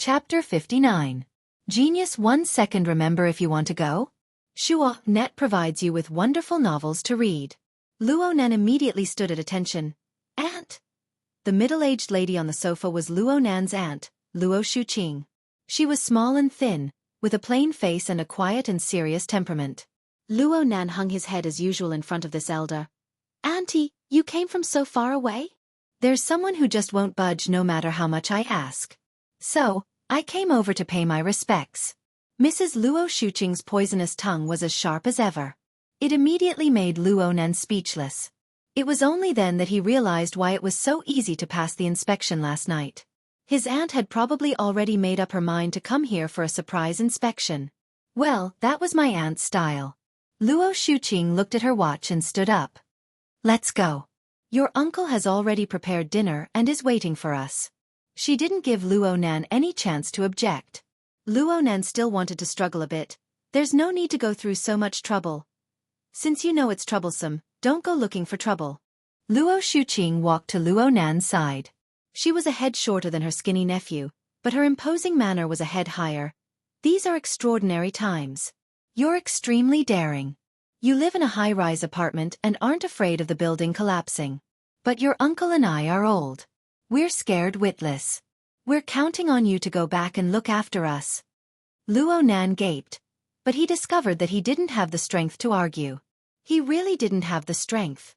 Chapter 59. Genius 1 second. Remember if you want to go? Xiaofan provides you with wonderful novels to read. Luonan immediately stood at attention. Aunt? The middle-aged lady on the sofa was Luonan's aunt, Luo Xuqing. She was small and thin, with a plain face and a quiet and serious temperament. Luonan hung his head as usual in front of this elder. Auntie, you came from so far away? There's someone who just won't budge no matter how much I ask. So, I came over to pay my respects. Mrs. Luo Xuqing's poisonous tongue was as sharp as ever. It immediately made Luonan speechless. It was only then that he realized why it was so easy to pass the inspection last night. His aunt had probably already made up her mind to come here for a surprise inspection. Well, that was my aunt's style. Luo Xuqing looked at her watch and stood up. Let's go. Your uncle has already prepared dinner and is waiting for us. She didn't give Luonan any chance to object. Luonan still wanted to struggle a bit. There's no need to go through so much trouble. Since you know it's troublesome, don't go looking for trouble. Luo Xuqing walked to Luonan's side. She was a head shorter than her skinny nephew, but her imposing manner was a head higher. These are extraordinary times. You're extremely daring. You live in a high-rise apartment and aren't afraid of the building collapsing. But your uncle and I are old. We're scared witless. We're counting on you to go back and look after us. Luonan gaped, but he discovered that he didn't have the strength to argue. He really didn't have the strength.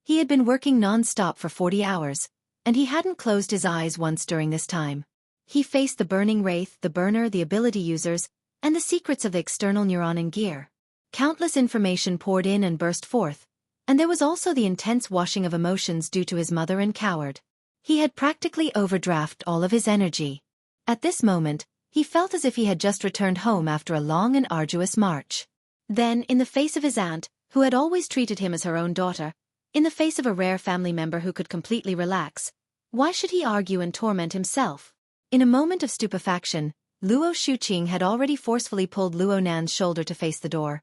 He had been working non-stop for 40 hours, and he hadn't closed his eyes once during this time. He faced the burning wraith, the burner, the ability users, and the secrets of the external neuron and gear. Countless information poured in and burst forth, and there was also the intense washing of emotions due to his mother and coward. He had practically overdrafted all of his energy. At this moment, he felt as if he had just returned home after a long and arduous march. Then, in the face of his aunt, who had always treated him as her own daughter, in the face of a rare family member who could completely relax, why should he argue and torment himself? In a moment of stupefaction, Luo Xuqing had already forcefully pulled Luonan's shoulder to face the door.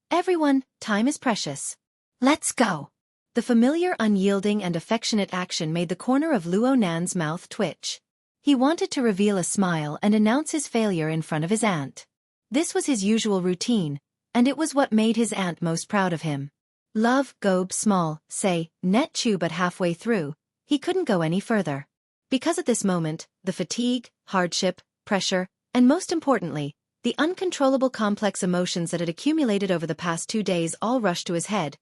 Everyone, time is precious. Let's go. The familiar, unyielding and affectionate action made the corner of Luonan's mouth twitch. He wanted to reveal a smile and announce his failure in front of his aunt. This was his usual routine, and it was what made his aunt most proud of him. Love, go small, say, net chew, but halfway through, he couldn't go any further. Because at this moment, the fatigue, hardship, pressure, and most importantly, the uncontrollable complex emotions that had accumulated over the past 2 days all rushed to his head,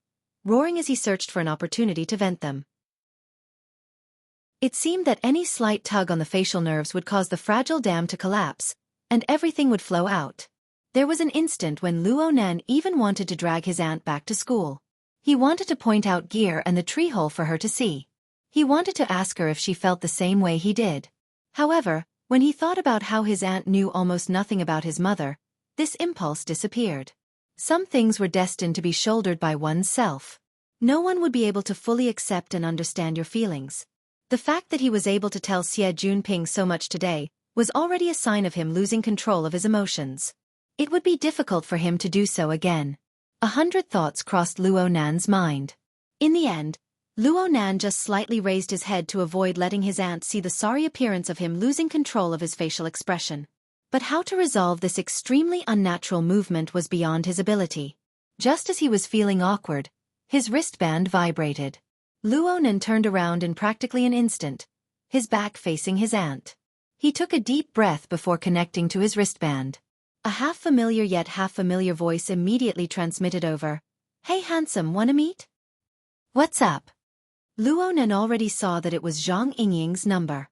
roaring as he searched for an opportunity to vent them. It seemed that any slight tug on the facial nerves would cause the fragile dam to collapse, and everything would flow out. There was an instant when Luonan even wanted to drag his aunt back to school. He wanted to point out gear and the tree hole for her to see. He wanted to ask her if she felt the same way he did. However, when he thought about how his aunt knew almost nothing about his mother, this impulse disappeared. Some things were destined to be shouldered by oneself. No one would be able to fully accept and understand your feelings. The fact that he was able to tell Xie Junping so much today was already a sign of him losing control of his emotions. It would be difficult for him to do so again. 100 thoughts crossed Luonan's mind. In the end, Luonan just slightly raised his head to avoid letting his aunt see the sorry appearance of him losing control of his facial expression. But how to resolve this extremely unnatural movement was beyond his ability. Just as he was feeling awkward, his wristband vibrated. Luonan turned around in practically an instant, his back facing his aunt. He took a deep breath before connecting to his wristband. A half-familiar yet half-familiar voice immediately transmitted over. Hey handsome, wanna meet? What's up? Luonan already saw that it was Zhang Yingying's number.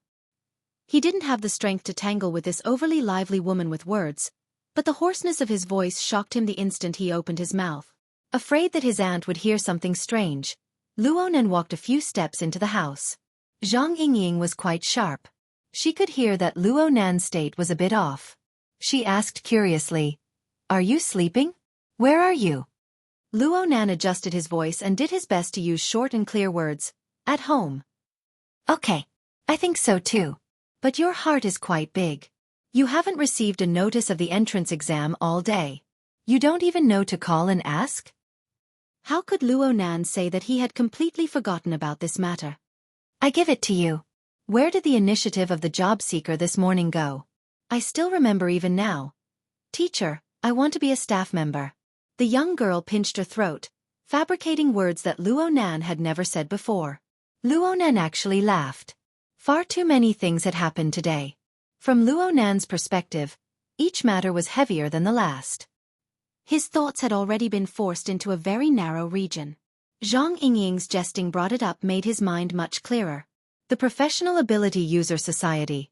He didn't have the strength to tangle with this overly lively woman with words, but the hoarseness of his voice shocked him the instant he opened his mouth. Afraid that his aunt would hear something strange, Luonan walked a few steps into the house. Zhang Yingying was quite sharp. She could hear that Luonan's state was a bit off. She asked curiously, "Are you sleeping? Where are you?" Luonan adjusted his voice and did his best to use short and clear words. At home. Okay, I think so too. But your heart is quite big. You haven't received a notice of the entrance exam all day. You don't even know to call and ask? How could Luonan say that he had completely forgotten about this matter? I give it to you. Where did the initiative of the job seeker this morning go? I still remember even now. Teacher, I want to be a staff member. The young girl pinched her throat, fabricating words that Luo Nan had never said before. Luo Nan actually laughed. Far too many things had happened today. From Luo Nan's perspective, each matter was heavier than the last. His thoughts had already been forced into a very narrow region. Zhang Yingying's jesting brought it up made his mind much clearer. The Professional Ability User Society.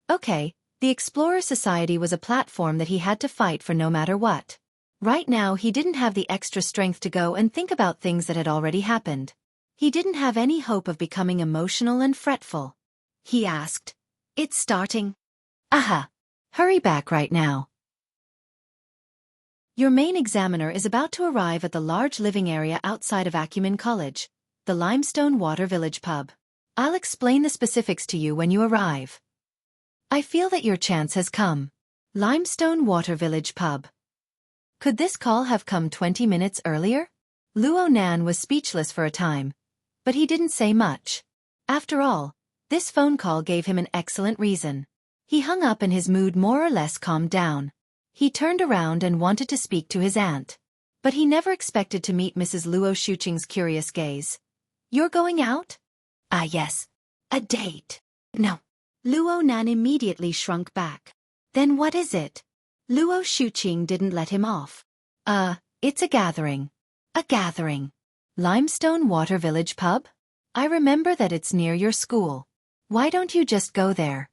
Okay, the Explorer Society was a platform that he had to fight for no matter what. Right now he didn't have the extra strength to go and think about things that had already happened. He didn't have any hope of becoming emotional and fretful. He asked, "It's starting." Aha! Hurry back right now. Your main examiner is about to arrive at the large living area outside of Acumen College, the Limestone Water Village pub. I'll explain the specifics to you when you arrive. I feel that your chance has come. Limestone Water Village pub. Could this call have come 20 minutes earlier? Luo Nan was speechless for a time, but he didn't say much. After all, this phone call gave him an excellent reason. He hung up and his mood more or less calmed down. He turned around and wanted to speak to his aunt. But he never expected to meet Mrs. Luo Shuqing's curious gaze. You're going out? Ah yes. A date. No. Luo Nan immediately shrunk back. Then what is it? Luo Shuqing didn't let him off. It's a gathering. A gathering. Limestone Water Village pub? I remember that it's near your school. Why don't you just go there?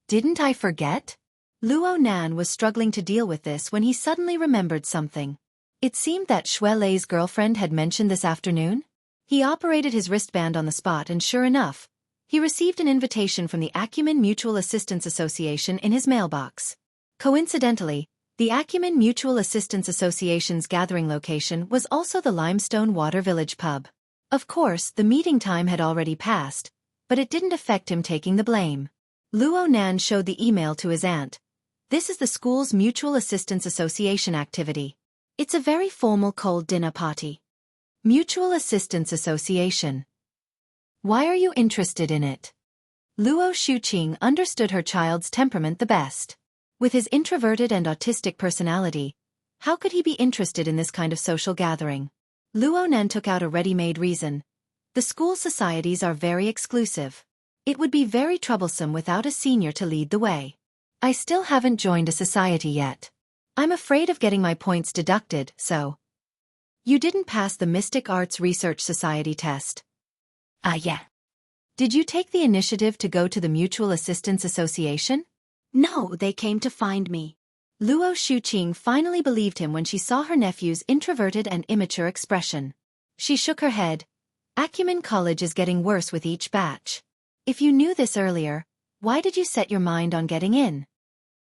Didn't I forget? Luo Nan was struggling to deal with this when he suddenly remembered something. It seemed that Xue Lei's girlfriend had mentioned this afternoon. He operated his wristband on the spot and sure enough, he received an invitation from the Acumen Mutual Assistance Association in his mailbox. Coincidentally, the Acumen Mutual Assistance Association's gathering location was also the Limestone Water Village pub. Of course, the meeting time had already passed, but it didn't affect him taking the blame. Luo Nan showed the email to his aunt. This is the school's Mutual Assistance Association activity. It's a very formal cold dinner party. Mutual Assistance Association. Why are you interested in it? Luo Shuqing understood her child's temperament the best. With his introverted and autistic personality, how could he be interested in this kind of social gathering? Luo Nan took out a ready-made reason. The school societies are very exclusive. It would be very troublesome without a senior to lead the way. I still haven't joined a society yet. I'm afraid of getting my points deducted, so. You didn't pass the Mystic Arts Research Society test. Yeah. Did you take the initiative to go to the Mutual Assistance Association? No, they came to find me. Luo Shuqing finally believed him when she saw her nephew's introverted and immature expression. She shook her head. Acumen College is getting worse with each batch. If you knew this earlier, why did you set your mind on getting in?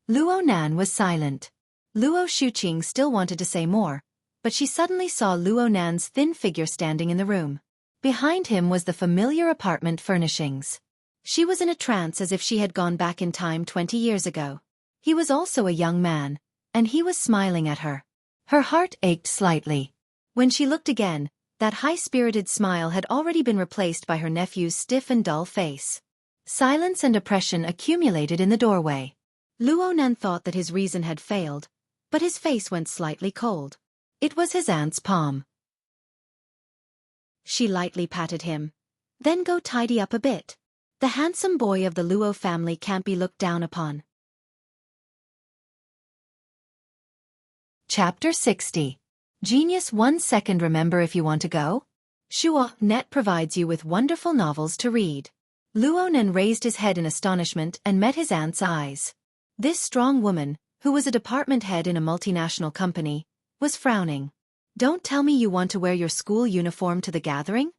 Luo Nan was silent. Luo Shuqing still wanted to say more, but she suddenly saw Luo Nan's thin figure standing in the room. Behind him was the familiar apartment furnishings. She was in a trance as if she had gone back in time 20 years ago. He was also a young man, and he was smiling at her. Her heart ached slightly. When she looked again, that high-spirited smile had already been replaced by her nephew's stiff and dull face. Silence and oppression accumulated in the doorway. Luo Nan thought that his reason had failed, but his face went slightly cold. It was his aunt's palm. She lightly patted him. Then go tidy up a bit. The handsome boy of the Luo family can't be looked down upon. Chapter 60. Genius 1 second. Remember if you want to go? Xiaofan provides you with wonderful novels to read. Luo Nan raised his head in astonishment and met his aunt's eyes. This strong woman, who was a department head in a multinational company, was frowning. Don't tell me you want to wear your school uniform to the gathering?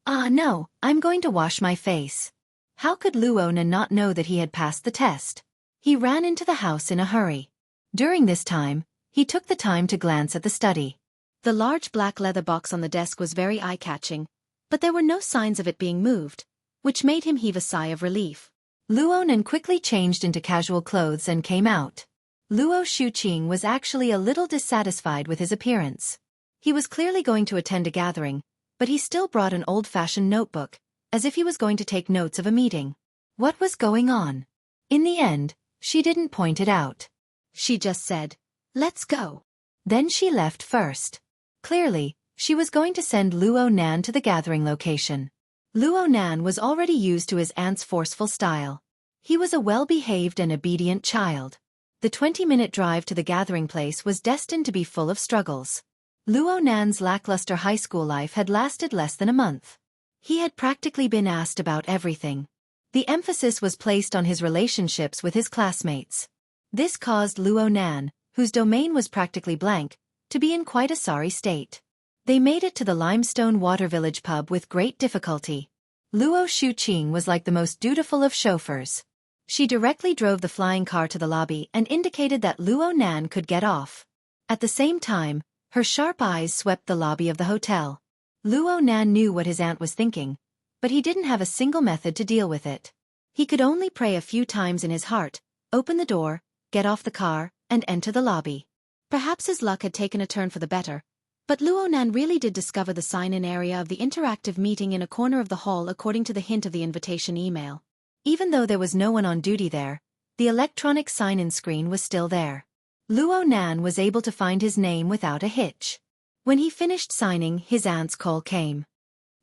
No, I'm going to wash my face. How could Luo Nan not know that he had passed the test? He ran into the house in a hurry. During this time, he took the time to glance at the study. The large black leather box on the desk was very eye-catching, but there were no signs of it being moved, which made him heave a sigh of relief. Luo Nan quickly changed into casual clothes and came out. Luo Shuqing was actually a little dissatisfied with his appearance. He was clearly going to attend a gathering, but he still brought an old-fashioned notebook, as if he was going to take notes of a meeting. What was going on? In the end, She didn't point it out. She just said, "Let's go." Then she left first. Clearly, she was going to send Luo Nan to the gathering location. Luo Nan was already used to his aunt's forceful style. He was a well-behaved and obedient child. The 20-minute drive to the gathering place was destined to be full of struggles. Luo Nan's lackluster high school life had lasted less than a month. He had practically been asked about everything. The emphasis was placed on his relationships with his classmates. This caused Luo Nan, whose domain was practically blank, to be in quite a sorry state. They made it to the Limestone Water Village pub with great difficulty. Luo Shuqing was like the most dutiful of chauffeurs. She directly drove the flying car to the lobby and indicated that Luo Nan could get off. At the same time, her sharp eyes swept the lobby of the hotel. Luo Nan knew what his aunt was thinking, but he didn't have a single method to deal with it. He could only pray a few times in his heart, open the door, get off the car, and enter the lobby. Perhaps his luck had taken a turn for the better, but Luo Nan really did discover the sign-in area of the interactive meeting in a corner of the hall according to the hint of the invitation email. Even though there was no one on duty there, the electronic sign-in screen was still there. Luo Nan was able to find his name without a hitch. When he finished signing, his aunt's call came.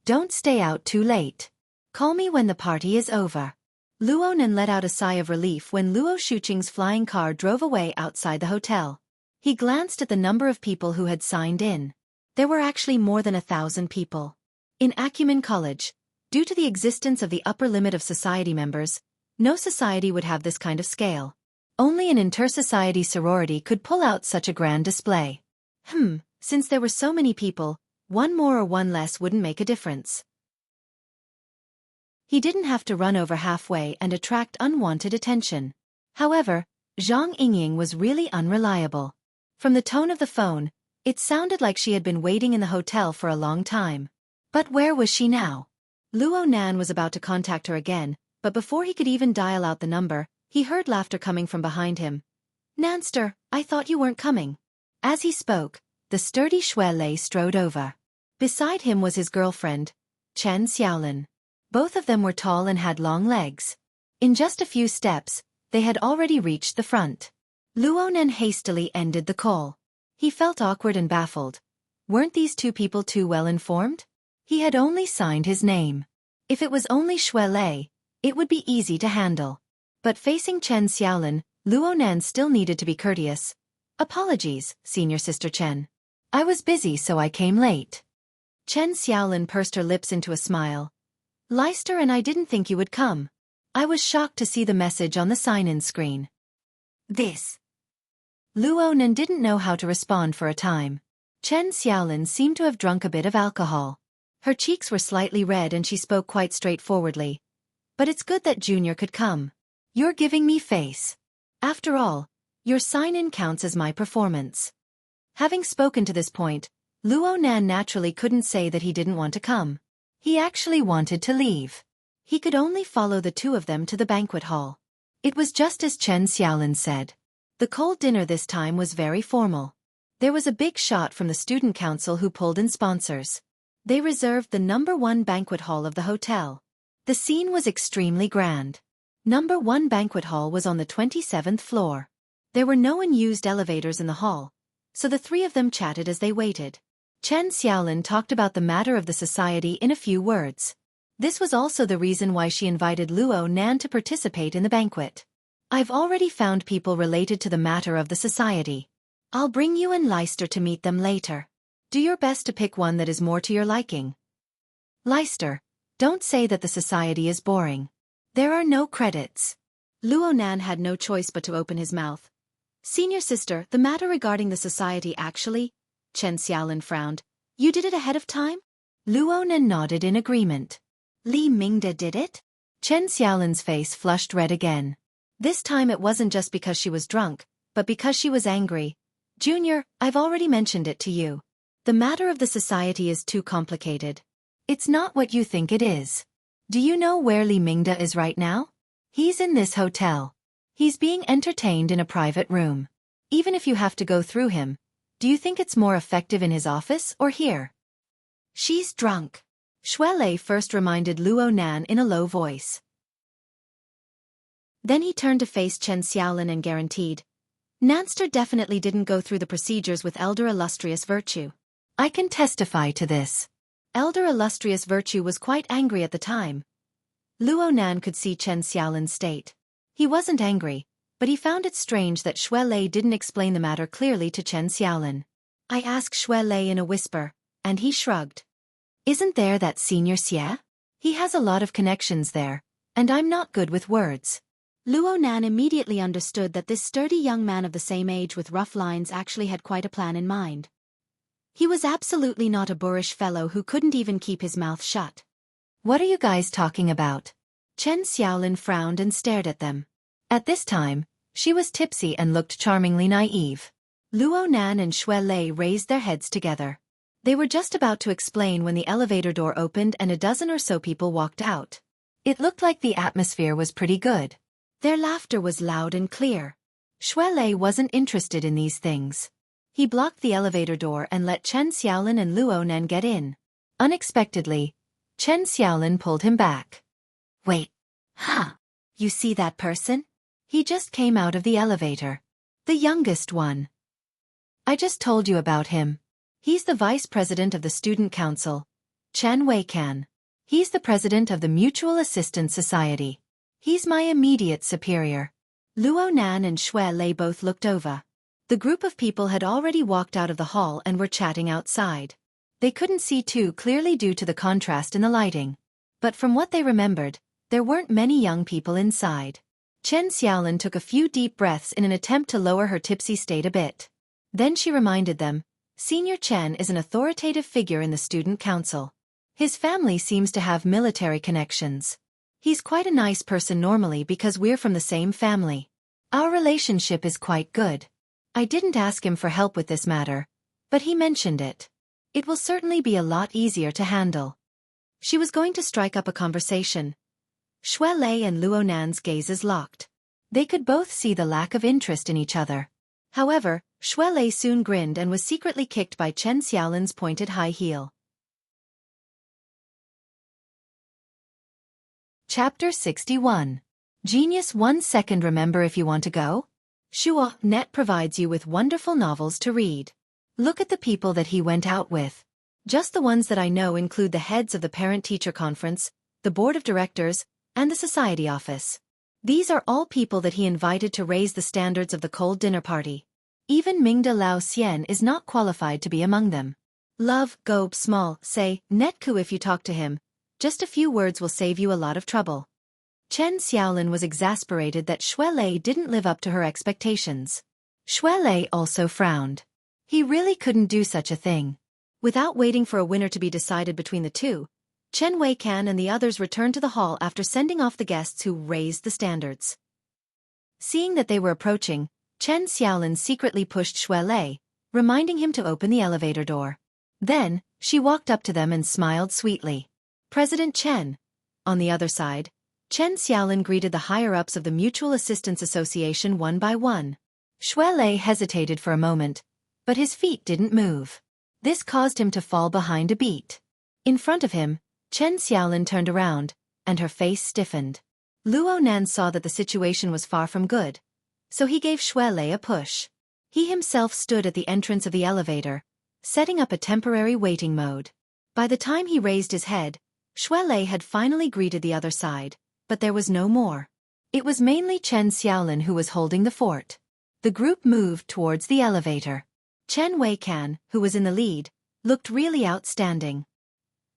"Don't stay out too late. Call me when the party is over." Luo Nan let out a sigh of relief when Luo Shuqing's flying car drove away outside the hotel. He glanced at the number of people who had signed in. There were actually more than 1,000 people. In Acumen College, due to the existence of the upper limit of society members, no society would have this kind of scale. Only an inter-society sorority could pull out such a grand display. Since there were so many people, one more or one less wouldn't make a difference. He didn't have to run over halfway and attract unwanted attention. However, Zhang Yingying was really unreliable. From the tone of the phone, it sounded like she had been waiting in the hotel for a long time. But where was she now? Luo Nan was about to contact her again, but before he could even dial out the number, he heard laughter coming from behind him. "Nanster, I thought you weren't coming." As he spoke, the sturdy Xue Lei strode over. Beside him was his girlfriend, Chen Xiaolin. Both of them were tall and had long legs. In just a few steps, they had already reached the front. Luo Nan hastily ended the call. He felt awkward and baffled. Weren't these two people too well informed? He had only signed his name. If it was only Xue Lei, it would be easy to handle. But facing Chen Xiaolin, Luo Nan still needed to be courteous. "Apologies, Senior Sister Chen. I was busy so I came late." Chen Xiaolin pursed her lips into a smile. "Leister and I didn't think you would come. I was shocked to see the message on the sign-in screen." This. Luo Nan didn't know how to respond for a time. Chen Xiaolin seemed to have drunk a bit of alcohol. Her cheeks were slightly red and she spoke quite straightforwardly. "But it's good that Junior could come. You're giving me face. After all, your sign-in counts as my performance." Having spoken to this point, Luo Nan naturally couldn't say that he didn't want to come. He actually wanted to leave. He could only follow the two of them to the banquet hall. It was just as Chen Xiaolin said. The cold dinner this time was very formal. There was a big shot from the student council who pulled in sponsors. They reserved the #1 banquet hall of the hotel. The scene was extremely grand. #1 banquet hall was on the 27th floor. There were no unused elevators in the hall, so the three of them chatted as they waited. Chen Xiaolin talked about the matter of the society in a few words. This was also the reason why she invited Luo Nan to participate in the banquet. "I've already found people related to the matter of the society. I'll bring you and Leister to meet them later. Do your best to pick one that is more to your liking. Leister, don't say that the society is boring. There are no credits." Luo Nan had no choice but to open his mouth. "Senior sister, the matter regarding the society actually..." Chen Xiaolin frowned. "You did it ahead of time?" Luo Nan nodded in agreement. "Li Mingda did it?" Chen Xiaolin's face flushed red again. This time it wasn't just because she was drunk, but because she was angry. "Junior, I've already mentioned it to you. The matter of the society is too complicated. It's not what you think it is. Do you know where Li Mingda is right now? He's in this hotel. He's being entertained in a private room. Even if you have to go through him, do you think it's more effective in his office or here?" "She's drunk," Xue Lei first reminded Luo Nan in a low voice. Then he turned to face Chen Xiaolin and guaranteed, "Nanster definitely didn't go through the procedures with Elder Illustrious Virtue." "I can testify to this." Elder Illustrious Virtue was quite angry at the time. Luo Nan could see Chen Xiaolin's state. He wasn't angry, but he found it strange that Xue Lei didn't explain the matter clearly to Chen Xiaolin. "I asked Xue Lei in a whisper, and he shrugged. Isn't there that senior Xie? He has a lot of connections there, and I'm not good with words." Luo Nan immediately understood that this sturdy young man of the same age with rough lines actually had quite a plan in mind. He was absolutely not a boorish fellow who couldn't even keep his mouth shut. "What are you guys talking about?" Chen Xiaolin frowned and stared at them. At this time, she was tipsy and looked charmingly naive. Luo Nan and Xue Lei raised their heads together. They were just about to explain when the elevator door opened and a dozen or so people walked out. It looked like the atmosphere was pretty good. Their laughter was loud and clear. Xue Lei wasn't interested in these things. He blocked the elevator door and let Chen Xiaolin and Luo Nan get in. Unexpectedly, Chen Xiaolin pulled him back. "Wait. Huh. You see that person? He just came out of the elevator. The youngest one. I just told you about him. He's the vice president of the student council, Chen Weikan. He's the president of the Mutual Assistance Society. He's my immediate superior." Luo Nan and Xue Lei both looked over. The group of people had already walked out of the hall and were chatting outside. They couldn't see too clearly due to the contrast in the lighting. But from what they remembered, there weren't many young people inside. Chen Xiaolin took a few deep breaths in an attempt to lower her tipsy state a bit. Then she reminded them, "Senior Chen is an authoritative figure in the student council. His family seems to have military connections. He's quite a nice person normally because we're from the same family. Our relationship is quite good. I didn't ask him for help with this matter, but he mentioned it. It will certainly be a lot easier to handle." She was going to strike up a conversation. Xue Lei and Luo Nan's gazes locked. They could both see the lack of interest in each other. However, Xue Lei soon grinned and was secretly kicked by Chen Xiaolin's pointed high heel. Chapter 61. Genius 1 second. Remember if you want to go? Xiaofan provides you with wonderful novels to read. Look at the people that he went out with. Just the ones that I know include the heads of the parent-teacher conference, the board of directors, and the society office. These are all people that he invited to raise the standards of the cold dinner party. Even Mingda Lao Xian is not qualified to be among them. Love, go small, say, Netku if you talk to him. Just a few words will save you a lot of trouble. Chen Xiaolin was exasperated that Xue Lei didn't live up to her expectations. Xue Lei also frowned. He really couldn't do such a thing. Without waiting for a winner to be decided between the two, Chen Weikan and the others returned to the hall after sending off the guests who raised the standards. Seeing that they were approaching, Chen Xiaolin secretly pushed Xue Lei, reminding him to open the elevator door. Then, she walked up to them and smiled sweetly. "President Chen." On the other side, Chen Xiaolin greeted the higher-ups of the Mutual Assistance Association one by one. Xue Lei hesitated for a moment, but his feet didn't move. This caused him to fall behind a beat. In front of him, Chen Xiaolin turned around, and her face stiffened. Luo Nan saw that the situation was far from good, so he gave Xue Lei a push. He himself stood at the entrance of the elevator, setting up a temporary waiting mode. By the time he raised his head, Xue Lei had finally greeted the other side, but there was no more. It was mainly Chen Xiaolin who was holding the fort. The group moved towards the elevator. Chen Weikan, who was in the lead, looked really outstanding.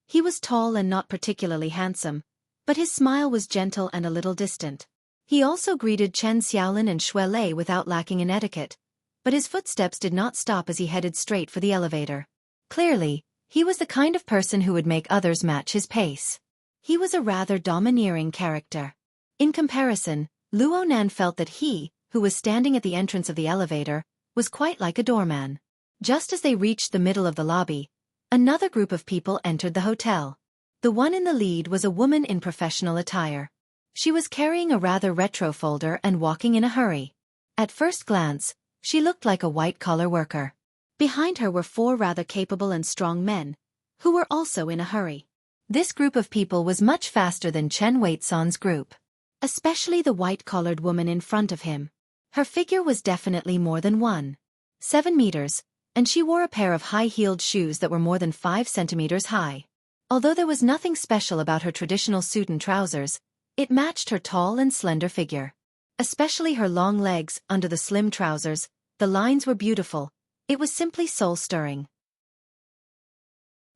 He was tall and not particularly handsome, but his smile was gentle and a little distant. He also greeted Chen Xiaolin and Xue Lei without lacking in etiquette, but his footsteps did not stop as he headed straight for the elevator. Clearly, he was the kind of person who would make others match his pace. He was a rather domineering character. In comparison, Luo Nan felt that he, who was standing at the entrance of the elevator, was quite like a doorman. Just as they reached the middle of the lobby, another group of people entered the hotel. The one in the lead was a woman in professional attire. She was carrying a rather retro folder and walking in a hurry. At first glance, she looked like a white-collar worker. Behind her were 4 rather capable and strong men, who were also in a hurry. This group of people was much faster than Chen Weisan's group. especially the white-collared woman in front of him. Her figure was definitely more than 1.7 meters, and she wore a pair of high-heeled shoes that were more than 5 centimeters high. Although there was nothing special about her traditional suit and trousers, it matched her tall and slender figure. Especially her long legs under the slim trousers, the lines were beautiful. It was simply soul-stirring.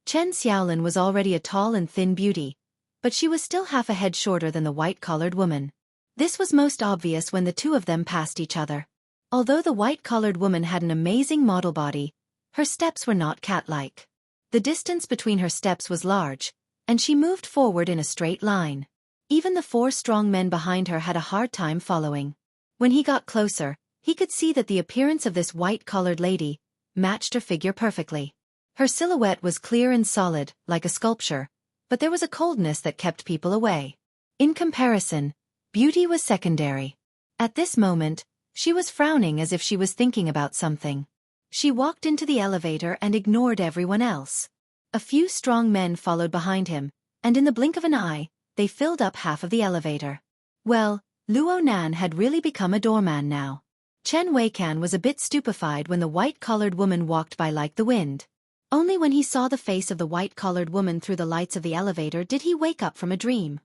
Chen Xiaolin was already a tall and thin beauty, but she was still half a head shorter than the white-collared woman. This was most obvious when the two of them passed each other. Although the white-collared woman had an amazing model body, her steps were not cat-like. The distance between her steps was large, and she moved forward in a straight line. Even the 4 strong men behind her had a hard time following. When he got closer, he could see that the appearance of this white-collared lady matched her figure perfectly. Her silhouette was clear and solid, like a sculpture, but there was a coldness that kept people away. In comparison, beauty was secondary. At this moment, she was frowning as if she was thinking about something. She walked into the elevator and ignored everyone else. A few strong men followed behind him, and in the blink of an eye, they filled up half of the elevator. Well, Luo Nan had really become a doorman now. Chen Weikan was a bit stupefied when the white-collared woman walked by like the wind. Only when he saw the face of the white-collared woman through the lights of the elevator did he wake up from a dream.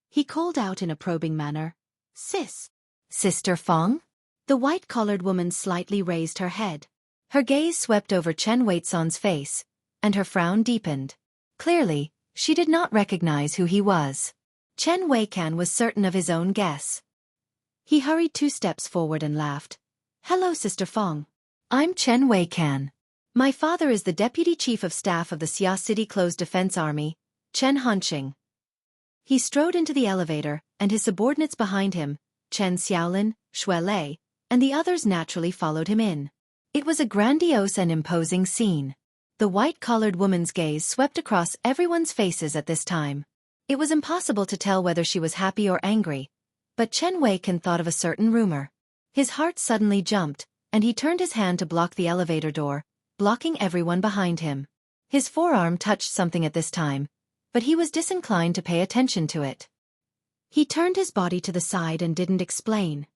He called out in a probing manner, "Sis, Sister Fong?" The white-collared woman slightly raised her head. Her gaze swept over Chen Weisan's face, and her frown deepened. Clearly, she did not recognize who he was. Chen Weikan was certain of his own guess. He hurried 2 steps forward and laughed. "Hello, Sister Fong. I'm Chen Weikan. My father is the Deputy Chief of Staff of the Xia City Closed Defense Army, Chen Hanqing." He strode into the elevator, and his subordinates behind him, Chen Xiaolin, Shui Lei, and the others naturally followed him in. It was a grandiose and imposing scene. The white-collared woman's gaze swept across everyone's faces at this time. It was impossible to tell whether she was happy or angry, but Chen Weikan thought of a certain rumor. His heart suddenly jumped, and he turned his hand to block the elevator door, blocking everyone behind him. His forearm touched something at this time, but he was disinclined to pay attention to it. He turned his body to the side and didn't explain.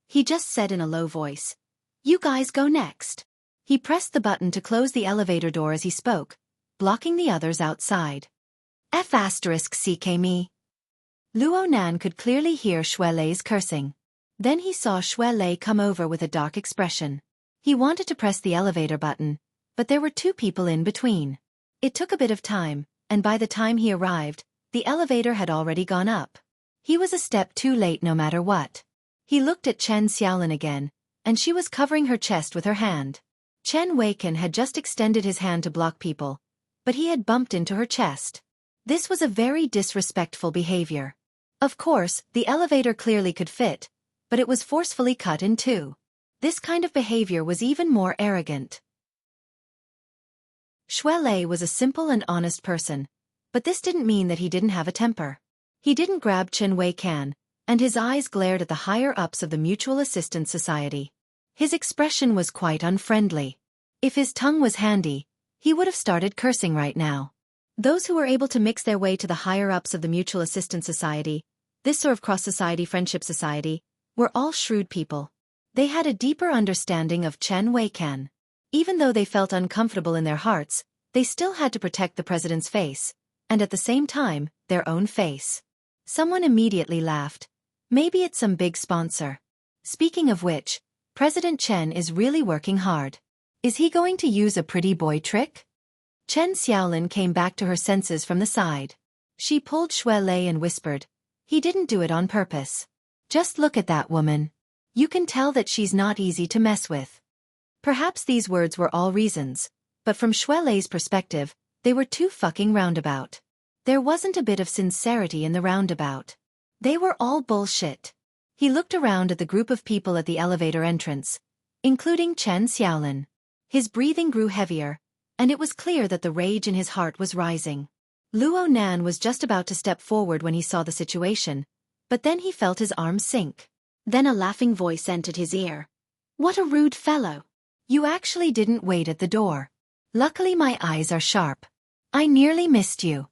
He just said in a low voice, "You guys go next." He pressed the button to close the elevator door as he spoke, blocking the others outside. F***ck me. Luo Nan could clearly hear Shui Lei's cursing. Then he saw Shui Lei come over with a dark expression. He wanted to press the elevator button, but there were 2 people in between. It took a bit of time, and by the time he arrived, the elevator had already gone up. He was a step too late no matter what. He looked at Chen Xiaolin again, and she was covering her chest with her hand. Chen Weikan had just extended his hand to block people, but he had bumped into her chest. This was a very disrespectful behavior. Of course, the elevator clearly could fit, but it was forcefully cut in 2. This kind of behavior was even more arrogant. Shui Lei was a simple and honest person, but this didn't mean that he didn't have a temper. He didn't grab Chen Weikan, and his eyes glared at the higher-ups of the Mutual Assistance Society. His expression was quite unfriendly. If his tongue was handy, he would have started cursing right now. Those who were able to mix their way to the higher-ups of the Mutual Assistance Society, this sort of cross-society friendship society, were all shrewd people. They had a deeper understanding of Chen Weikan. Even though they felt uncomfortable in their hearts, they still had to protect the president's face, and at the same time, their own face. Someone immediately laughed. Maybe it's some big sponsor. Speaking of which, President Chen is really working hard. Is he going to use a pretty boy trick? Chen Xiaolin came back to her senses from the side. She pulled Shui Lei and whispered, "He didn't do it on purpose. Just look at that woman. You can tell that she's not easy to mess with." Perhaps these words were all reasons, but from Shui Lei's perspective, they were too fucking roundabout. There wasn't a bit of sincerity in the roundabout. They were all bullshit. He looked around at the group of people at the elevator entrance, including Chen Xiaolin. His breathing grew heavier, and it was clear that the rage in his heart was rising. Luo Nan was just about to step forward when he saw the situation, but then he felt his arm sink. Then a laughing voice entered his ear. "What a rude fellow. You actually didn't wait at the door. Luckily my eyes are sharp. I nearly missed you."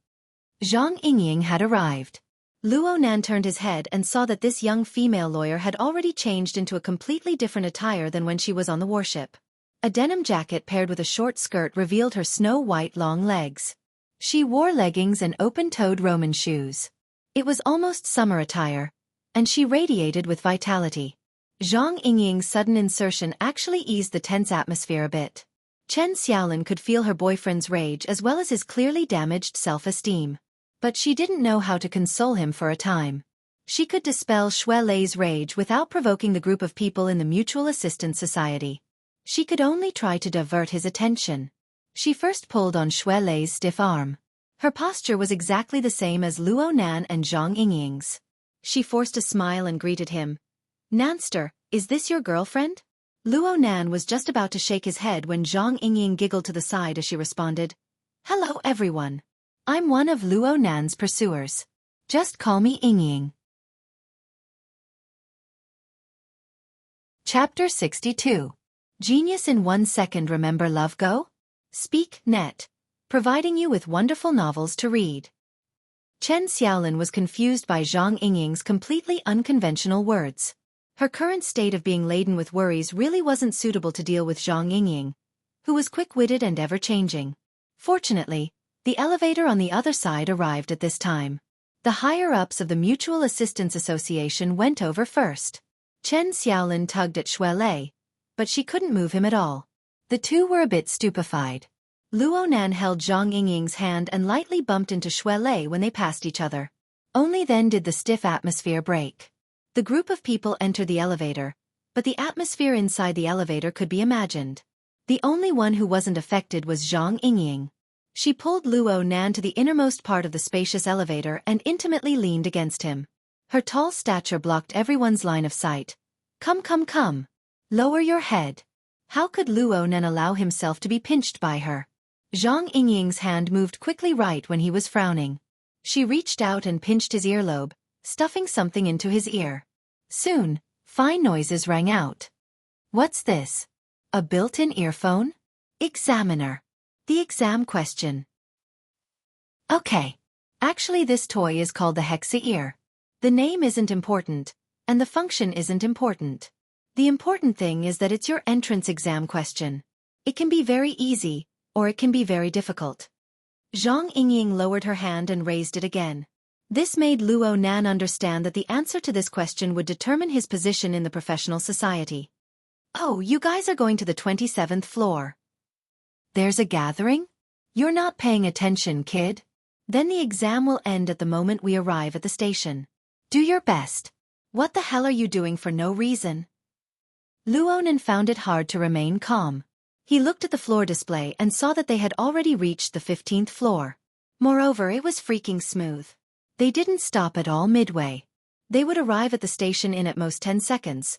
Zhang Yingying had arrived. Luo Nan turned his head and saw that this young female lawyer had already changed into a completely different attire than when she was on the warship. A denim jacket paired with a short skirt revealed her snow-white long legs. She wore leggings and open-toed Roman shoes. It was almost summer attire, and she radiated with vitality. Zhang Yingying's sudden insertion actually eased the tense atmosphere a bit. Chen Xiaolin could feel her boyfriend's rage as well as his clearly damaged self-esteem. But she didn't know how to console him for a time. She could dispel Xue Lei's rage without provoking the group of people in the Mutual Assistance Society. She could only try to divert his attention. She first pulled on Xue Lei's stiff arm. Her posture was exactly the same as Luo Nan and Zhang Yingying's. She forced a smile and greeted him. "Nanster, is this your girlfriend?" Luo Nan was just about to shake his head when Zhang Yingying giggled to the side as she responded, "Hello everyone. I'm one of Luo Nan's pursuers. Just call me Yingying." Chapter 62. Genius in 1 second. Remember Love Go? Speak Net, providing you with wonderful novels to read. Chen Xiaolin was confused by Zhang Yingying's completely unconventional words. Her current state of being laden with worries really wasn't suitable to deal with Zhang Yingying, who was quick-witted and ever-changing. Fortunately, the elevator on the other side arrived at this time. The higher-ups of the Mutual Assistance Association went over first. Chen Xiaolin tugged at Xue Lei, but she couldn't move him at all. The two were a bit stupefied. Luo Nan held Zhang Yingying's hand and lightly bumped into Xue Lei when they passed each other. Only then did the stiff atmosphere break. The group of people entered the elevator, but the atmosphere inside the elevator could be imagined. The only one who wasn't affected was Zhang Yingying. She pulled Luo Nan to the innermost part of the spacious elevator and intimately leaned against him. Her tall stature blocked everyone's line of sight. "Come, come, come. Lower your head." How could Luo Nan allow himself to be pinched by her? Zhang Yingying's hand moved quickly right when he was frowning. She reached out and pinched his earlobe, stuffing something into his ear. Soon, fine noises rang out. "What's this? A built-in earphone? Examiner. The exam question." Okay. Actually, this toy is called the Hexa Ear. The name isn't important, and the function isn't important. The important thing is that it's your entrance exam question. It can be very easy, or it can be very difficult. Zhang Yingying lowered her hand and raised it again. This made Luo Nan understand that the answer to this question would determine his position in the professional society. "Oh, you guys are going to the 27th floor. There's a gathering? You're not paying attention, kid. Then the exam will end at the moment we arrive at the station. Do your best. What the hell are you doing for no reason?" Luo Nan found it hard to remain calm. He looked at the floor display and saw that they had already reached the 15th floor. Moreover, it was freaking smooth. They didn't stop at all midway. They would arrive at the station in at most 10 seconds.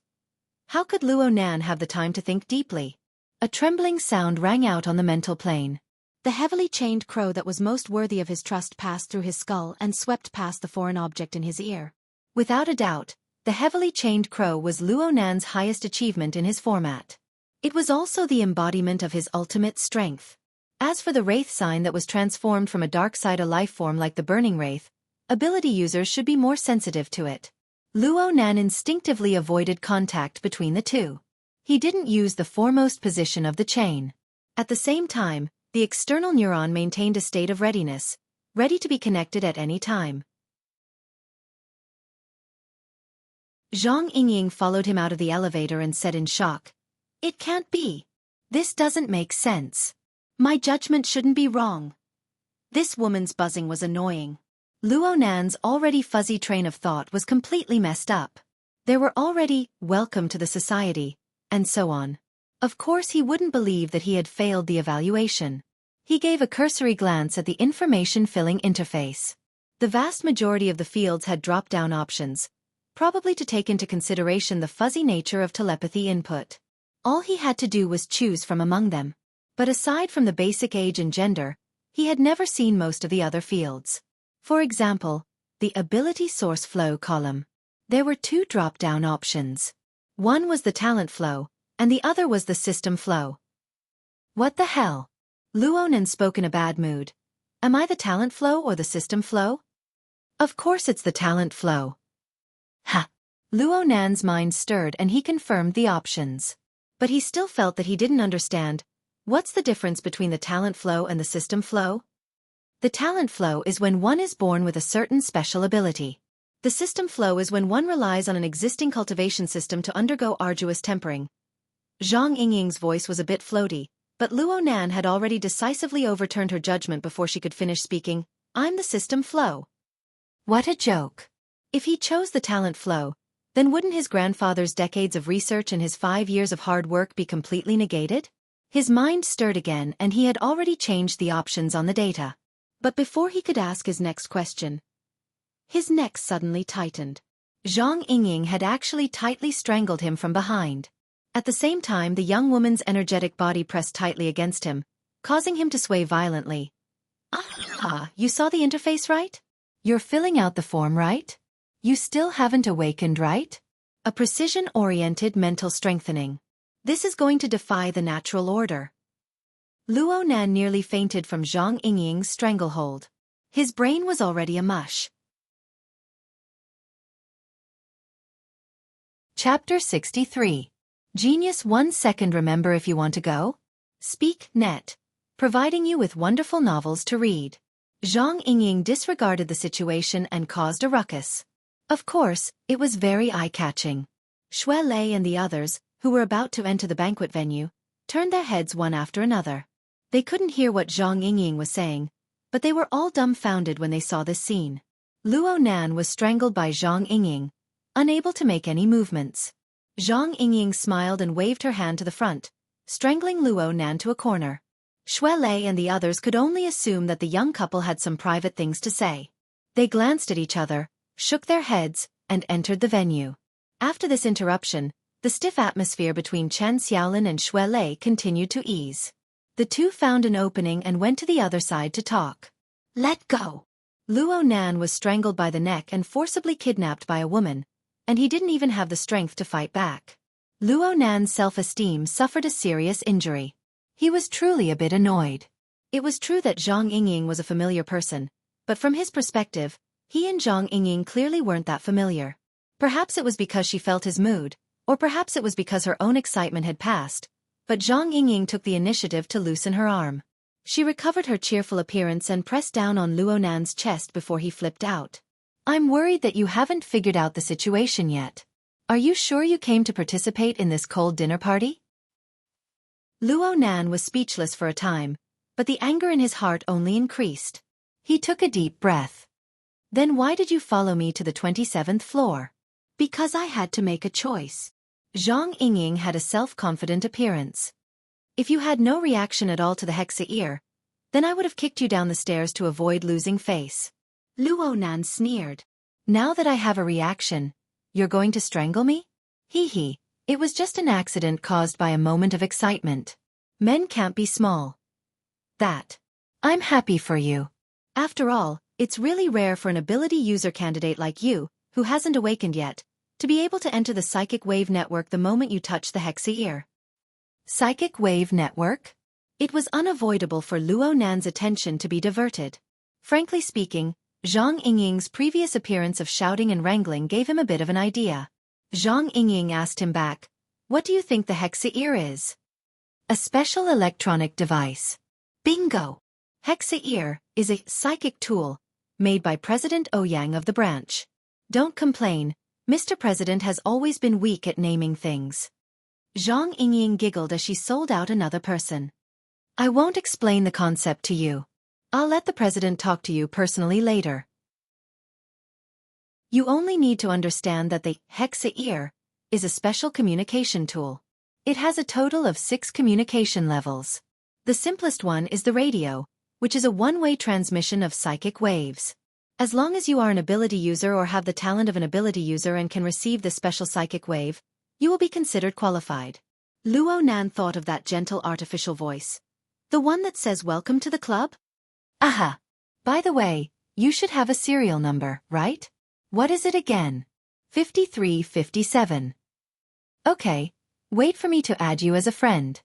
How could Luo Nan have the time to think deeply? A trembling sound rang out on the mental plane. The heavily chained crow that was most worthy of his trust passed through his skull and swept past the foreign object in his ear. Without a doubt, the heavily chained crow was Luo Nan's highest achievement in his format. It was also the embodiment of his ultimate strength. As for the wraith sign that was transformed from a dark side a life form like the burning wraith, ability users should be more sensitive to it. Luo Nan instinctively avoided contact between the two. He didn't use the foremost position of the chain. At the same time, the external neuron maintained a state of readiness, ready to be connected at any time. Zhang Yingying followed him out of the elevator and said in shock, "It can't be. This doesn't make sense. My judgment shouldn't be wrong." This woman's buzzing was annoying. Luo Nan's already fuzzy train of thought was completely messed up. There were already, "welcome to the society," and so on. Of course he wouldn't believe that he had failed the evaluation. He gave a cursory glance at the information-filling interface. The vast majority of the fields had drop-down options, probably to take into consideration the fuzzy nature of telepathy input. All he had to do was choose from among them. But aside from the basic age and gender, he had never seen most of the other fields. For example, the ability source flow column. There were two drop-down options. One was the talent flow, and the other was the system flow. What the hell? Luo Nan spoke in a bad mood. Am I the talent flow or the system flow? Of course it's the talent flow. Ha! Luo Nan's mind stirred and he confirmed the options. But he still felt that he didn't understand. What's the difference between the talent flow and the system flow? The talent flow is when one is born with a certain special ability. The system flow is when one relies on an existing cultivation system to undergo arduous tempering. Zhang Yingying's voice was a bit floaty, but Luo Nan had already decisively overturned her judgment before she could finish speaking. I'm the system flow. What a joke. If he chose the talent flow, then wouldn't his grandfather's decades of research and his 5 years of hard work be completely negated? His mind stirred again and he had already changed the options on the data. But before he could ask his next question, his neck suddenly tightened. Zhang Yingying had actually tightly strangled him from behind. At the same time, the young woman's energetic body pressed tightly against him, causing him to sway violently. You saw the interface, right? You're filling out the form, right? You still haven't awakened, right? A precision-oriented mental strengthening. This is going to defy the natural order. Luo Nan nearly fainted from Zhang Yingying's stranglehold. His brain was already a mush. Chapter 63. Genius 1 second. Remember if you want to go? Speak Net. Providing you with wonderful novels to read. Zhang Yingying disregarded the situation and caused a ruckus. Of course, it was very eye-catching. Xue Lei and the others, who were about to enter the banquet venue, turned their heads one after another. They couldn't hear what Zhang Yingying was saying, but they were all dumbfounded when they saw this scene. Luo Nan was strangled by Zhang Yingying, unable to make any movements. Zhang Yingying smiled and waved her hand to the front, strangling Luo Nan to a corner. Xue Lei and the others could only assume that the young couple had some private things to say. They glanced at each other, shook their heads, and entered the venue. After this interruption, the stiff atmosphere between Chen Xiaolin and Xue Lei continued to ease. The two found an opening and went to the other side to talk. Let go! Luo Nan was strangled by the neck and forcibly kidnapped by a woman, and he didn't even have the strength to fight back. Luo Nan's self-esteem suffered a serious injury. He was truly a bit annoyed. It was true that Zhang Yingying was a familiar person, but from his perspective, he and Zhang Yingying clearly weren't that familiar. Perhaps it was because she felt his mood, or perhaps it was because her own excitement had passed, but Zhang Yingying took the initiative to loosen her arm. She recovered her cheerful appearance and pressed down on Luo Nan's chest before he flipped out. I'm worried that you haven't figured out the situation yet. Are you sure you came to participate in this cold dinner party? Luo Nan was speechless for a time, but the anger in his heart only increased. He took a deep breath. Then why did you follow me to the 27th floor? Because I had to make a choice. Zhang Yingying had a self-confident appearance. If you had no reaction at all to the hexa ear, then I would have kicked you down the stairs to avoid losing face. Luo Nan sneered. Now that I have a reaction, you're going to strangle me? Hee hee, it was just an accident caused by a moment of excitement. Men can't be small. That. I'm happy for you. After all, it's really rare for an ability user candidate like you, who hasn't awakened yet, to be able to enter the psychic wave network the moment you touch the hexa ear. Psychic wave network? It was unavoidable for Luo Nan's attention to be diverted. Frankly speaking, Zhang Yingying's previous appearance of shouting and wrangling gave him a bit of an idea. Zhang Yingying asked him back, what do you think the hexa ear is? A special electronic device. Bingo! Hexa ear is a psychic tool made by President Ouyang of the branch. Don't complain, Mr. President has always been weak at naming things. Zhang Yingying giggled as she sold out another person. I won't explain the concept to you. I'll let the president talk to you personally later. You only need to understand that the hexa ear is a special communication tool. It has a total of 6 communication levels. The simplest one is the radio, which is a one-way transmission of psychic waves. As long as you are an ability user or have the talent of an ability user and can receive the special psychic wave, you will be considered qualified. Luo Nan thought of that gentle artificial voice. The one that says welcome to the club? Aha! By the way, you should have a serial number, right? What is it again? 5357. Okay, wait for me to add you as a friend.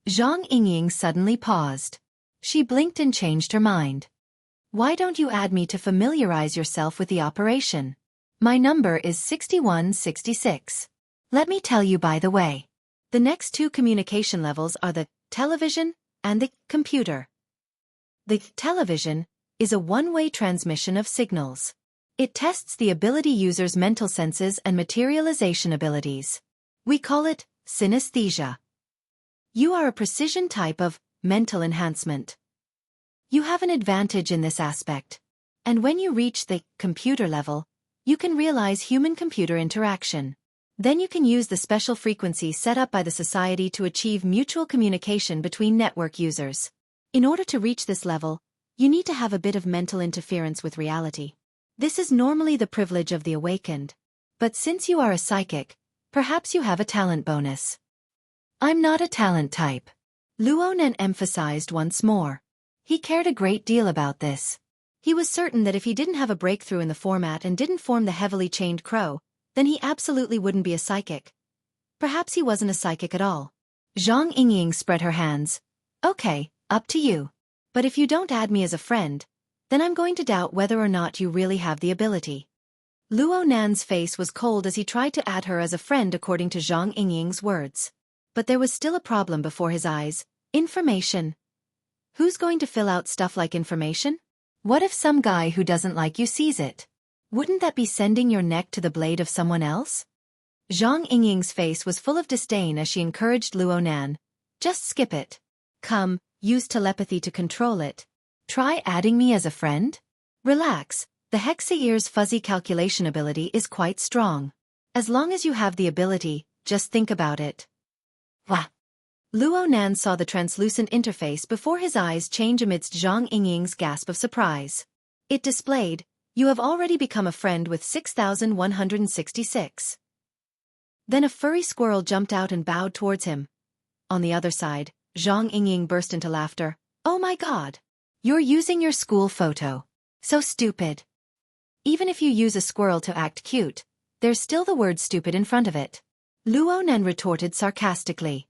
Zhang Yingying suddenly paused. She blinked and changed her mind. Why don't you add me to familiarize yourself with the operation? My number is 6166. Let me tell you by the way. The next two communication levels are the television and the computer. The television is a one-way transmission of signals. It tests the ability user's mental senses and materialization abilities. We call it synesthesia. You are a precision type of mental enhancement. You have an advantage in this aspect. And when you reach the computer level, you can realize human-computer interaction. Then you can use the special frequency set up by the society to achieve mutual communication between network users. In order to reach this level, you need to have a bit of mental interference with reality. This is normally the privilege of the awakened. But since you are a psychic, perhaps you have a talent bonus. I'm not a talent type. Luonan emphasized once more. He cared a great deal about this. He was certain that if he didn't have a breakthrough in the format and didn't form the heavily chained crow, then he absolutely wouldn't be a psychic. Perhaps he wasn't a psychic at all. Zhang Yingying spread her hands. Okay, up to you. But if you don't add me as a friend, then I'm going to doubt whether or not you really have the ability. Luo Nan's face was cold as he tried to add her as a friend according to Zhang Yingying's words. But there was still a problem before his eyes. Information. Who's going to fill out stuff like information? What if some guy who doesn't like you sees it? Wouldn't that be sending your neck to the blade of someone else? Zhang Yingying's face was full of disdain as she encouraged Luo Nan. Just skip it. Come, use telepathy to control it. Try adding me as a friend? Relax, the Hexaear's fuzzy calculation ability is quite strong. As long as you have the ability, just think about it. Wah! Luo Nan saw the translucent interface before his eyes change amidst Zhang Yingying's gasp of surprise. It displayed, you have already become a friend with 6166. Then a furry squirrel jumped out and bowed towards him. On the other side, Zhang Yingying burst into laughter. Oh my god! You're using your school photo. So stupid. Even if you use a squirrel to act cute, there's still the word stupid in front of it. Luo Nan retorted sarcastically.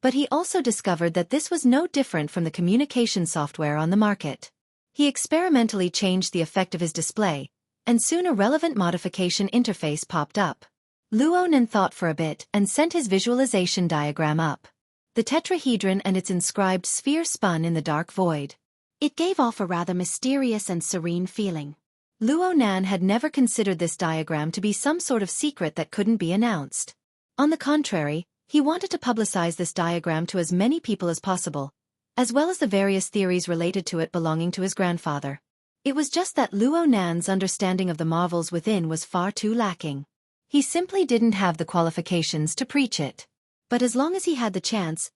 But he also discovered that this was no different from the communication software on the market. He experimentally changed the effect of his display, and soon a relevant modification interface popped up. Luo Nan thought for a bit and sent his visualization diagram up. The tetrahedron and its inscribed sphere spun in the dark void. It gave off a rather mysterious and serene feeling. Luo Nan had never considered this diagram to be some sort of secret that couldn't be announced. On the contrary, he wanted to publicize this diagram to as many people as possible, as well as the various theories related to it belonging to his grandfather. It was just that Luo Nan's understanding of the marvels within was far too lacking. He simply didn't have the qualifications to preach it. But as long as he had the chance,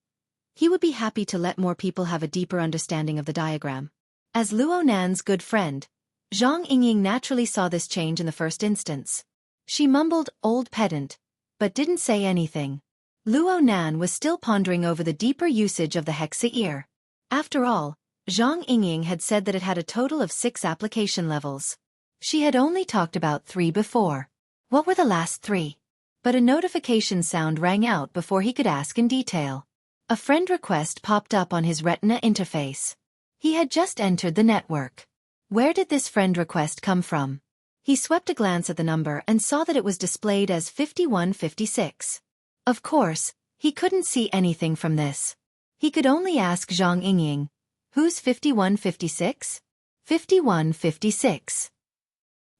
he would be happy to let more people have a deeper understanding of the diagram. As Luo Nan's good friend, Zhang Yingying naturally saw this change in the first instance. She mumbled, old pedant, but didn't say anything. Luo Nan was still pondering over the deeper usage of the Hexaear. After all, Zhang Yingying had said that it had a total of 6 application levels. She had only talked about 3 before. What were the last 3? But a notification sound rang out before he could ask in detail. A friend request popped up on his retina interface. He had just entered the network. Where did this friend request come from? He swept a glance at the number and saw that it was displayed as 5156. Of course, he couldn't see anything from this. He could only ask Zhang Yingying, who's 5156? 5156.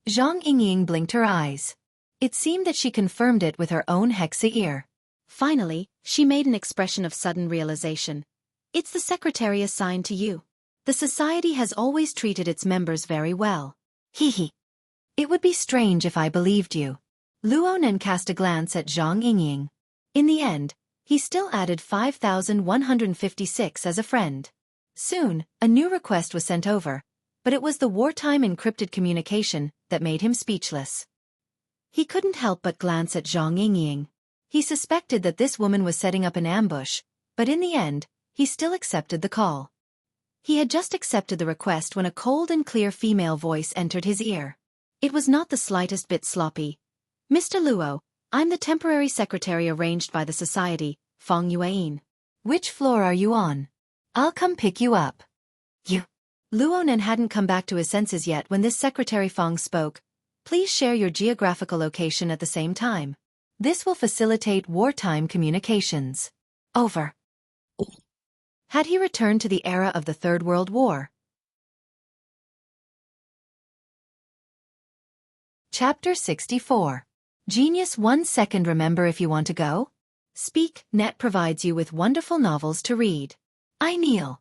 Zhang Yingying blinked her eyes. It seemed that she confirmed it with her own Hexaear. Finally, she made an expression of sudden realization. It's the secretary assigned to you. The society has always treated its members very well. Hee. It would be strange if I believed you. Luo Nan cast a glance at Zhang Yingying. In the end, he still added 5156 as a friend. Soon, a new request was sent over, but it was the wartime encrypted communication that made him speechless. He couldn't help but glance at Zhang Yingying. He suspected that this woman was setting up an ambush, but in the end, he still accepted the call. He had just accepted the request when a cold and clear female voice entered his ear. It was not the slightest bit sloppy. Mr. Luo, I'm the temporary secretary arranged by the society, Feng Yuan. Which floor are you on? I'll come pick you up. You. Luonan hadn't come back to his senses yet when this Secretary Fong spoke. Please share your geographical location at the same time. This will facilitate wartime communications. Over. Had he returned to the era of the Third World War? Chapter 64. Genius 1 second. Remember if you want to go? Speak. Net provides you with wonderful novels to read. I kneel.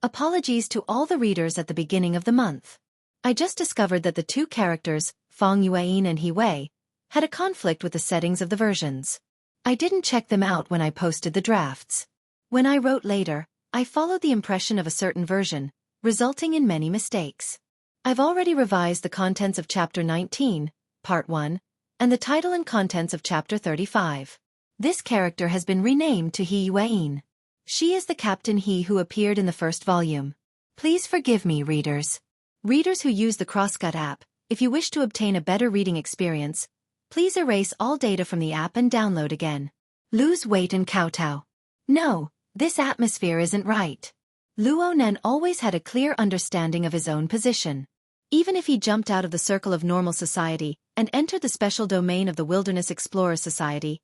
Apologies to all the readers at the beginning of the month. I just discovered that the two characters, Fong Yueyin and He Wei, had a conflict with the settings of the versions. I didn't check them out when I posted the drafts. When I wrote later, I followed the impression of a certain version, resulting in many mistakes. I've already revised the contents of Chapter 19, Part 1, and the title and contents of Chapter 35. This character has been renamed to He Yueyin. She is the Captain He who appeared in the first volume. Please forgive me, readers. Readers who use the Crosscut app, if you wish to obtain a better reading experience, please erase all data from the app and download again. Lose weight and kowtow. No, this atmosphere isn't right. Luonan always had a clear understanding of his own position. Even if he jumped out of the circle of normal society and entered the special domain of the Wilderness Explorers Society,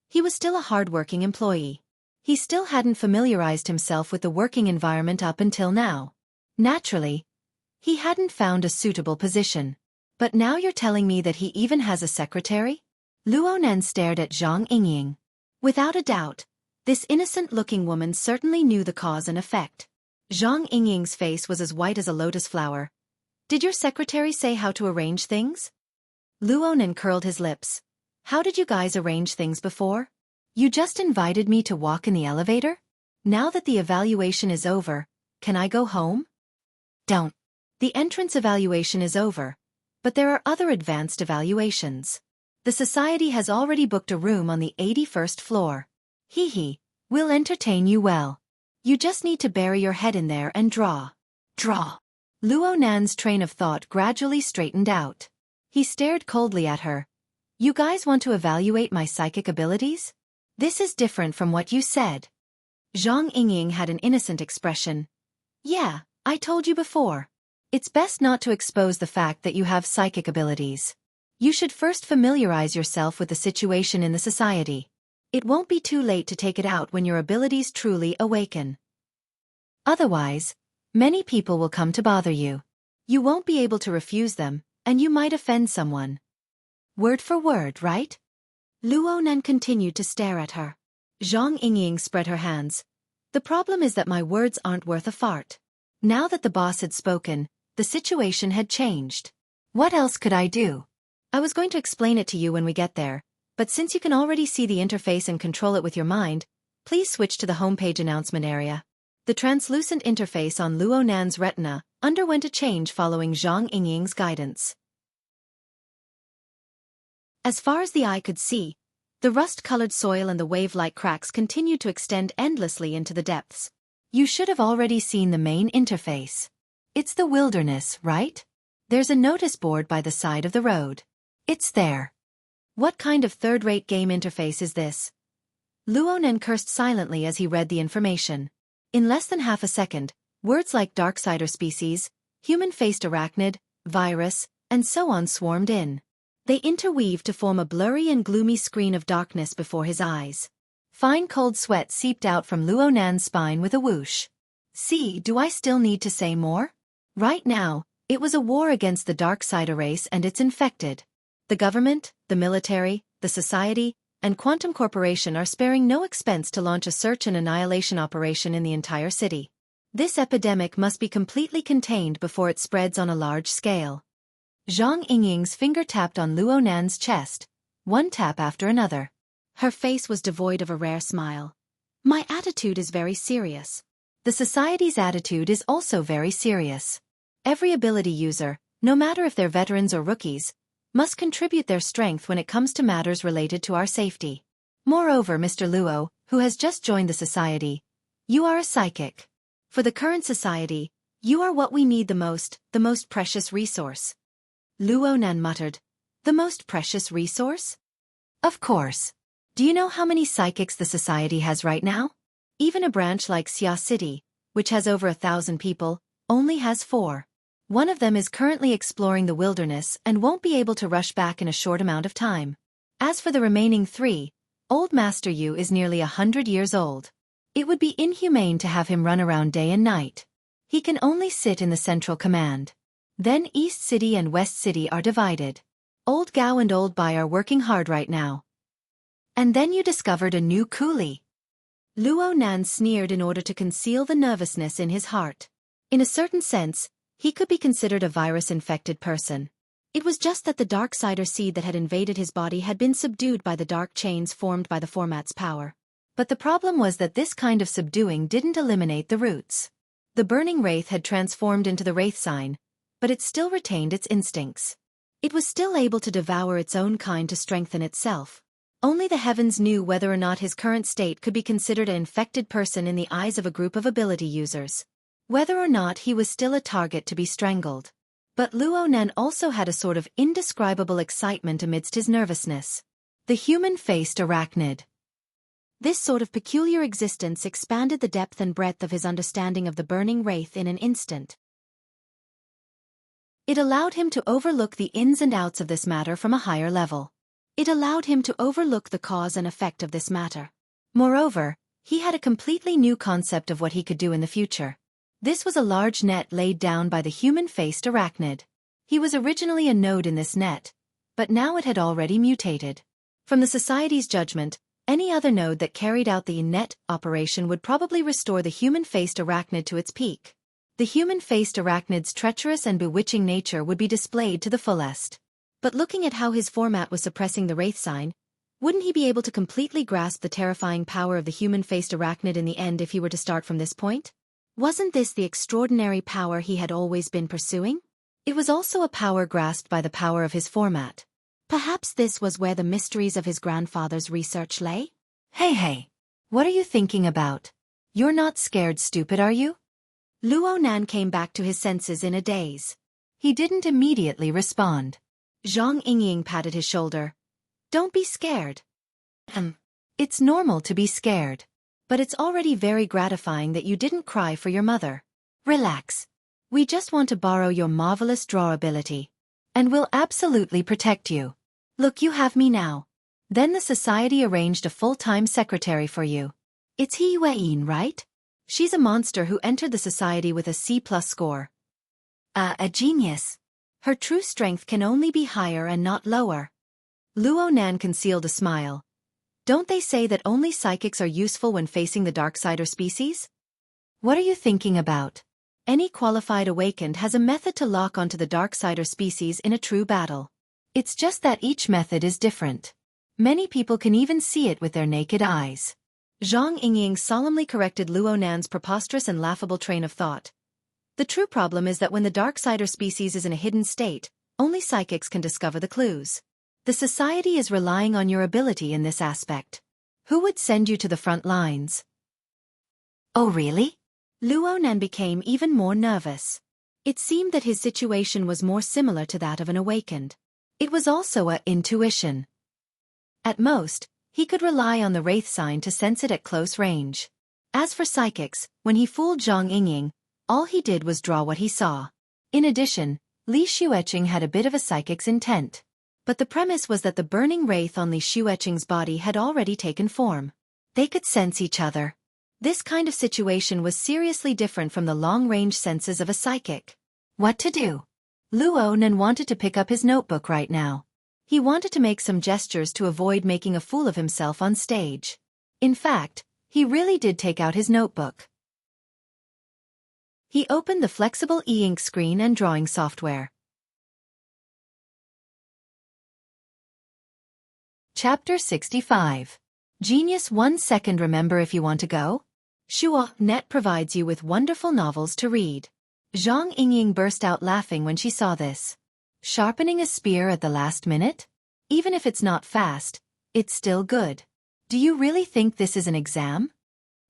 he was still a hard-working employee. He still hadn't familiarized himself with the working environment up until now. Naturally, he hadn't found a suitable position. But now you're telling me that he even has a secretary? Luonan stared at Zhang Yingying. Without a doubt, this innocent-looking woman certainly knew the cause and effect. Zhang Yingying's face was as white as a lotus flower. Did your secretary say how to arrange things? Luonan curled his lips. How did you guys arrange things before? You just invited me to walk in the elevator? Now that the evaluation is over, can I go home? Don't. The entrance evaluation is over, but there are other advanced evaluations. The society has already booked a room on the 81st floor. Hee, we'll entertain you well. You just need to bury your head in there and draw. Draw. Luonan's train of thought gradually straightened out. He stared coldly at her. You guys want to evaluate my psychic abilities? This is different from what you said. Zhang Yingying had an innocent expression. Yeah, I told you before. It's best not to expose the fact that you have psychic abilities. You should first familiarize yourself with the situation in the society. It won't be too late to take it out when your abilities truly awaken. Otherwise, many people will come to bother you. You won't be able to refuse them, and you might offend someone. Word for word, right? Luonan continued to stare at her. Zhang Yingying spread her hands. The problem is that my words aren't worth a fart. Now that the boss had spoken, the situation had changed. What else could I do? I was going to explain it to you when we get there, but since you can already see the interface and control it with your mind, please switch to the homepage announcement area. The translucent interface on Luonan's retina underwent a change following Zhang Yingying's guidance. As far as the eye could see, the rust-colored soil and the wave-like cracks continued to extend endlessly into the depths. You should have already seen the main interface. It's the wilderness, right? There's a notice board by the side of the road. It's there. What kind of third-rate game interface is this? Luonan cursed silently as he read the information. In less than half a second, words like Darksider species, human-faced arachnid, virus, and so on swarmed in. They interweaved to form a blurry and gloomy screen of darkness before his eyes. Fine cold sweat seeped out from Luonan's spine with a whoosh. See, do I still need to say more? Right now, it was a war against the Darksider race and its infected. The government, the military, the society, and Quantum Corporation are sparing no expense to launch a search and annihilation operation in the entire city. This epidemic must be completely contained before it spreads on a large scale. Zhang Yingying's finger tapped on Luonan's chest, one tap after another. Her face was devoid of a rare smile. My attitude is very serious. The society's attitude is also very serious. Every ability user, no matter if they're veterans or rookies, must contribute their strength when it comes to matters related to our safety. Moreover, Mr. Luo, who has just joined the society, you are a psychic. For the current society, you are what we need the most precious resource. Luonan muttered, the most precious resource? Of course. Do you know how many psychics the society has right now? Even a branch like Xia City, which has over 1,000 people, only has 4. One of them is currently exploring the wilderness and won't be able to rush back in a short amount of time. As for the remaining 3, Old Master Yu is nearly 100 years old. It would be inhumane to have him run around day and night. He can only sit in the central command. Then East City and West City are divided. Old Gao and Old Bai are working hard right now. And then you discovered a new coolie. Luo Nan sneered in order to conceal the nervousness in his heart. In a certain sense, he could be considered a virus-infected person. It was just that the Darksider seed that had invaded his body had been subdued by the dark chains formed by the format's power. But the problem was that this kind of subduing didn't eliminate the roots. The burning wraith had transformed into the wraith sign, but it still retained its instincts. It was still able to devour its own kind to strengthen itself. Only the heavens knew whether or not his current state could be considered an infected person in the eyes of a group of ability users. Whether or not he was still a target to be strangled. But Luo Nan also had a sort of indescribable excitement amidst his nervousness. The human-faced arachnid. This sort of peculiar existence expanded the depth and breadth of his understanding of the burning wraith in an instant. It allowed him to overlook the ins and outs of this matter from a higher level. It allowed him to overlook the cause and effect of this matter. Moreover, he had a completely new concept of what he could do in the future. This was a large net laid down by the human-faced arachnid. He was originally a node in this net, but now it had already mutated. From the Society's judgment, any other node that carried out the net operation would probably restore the human-faced arachnid to its peak. The human-faced arachnid's treacherous and bewitching nature would be displayed to the fullest. But looking at how his format was suppressing the wraith sign, wouldn't he be able to completely grasp the terrifying power of the human-faced arachnid in the end if he were to start from this point? Wasn't this the extraordinary power he had always been pursuing? It was also a power grasped by the power of his format. Perhaps this was where the mysteries of his grandfather's research lay? Hey, what are you thinking about? You're not scared, stupid, are you? Luo Nan came back to his senses in a daze. He didn't immediately respond. Zhang Yingying patted his shoulder. Don't be scared. It's normal to be scared. But it's already very gratifying that you didn't cry for your mother. Relax. We just want to borrow your marvelous draw ability. And we'll absolutely protect you. Look, you have me now. Then the Society arranged a full-time secretary for you. It's He Yueyin, right? She's a monster who entered the Society with a C+ score. A genius. Her true strength can only be higher and not lower. Luo Nan concealed a smile. Don't they say that only psychics are useful when facing the Darksider species? What are you thinking about? Any qualified awakened has a method to lock onto the Darksider species in a true battle. It's just that each method is different. Many people can even see it with their naked eyes. Zhang Yingying solemnly corrected Luo Nan's preposterous and laughable train of thought. The true problem is that when the Darksider species is in a hidden state, only psychics can discover the clues. The Society is relying on your ability in this aspect. Who would send you to the front lines? Oh really? Luo Nan became even more nervous. It seemed that his situation was more similar to that of an awakened. It was also a intuition. At most, he could rely on the wraith sign to sense it at close range. As for psychics, when he fooled Zhang Yingying, all he did was draw what he saw. In addition, Li Xueqing had a bit of a psychic's intent. But the premise was that the burning wraith on Li Xueqing's body had already taken form. They could sense each other. This kind of situation was seriously different from the long-range senses of a psychic. What to do? Luo Nan wanted to pick up his notebook right now. He wanted to make some gestures to avoid making a fool of himself on stage. In fact, he really did take out his notebook. He opened the flexible e-ink screen and drawing software. Chapter 65. Genius 1 second. Remember if you want to go? Net provides you with wonderful novels to read. Zhang Yingying burst out laughing when she saw this. Sharpening a spear at the last minute? Even if it's not fast, it's still good. Do you really think this is an exam?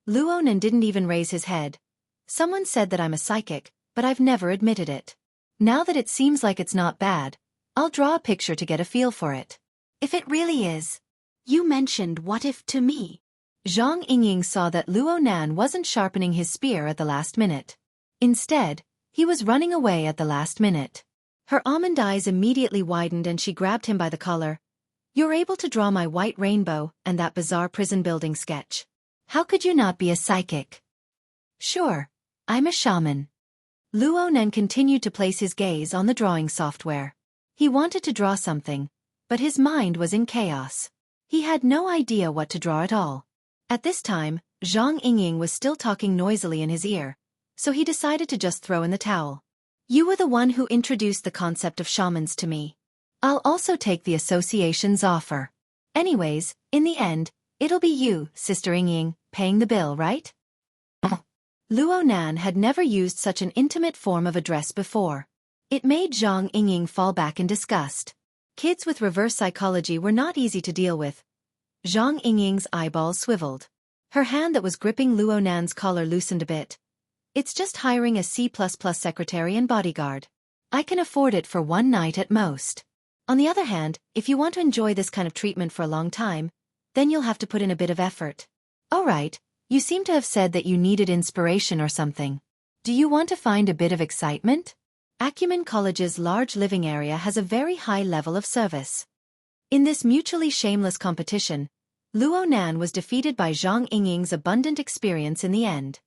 Luo Nan didn't even raise his head. Someone said that I'm a psychic, but I've never admitted it. Now that it seems like it's not bad, I'll draw a picture to get a feel for it. If it really is. You mentioned what if to me. Zhang Yingying saw that Luo Nan wasn't sharpening his spear at the last minute. Instead, He was running away at the last minute. Her almond eyes immediately widened and she grabbed him by the collar. "You're able to draw my white rainbow and that bizarre prison building sketch. How could you not be a psychic?" "Sure, I'm a shaman." Luo Nen continued to place his gaze on the drawing software. He wanted to draw something, but his mind was in chaos. He had no idea what to draw at all. At this time, Zhang Yingying was still talking noisily in his ear, so he decided to just throw in the towel. "You were the one who introduced the concept of shamans to me. I'll also take the association's offer. Anyways, in the end, it'll be you, Sister Yingying, paying the bill, right?" Luo Nan had never used such an intimate form of address before. It made Zhang Yingying fall back in disgust. Kids with reverse psychology were not easy to deal with. Zhang Yingying's eyeballs swiveled. Her hand that was gripping Luo Nan's collar loosened a bit. "It's just hiring a C++ secretary and bodyguard. I can afford it for one night at most. On the other hand, if you want to enjoy this kind of treatment for a long time, then you'll have to put in a bit of effort. All right, you seem to have said that you needed inspiration or something. Do you want to find a bit of excitement? Acumen College's large living area has a very high level of service." In this mutually shameless competition, Luo Nan was defeated by Zhang Yingying's abundant experience in the end.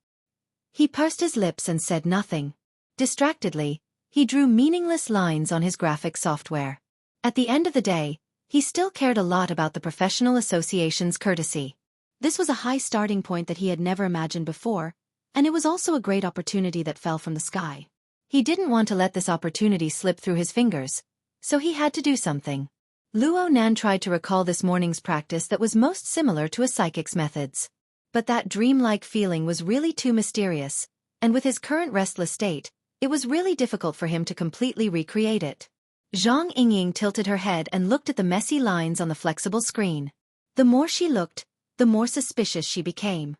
He pursed his lips and said nothing. Distractedly, he drew meaningless lines on his graphic software. At the end of the day, he still cared a lot about the professional association's courtesy. This was a high starting point that he had never imagined before, and it was also a great opportunity that fell from the sky. He didn't want to let this opportunity slip through his fingers, so he had to do something. Luo Nan tried to recall this morning's practice that was most similar to a psychic's methods. But that dreamlike feeling was really too mysterious, and with his current restless state, it was really difficult for him to completely recreate it. Zhang Yingying tilted her head and looked at the messy lines on the flexible screen. The more she looked, the more suspicious she became.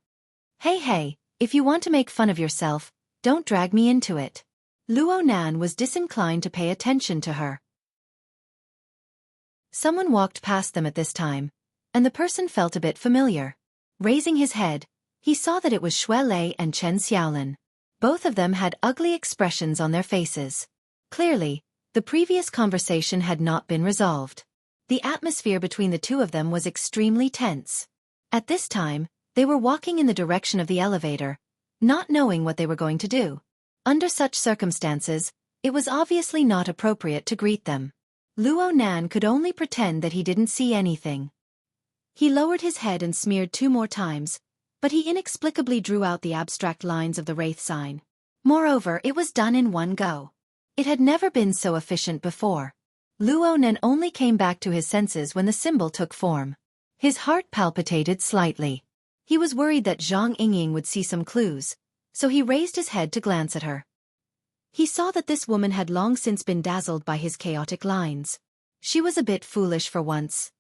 Hey, if you want to make fun of yourself, don't drag me into it." Luo Nan was disinclined to pay attention to her. Someone walked past them at this time, and the person felt a bit familiar. Raising his head, he saw that it was Xue Lei and Chen Xiaolin. Both of them had ugly expressions on their faces. Clearly, the previous conversation had not been resolved. The atmosphere between the two of them was extremely tense. At this time, they were walking in the direction of the elevator, not knowing what they were going to do. Under such circumstances, it was obviously not appropriate to greet them. Luo Nan could only pretend that he didn't see anything. He lowered his head and smeared 2 more times, but he inexplicably drew out the abstract lines of the wraith sign. Moreover, it was done in one go. It had never been so efficient before. Luo Nan only came back to his senses when the symbol took form. His heart palpitated slightly. He was worried that Zhang Yingying would see some clues, so he raised his head to glance at her. He saw that this woman had long since been dazzled by his chaotic lines. She was a bit foolish for once.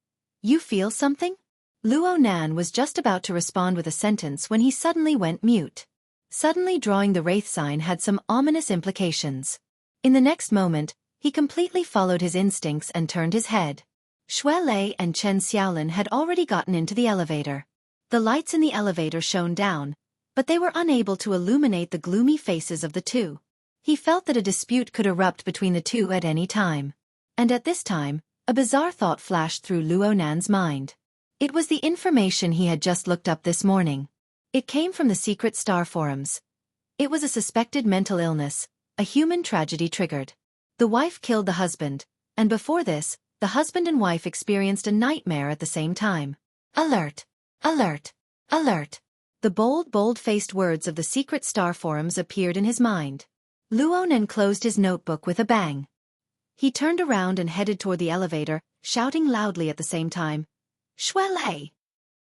"You feel something?" Luo Nan was just about to respond with a sentence when he suddenly went mute. Suddenly drawing the wraith sign had some ominous implications. In the next moment, he completely followed his instincts and turned his head. Xue Lei and Chen Xiaolin had already gotten into the elevator. The lights in the elevator shone down, but they were unable to illuminate the gloomy faces of the two. He felt that a dispute could erupt between the two at any time. And at this time, a bizarre thought flashed through Luo Nan's mind. It was the information he had just looked up this morning. It came from the secret star forums. It was a suspected mental illness, a human tragedy triggered. The wife killed the husband, and before this, the husband and wife experienced a nightmare at the same time. Alert! Alert! Alert! The bold-faced words of the secret star forums appeared in his mind. Luo Nan closed his notebook with a bang. He turned around and headed toward the elevator, shouting loudly at the same time, "Xue Lei!"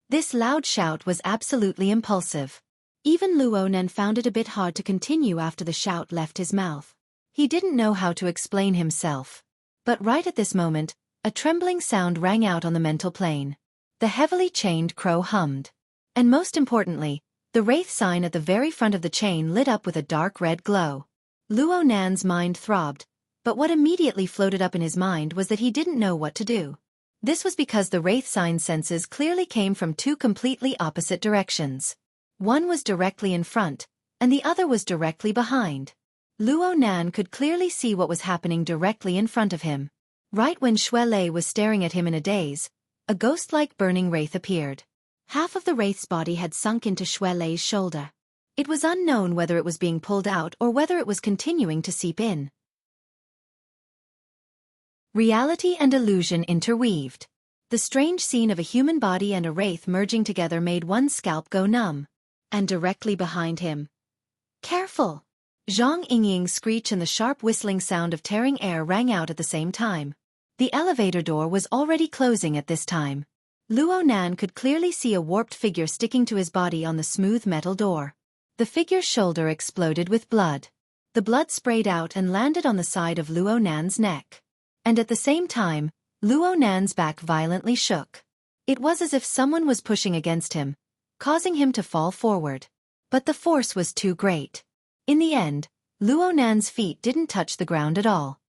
This loud shout was absolutely impulsive. Even Luo Nan found it a bit hard to continue after the shout left his mouth. He didn't know how to explain himself. But right at this moment, a trembling sound rang out on the mental plane. The heavily chained crow hummed. And most importantly, the wraith sign at the very front of the chain lit up with a dark red glow. Luo Nan's mind throbbed, but what immediately floated up in his mind was that he didn't know what to do. This was because the wraith sign senses clearly came from 2 completely opposite directions. One was directly in front, and the other was directly behind. Luo Nan could clearly see what was happening directly in front of him. Right when Xue Lei was staring at him in a daze, a ghost-like burning wraith appeared. Half of the wraith's body had sunk into Xue Lei's shoulder. It was unknown whether it was being pulled out or whether it was continuing to seep in. Reality and illusion interweaved. The strange scene of a human body and a wraith merging together made one's scalp go numb. And directly behind him. Careful! Zhang Yingying's screech and the sharp whistling sound of tearing air rang out at the same time. The elevator door was already closing at this time. Luo Nan could clearly see a warped figure sticking to his body on the smooth metal door. The figure's shoulder exploded with blood. The blood sprayed out and landed on the side of Luo Nan's neck. And at the same time, Luo Nan's back violently shook. It was as if someone was pushing against him, causing him to fall forward. But the force was too great. In the end, Luo Nan's feet didn't touch the ground at all.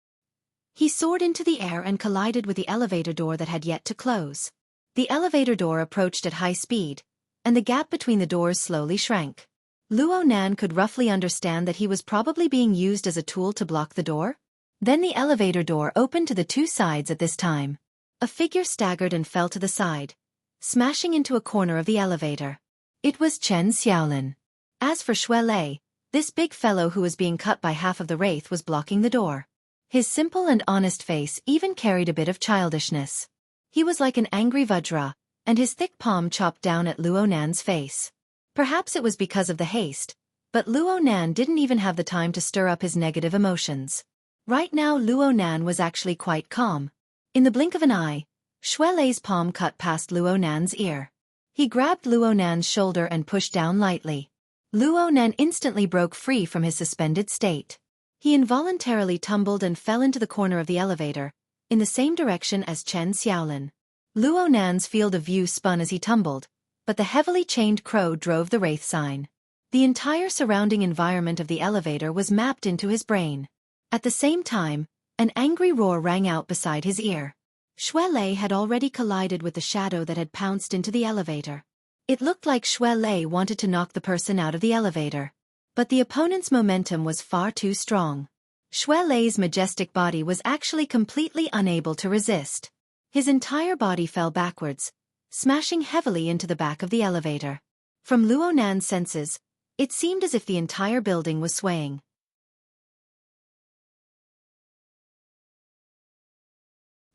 He soared into the air and collided with the elevator door that had yet to close. The elevator door approached at high speed, and the gap between the doors slowly shrank. Luo Nan could roughly understand that he was probably being used as a tool to block the door. Then the elevator door opened to the two sides at this time. A figure staggered and fell to the side, smashing into a corner of the elevator. It was Chen Xiaolin. As for Xue Lei, this big fellow who was being cut by half of the wraith was blocking the door. His simple and honest face even carried a bit of childishness. He was like an angry Vajra, and his thick palm chopped down at Luo Nan's face. Perhaps it was because of the haste, but Luo Nan didn't even have the time to stir up his negative emotions. Right now Luo Nan was actually quite calm. In the blink of an eye, Xue Lei's palm cut past Luo Nan's ear. He grabbed Luo Nan's shoulder and pushed down lightly. Luo Nan instantly broke free from his suspended state. He involuntarily tumbled and fell into the corner of the elevator, in the same direction as Chen Xiaolin. Luo Nan's field of view spun as he tumbled, but the heavily chained crow drove the wraith sign. The entire surrounding environment of the elevator was mapped into his brain. At the same time, an angry roar rang out beside his ear. Xue Lei had already collided with the shadow that had pounced into the elevator. It looked like Xue Lei wanted to knock the person out of the elevator. But the opponent's momentum was far too strong. Xue Lei's majestic body was actually completely unable to resist. His entire body fell backwards, smashing heavily into the back of the elevator. From Luo Nan's senses, it seemed as if the entire building was swaying.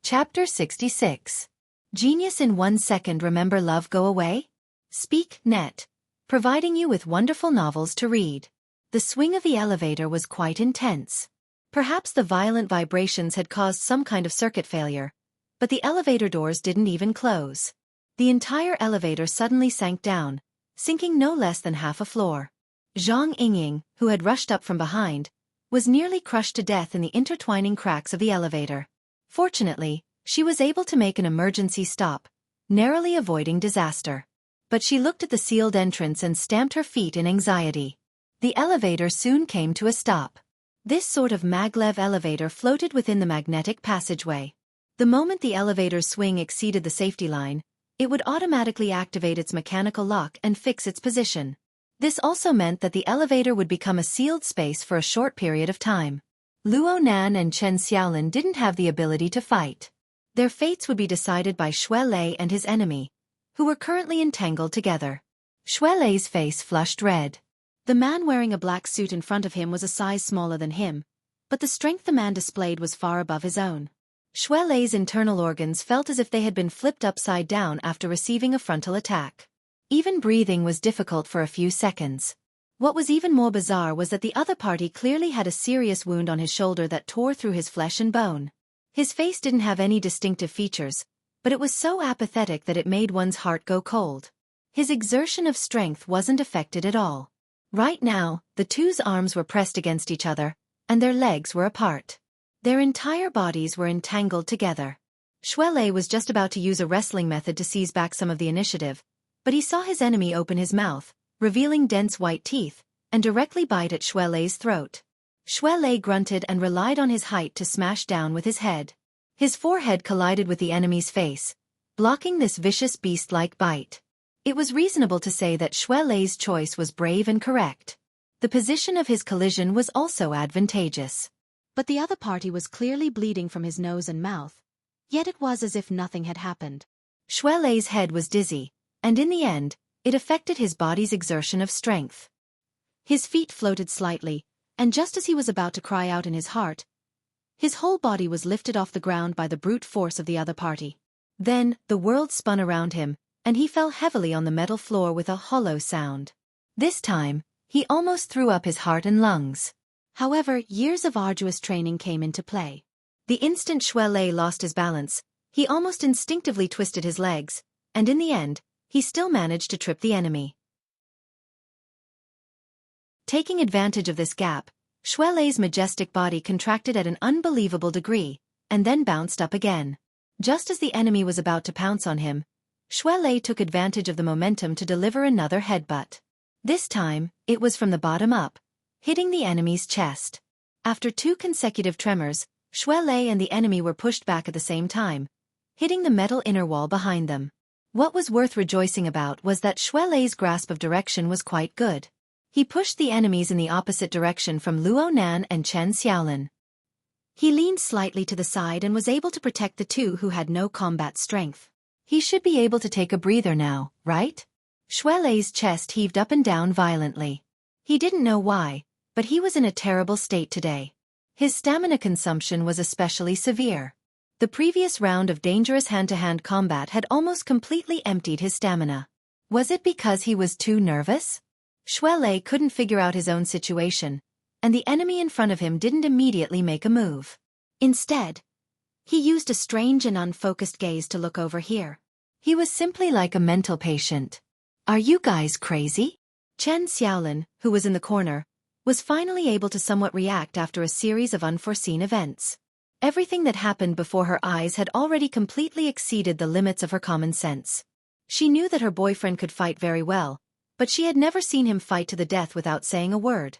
Chapter 66. Genius in 1 second. Remember love go away? Speak, net. Providing you with wonderful novels to read. The swing of the elevator was quite intense. Perhaps the violent vibrations had caused some kind of circuit failure, but the elevator doors didn't even close. The entire elevator suddenly sank down, sinking no less than half a floor. Zhang Yingying, who had rushed up from behind, was nearly crushed to death in the intertwining cracks of the elevator. Fortunately, she was able to make an emergency stop, narrowly avoiding disaster. But she looked at the sealed entrance and stamped her feet in anxiety. The elevator soon came to a stop. This sort of maglev elevator floated within the magnetic passageway. The moment the elevator's swing exceeded the safety line, it would automatically activate its mechanical lock and fix its position. This also meant that the elevator would become a sealed space for a short period of time. Luo Nan and Chen Xiaolin didn't have the ability to fight. Their fates would be decided by Xue Lei and his enemy, who were currently entangled together. Xue Lei's face flushed red. The man wearing a black suit in front of him was a size smaller than him, but the strength the man displayed was far above his own. Xue Lei's internal organs felt as if they had been flipped upside down after receiving a frontal attack. Even breathing was difficult for a few seconds. What was even more bizarre was that the other party clearly had a serious wound on his shoulder that tore through his flesh and bone. His face didn't have any distinctive features, but it was so apathetic that it made one's heart go cold. His exertion of strength wasn't affected at all. Right now, the two's arms were pressed against each other, and their legs were apart. Their entire bodies were entangled together. Xue Lei was just about to use a wrestling method to seize back some of the initiative, but he saw his enemy open his mouth, revealing dense white teeth, and directly bite at Xue Lei's throat. Xue Lei grunted and relied on his height to smash down with his head. His forehead collided with the enemy's face, blocking this vicious beast-like bite. It was reasonable to say that Xue Lei's choice was brave and correct. The position of his collision was also advantageous. But the other party was clearly bleeding from his nose and mouth, yet it was as if nothing had happened. Xuelei's head was dizzy, and in the end, it affected his body's exertion of strength. His feet floated slightly, and just as he was about to cry out in his heart, his whole body was lifted off the ground by the brute force of the other party. Then, the world spun around him, and he fell heavily on the metal floor with a hollow sound. This time, he almost threw up his heart and lungs. However, years of arduous training came into play. The instant Xuelei lost his balance, he almost instinctively twisted his legs, and in the end, he still managed to trip the enemy. Taking advantage of this gap, Xuelei's majestic body contracted at an unbelievable degree, and then bounced up again. Just as the enemy was about to pounce on him, Xuelei took advantage of the momentum to deliver another headbutt. This time, it was from the bottom up, hitting the enemy's chest. After 2 consecutive tremors, Xuelei and the enemy were pushed back at the same time, hitting the metal inner wall behind them. What was worth rejoicing about was that Xuelei's grasp of direction was quite good. He pushed the enemies in the opposite direction from Luo Nan and Chen Xiaolin. He leaned slightly to the side and was able to protect the two who had no combat strength. He should be able to take a breather now, right? Xuelei's chest heaved up and down violently. He didn't know why, but he was in a terrible state today. His stamina consumption was especially severe. The previous round of dangerous hand-to-hand combat had almost completely emptied his stamina. Was it because he was too nervous? Xuelei couldn't figure out his own situation, and the enemy in front of him didn't immediately make a move. Instead, he used a strange and unfocused gaze to look over here. He was simply like a mental patient. Are you guys crazy? Chen Xiaolin, who was in the corner, was finally able to somewhat react after a series of unforeseen events. Everything that happened before her eyes had already completely exceeded the limits of her common sense. She knew that her boyfriend could fight very well, but she had never seen him fight to the death without saying a word.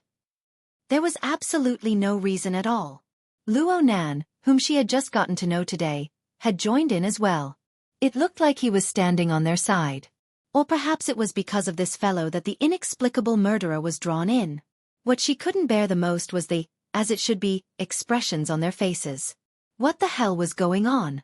There was absolutely no reason at all. Luo Nan, whom she had just gotten to know today, had joined in as well. It looked like he was standing on their side. Or perhaps it was because of this fellow that the inexplicable murderer was drawn in. What she couldn't bear the most was the, as it should be, expressions on their faces. What the hell was going on?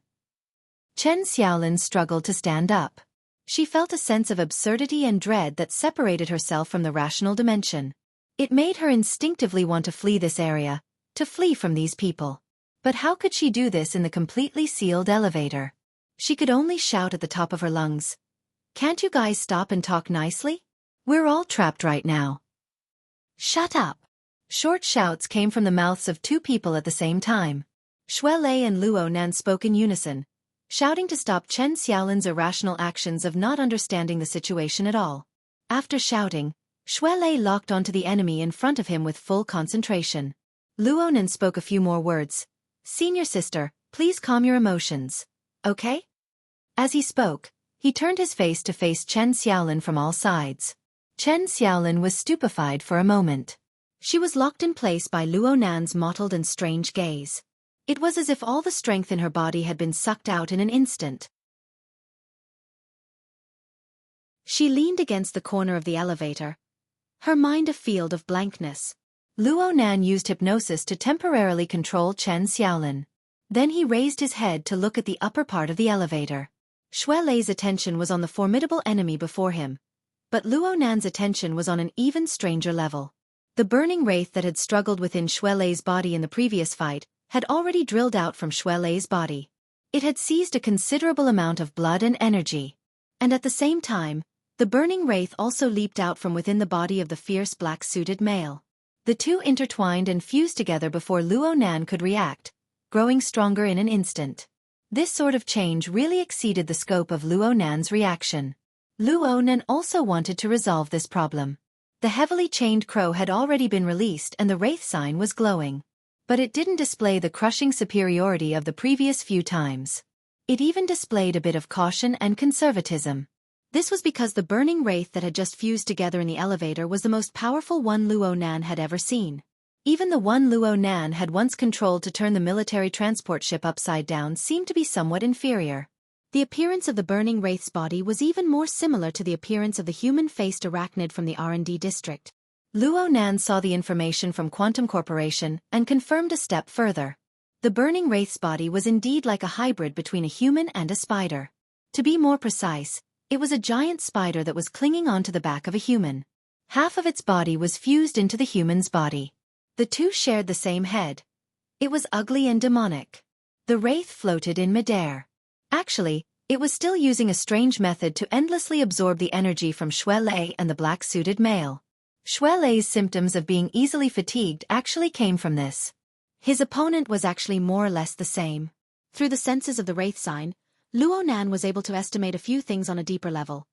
Chen Xiaolin struggled to stand up. She felt a sense of absurdity and dread that separated herself from the rational dimension. It made her instinctively want to flee this area, to flee from these people. But how could she do this in the completely sealed elevator? She could only shout at the top of her lungs. Can't you guys stop and talk nicely? We're all trapped right now. Shut up. Short shouts came from the mouths of 2 people at the same time. Xuelei and Luo Nan spoke in unison, shouting to stop Chen Xiaolin's irrational actions of not understanding the situation at all. After shouting, Xuelei locked onto the enemy in front of him with full concentration. Luo Nan spoke a few more words. Senior sister, please calm your emotions. Okay? As he spoke, he turned his face to face Chen Xiaolin from all sides. Chen Xiaolin was stupefied for a moment. She was locked in place by Luo Nan's mottled and strange gaze. It was as if all the strength in her body had been sucked out in an instant. She leaned against the corner of the elevator, her mind a field of blankness. Luo Nan used hypnosis to temporarily control Chen Xiaolin. Then he raised his head to look at the upper part of the elevator. Xuelei's attention was on the formidable enemy before him, but Luo Nan's attention was on an even stranger level. The burning wraith that had struggled within Xuelei's body in the previous fight had already drilled out from Xuelei's body. It had seized a considerable amount of blood and energy. And at the same time, the burning wraith also leaped out from within the body of the fierce black-suited male. The two intertwined and fused together before Luo Nan could react, growing stronger in an instant. This sort of change really exceeded the scope of Luo Nan's reaction. Luo Nan also wanted to resolve this problem. The heavily chained crow had already been released and the wraith sign was glowing. But it didn't display the crushing superiority of the previous few times. It even displayed a bit of caution and conservatism. This was because the burning wraith that had just fused together in the elevator was the most powerful one Luo Nan had ever seen. Even the one Luo Nan had once controlled to turn the military transport ship upside down seemed to be somewhat inferior. The appearance of the burning wraith's body was even more similar to the appearance of the human-faced arachnid from the R&D district. Luo Nan saw the information from Quantum Corporation and confirmed a step further. The burning wraith's body was indeed like a hybrid between a human and a spider. To be more precise, it was a giant spider that was clinging onto the back of a human. Half of its body was fused into the human's body. The two shared the same head. It was ugly and demonic. The wraith floated in midair. Actually, it was still using a strange method to endlessly absorb the energy from Xue Lei and the black-suited male. Xue Lei's symptoms of being easily fatigued actually came from this. His opponent was actually more or less the same. Through the senses of the wraith sign, Luo Nan was able to estimate a few things on a deeper level.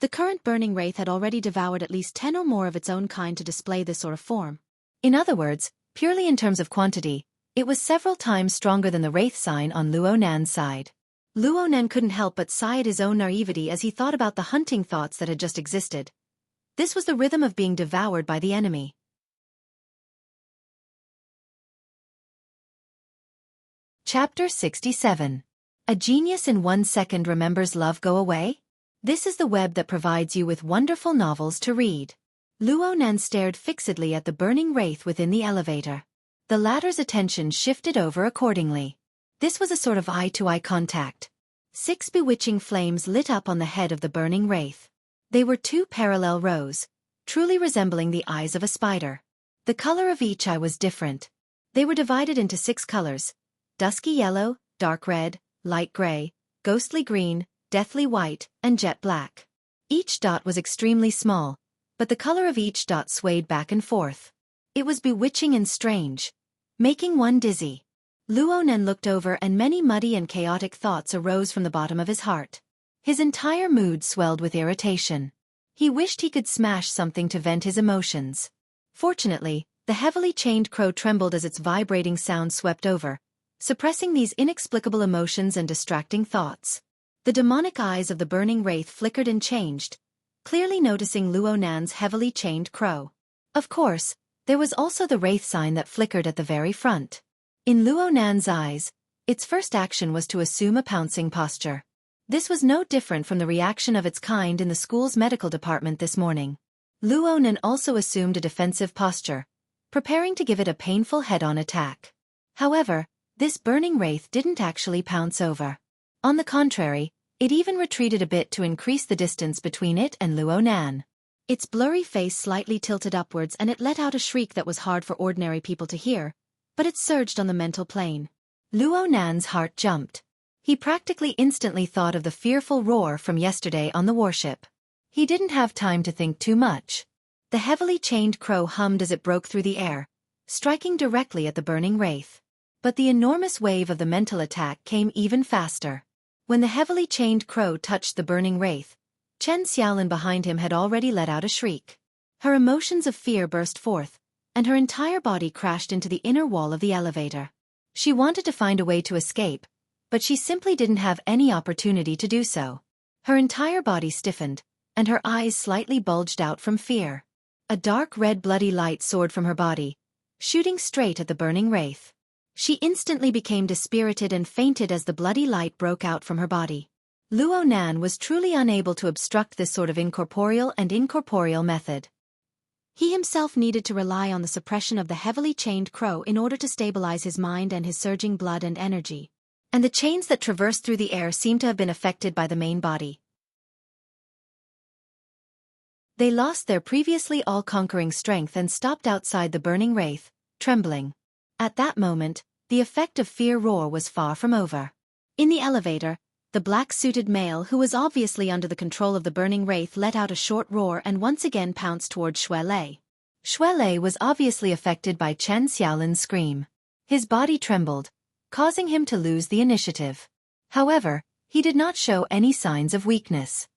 The current burning wraith had already devoured at least 10 or more of its own kind to display this sort of form. In other words, purely in terms of quantity, it was several times stronger than the wraith sign on Luo Nan's side. Luo Nan couldn't help but sigh at his own naivety as he thought about the hunting thoughts that had just existed. This was the rhythm of being devoured by the enemy. Chapter 67. A genius in 1 second remembers love go away? This is the web that provides you with wonderful novels to read. Luo Nan stared fixedly at the burning wraith within the elevator. The latter's attention shifted over accordingly. This was a sort of eye-to-eye contact. 6 bewitching flames lit up on the head of the burning wraith. They were 2 parallel rows, truly resembling the eyes of a spider. The color of each eye was different. They were divided into 6 colors: dusky yellow, dark red, light gray, ghostly green, deathly white, and jet black. Each dot was extremely small, but the color of each dot swayed back and forth. It was bewitching and strange, making one dizzy. Luo Nan looked over and many muddy and chaotic thoughts arose from the bottom of his heart. His entire mood swelled with irritation. He wished he could smash something to vent his emotions. Fortunately, the heavily chained crow trembled as its vibrating sound swept over, suppressing these inexplicable emotions and distracting thoughts. The demonic eyes of the burning wraith flickered and changed, clearly noticing Luo Nan's heavily chained crow. Of course, there was also the wraith sign that flickered at the very front. In Luo Nan's eyes, its first action was to assume a pouncing posture. This was no different from the reaction of its kind in the school's medical department this morning. Luo Nan also assumed a defensive posture, preparing to give it a painful head-on attack. However, this burning wraith didn't actually pounce over. On the contrary, it even retreated a bit to increase the distance between it and Luo Nan. Its blurry face slightly tilted upwards and it let out a shriek that was hard for ordinary people to hear, but it surged on the mental plane. Luo Nan's heart jumped. He practically instantly thought of the fearful roar from yesterday on the warship. He didn't have time to think too much. The heavily chained crow hummed as it broke through the air, striking directly at the burning wraith. But the enormous wave of the mental attack came even faster. When the heavily chained crow touched the burning wraith, Chen Xiaolin behind him had already let out a shriek. Her emotions of fear burst forth, and her entire body crashed into the inner wall of the elevator. She wanted to find a way to escape, but she simply didn't have any opportunity to do so. Her entire body stiffened, and her eyes slightly bulged out from fear. A dark red bloody light soared from her body, shooting straight at the burning wraith. She instantly became dispirited and fainted as the bloody light broke out from her body. Luo Nan was truly unable to obstruct this sort of incorporeal method. He himself needed to rely on the suppression of the heavily chained crow in order to stabilize his mind and his surging blood and energy. And the chains that traversed through the air seemed to have been affected by the main body. They lost their previously all-conquering strength and stopped outside the burning wraith, trembling. At that moment, the effect of fear roar was far from over. In the elevator, the black-suited male who was obviously under the control of the burning wraith let out a short roar and once again pounced toward Xue Lei. Xue Lei was obviously affected by Chen Xiaolin's scream. His body trembled, causing him to lose the initiative. However, he did not show any signs of weakness.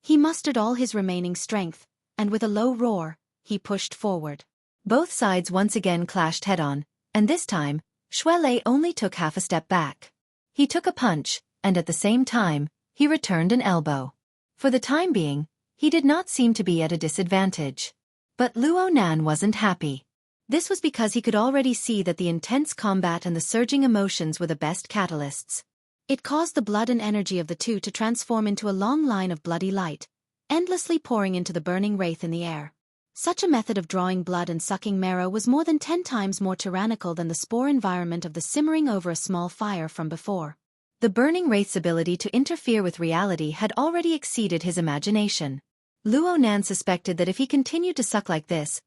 He mustered all his remaining strength, and with a low roar, he pushed forward. Both sides once again clashed head-on, and this time, Xue Lei only took half a step back. He took a punch, and at the same time, he returned an elbow. For the time being, he did not seem to be at a disadvantage. But Luo Nan wasn't happy. This was because he could already see that the intense combat and the surging emotions were the best catalysts. It caused the blood and energy of the two to transform into a long line of bloody light, endlessly pouring into the burning wraith in the air. Such a method of drawing blood and sucking marrow was more than 10 times more tyrannical than the spore environment of the simmering over a small fire from before. The burning wraith's ability to interfere with reality had already exceeded his imagination. Luo Nan suspected that if he continued to suck like this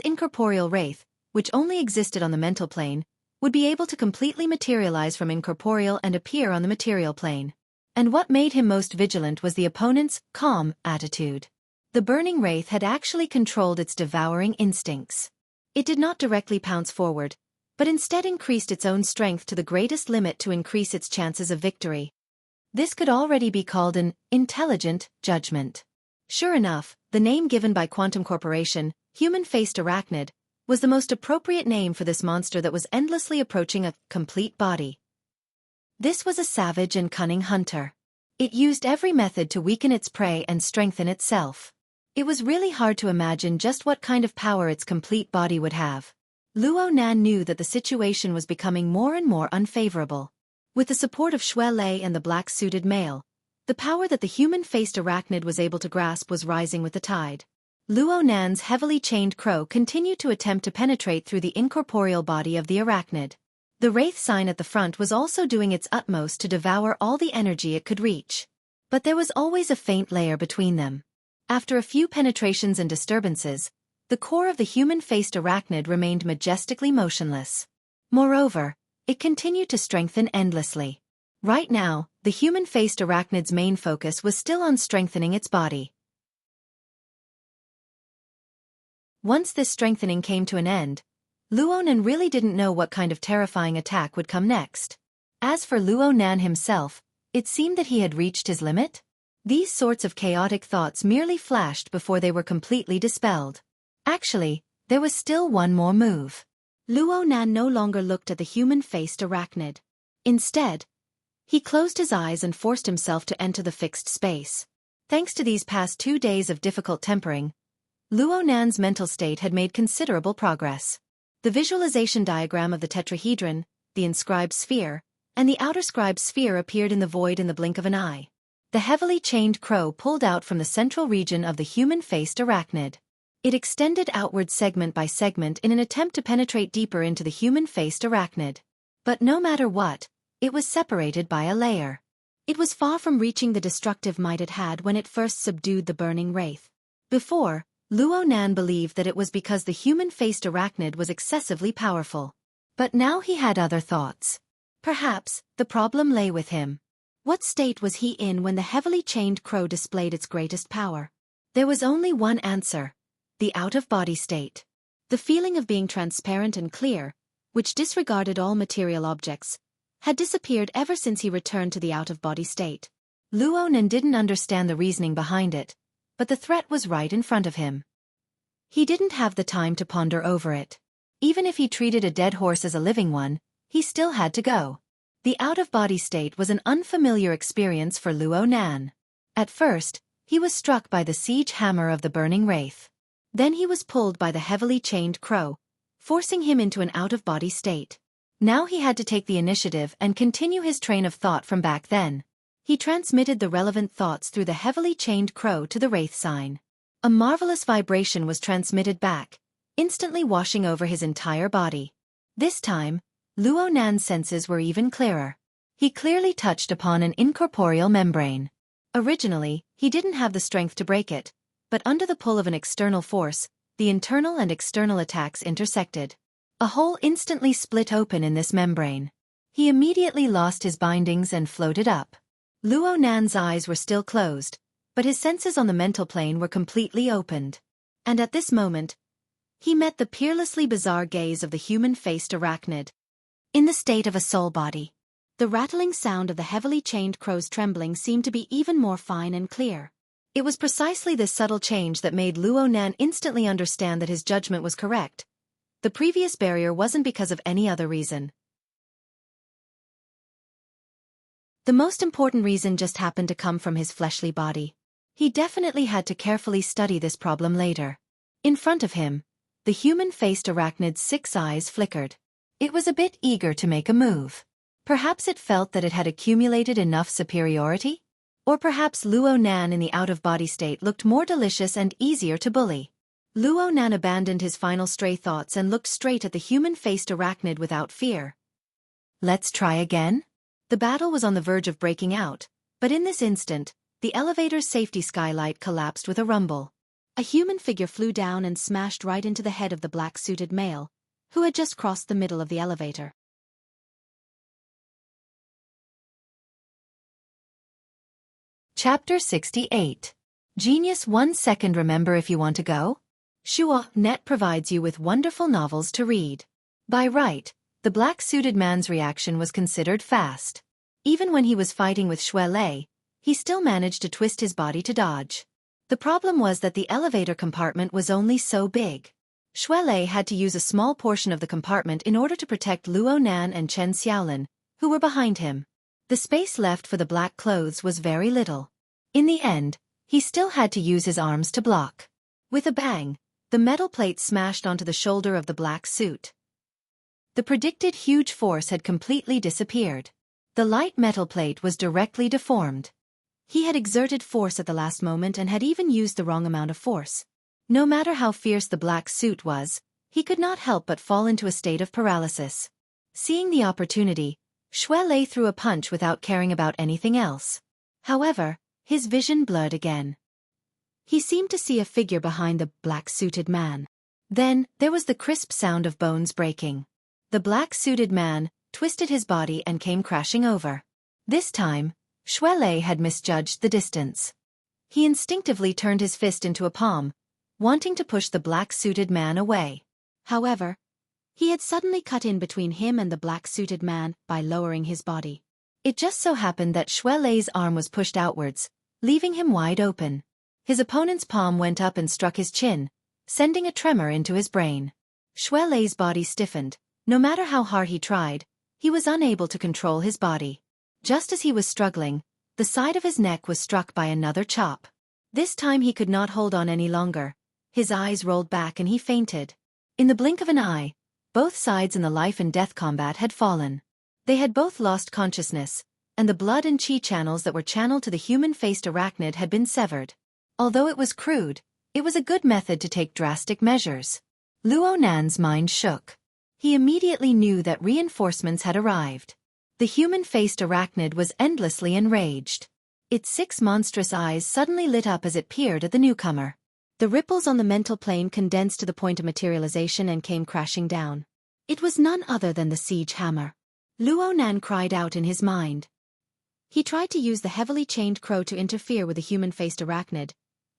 incorporeal wraith, which only existed on the mental plane, would be able to completely materialize from incorporeal and appear on the material plane. And what made him most vigilant was the opponent's calm attitude. The burning wraith had actually controlled its devouring instincts. It did not directly pounce forward, but instead increased its own strength to the greatest limit to increase its chances of victory. This could already be called an intelligent judgment. Sure enough, the name given by Quantum Corporation, human-faced arachnid, was the most appropriate name for this monster that was endlessly approaching a complete body. This was a savage and cunning hunter. It used every method to weaken its prey and strengthen itself. It was really hard to imagine just what kind of power its complete body would have. Luo Nan knew that the situation was becoming more and more unfavorable. With the support of Xue Lei and the black-suited male, the power that the human-faced arachnid was able to grasp was rising with the tide. Luo Nan's heavily chained crow continued to attempt to penetrate through the incorporeal body of the arachnid. The wraith sign at the front was also doing its utmost to devour all the energy it could reach. But there was always a faint layer between them. After a few penetrations and disturbances, the core of the human-faced arachnid remained majestically motionless. Moreover, it continued to strengthen endlessly. Right now, the human-faced arachnid's main focus was still on strengthening its body. Once this strengthening came to an end, Luo Nan really didn't know what kind of terrifying attack would come next. As for Luo Nan himself, it seemed that he had reached his limit. These sorts of chaotic thoughts merely flashed before they were completely dispelled. Actually, there was still one more move. Luo Nan no longer looked at the human-faced arachnid. Instead, he closed his eyes and forced himself to enter the fixed space. Thanks to these past 2 days of difficult tempering, Luo Nan's mental state had made considerable progress. The visualization diagram of the tetrahedron, the inscribed sphere, and the outer scribed sphere appeared in the void in the blink of an eye. The heavily chained crow pulled out from the central region of the human-faced arachnid. It extended outward segment by segment in an attempt to penetrate deeper into the human-faced arachnid. But no matter what, it was separated by a layer. It was far from reaching the destructive might it had when it first subdued the burning wraith. Before, Luo Nan believed that it was because the human-faced arachnid was excessively powerful. But now he had other thoughts. Perhaps, the problem lay with him. What state was he in when the heavily chained crow displayed its greatest power? There was only one answer: the out-of-body state. The feeling of being transparent and clear, which disregarded all material objects, had disappeared ever since he returned to the out-of-body state. Luo Nan didn't understand the reasoning behind it, but the threat was right in front of him. He didn't have the time to ponder over it. Even if he treated a dead horse as a living one, he still had to go. The out-of-body state was an unfamiliar experience for Luo Nan. At first, he was struck by the siege hammer of the burning wraith. Then he was pulled by the heavily chained crow, forcing him into an out-of-body state. Now he had to take the initiative and continue his train of thought from back then. He transmitted the relevant thoughts through the heavily chained crow to the wraith sign. A marvelous vibration was transmitted back, instantly washing over his entire body. This time, Luo Nan's senses were even clearer. He clearly touched upon an incorporeal membrane. Originally, he didn't have the strength to break it, but under the pull of an external force, the internal and external attacks intersected. A hole instantly split open in this membrane. He immediately lost his bindings and floated up. Luo Nan's eyes were still closed, but his senses on the mental plane were completely opened. And at this moment, he met the peerlessly bizarre gaze of the human-faced arachnid. In the state of a soul body, the rattling sound of the heavily chained crow's trembling seemed to be even more fine and clear. It was precisely this subtle change that made Luo Nan instantly understand that his judgment was correct. The previous barrier wasn't because of any other reason. The most important reason just happened to come from his fleshly body. He definitely had to carefully study this problem later. In front of him, the human-faced arachnid's 6 eyes flickered. It was a bit eager to make a move. Perhaps it felt that it had accumulated enough superiority? Or perhaps Luo Nan in the out-of-body state looked more delicious and easier to bully. Luo Nan abandoned his final stray thoughts and looked straight at the human-faced arachnid without fear. Let's try again? The battle was on the verge of breaking out, but in this instant, the elevator's safety skylight collapsed with a rumble. A human figure flew down and smashed right into the head of the black-suited male, who had just crossed the middle of the elevator. Chapter 68. Genius 1 second. Remember if you want to go? Xiaofan provides you with wonderful novels to read. By right, the black-suited man's reaction was considered fast. Even when he was fighting with Shui Lei, he still managed to twist his body to dodge. The problem was that the elevator compartment was only so big. Shui Lei had to use a small portion of the compartment in order to protect Luo Nan and Chen Xiaolin, who were behind him. The space left for the black clothes was very little. In the end, he still had to use his arms to block. With a bang, the metal plate smashed onto the shoulder of the black suit. The predicted huge force had completely disappeared. The light metal plate was directly deformed. He had exerted force at the last moment and had even used the wrong amount of force. No matter how fierce the black suit was, he could not help but fall into a state of paralysis. Seeing the opportunity, Shui Lei threw a punch without caring about anything else. However, his vision blurred again. He seemed to see a figure behind the black-suited man. Then, there was the crisp sound of bones breaking. The black-suited man twisted his body and came crashing over. This time, Shui Lei had misjudged the distance. He instinctively turned his fist into a palm, wanting to push the black-suited man away. However, he had suddenly cut in between him and the black-suited man by lowering his body. It just so happened that Shui Lei's arm was pushed outwards, leaving him wide open. His opponent's palm went up and struck his chin, sending a tremor into his brain. Shui Lei's body stiffened. No matter how hard he tried, he was unable to control his body. Just as he was struggling, the side of his neck was struck by another chop. This time he could not hold on any longer. His eyes rolled back and he fainted. In the blink of an eye, both sides in the life and death combat had fallen. They had both lost consciousness, and the blood and qi channels that were channeled to the human-faced arachnid had been severed. Although it was crude, it was a good method to take drastic measures. Luo Nan's mind shook. He immediately knew that reinforcements had arrived. The human-faced arachnid was endlessly enraged. Its 6 monstrous eyes suddenly lit up as it peered at the newcomer. The ripples on the mental plane condensed to the point of materialization and came crashing down. It was none other than the siege hammer. Luo Nan cried out in his mind. He tried to use the heavily chained crow to interfere with the human-faced arachnid,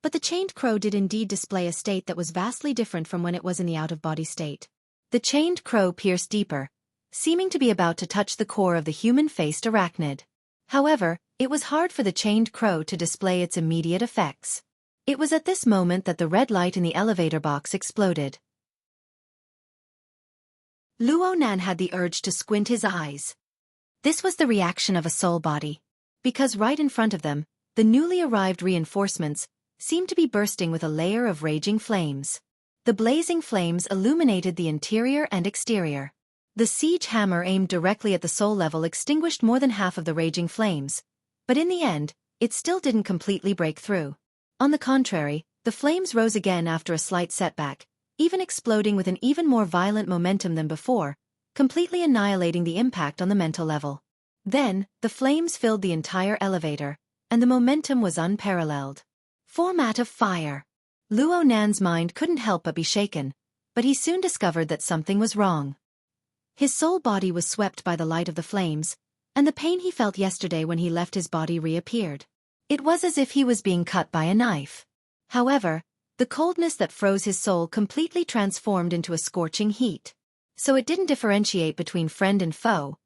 but the chained crow did indeed display a state that was vastly different from when it was in the out-of-body state. The chained crow pierced deeper, seeming to be about to touch the core of the human-faced arachnid. However, it was hard for the chained crow to display its immediate effects. It was at this moment that the red light in the elevator box exploded. Luo Nan had the urge to squint his eyes. This was the reaction of a soul body. Because right in front of them, the newly arrived reinforcements seemed to be bursting with a layer of raging flames. The blazing flames illuminated the interior and exterior. The siege hammer aimed directly at the soul level extinguished more than half of the raging flames, but in the end, it still didn't completely break through. On the contrary, the flames rose again after a slight setback, even exploding with an even more violent momentum than before, completely annihilating the impact on the mental level. Then, the flames filled the entire elevator, and the momentum was unparalleled. Format of fire. Luo Nan's mind couldn't help but be shaken, but he soon discovered that something was wrong. His soul body was swept by the light of the flames, and the pain he felt yesterday when he left his body reappeared. It was as if he was being cut by a knife. However, the coldness that froze his soul completely transformed into a scorching heat. So it didn't differentiate between friend and foe.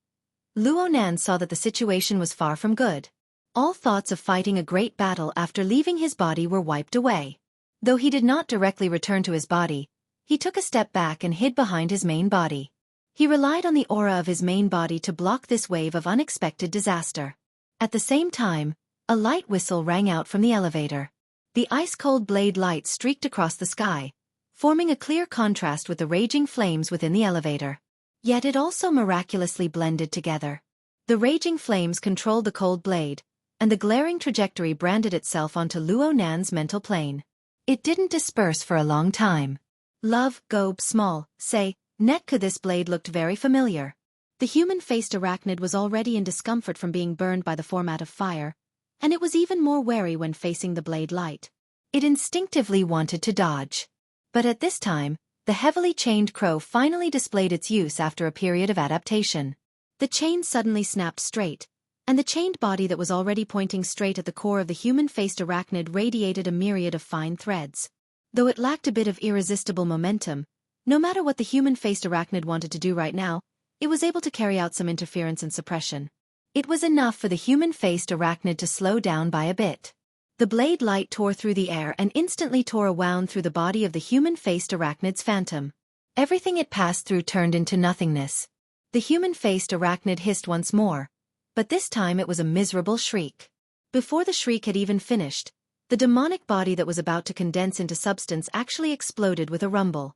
Luo Nan saw that the situation was far from good. All thoughts of fighting a great battle after leaving his body were wiped away. Though he did not directly return to his body, he took a step back and hid behind his main body. He relied on the aura of his main body to block this wave of unexpected disaster. At the same time, a light whistle rang out from the elevator. The ice-cold blade light streaked across the sky, forming a clear contrast with the raging flames within the elevator. Yet it also miraculously blended together. The raging flames controlled the cold blade, and the glaring trajectory branded itself onto Luo Nan's mental plane. It didn't disperse for a long time. Love, Gobe, small, say, Netka. This blade looked very familiar. The human-faced arachnid was already in discomfort from being burned by the format of fire, and it was even more wary when facing the blade light. It instinctively wanted to dodge. But at this time, the heavily chained crow finally displayed its use after a period of adaptation. The chain suddenly snapped straight, and the chained body that was already pointing straight at the core of the human-faced arachnid radiated a myriad of fine threads. Though it lacked a bit of irresistible momentum, no matter what the human-faced arachnid wanted to do right now, it was able to carry out some interference and suppression. It was enough for the human-faced arachnid to slow down by a bit. The blade light tore through the air and instantly tore a wound through the body of the human-faced arachnid's phantom. Everything it passed through turned into nothingness. The human-faced arachnid hissed once more, but this time it was a miserable shriek. Before the shriek had even finished, the demonic body that was about to condense into substance actually exploded with a rumble.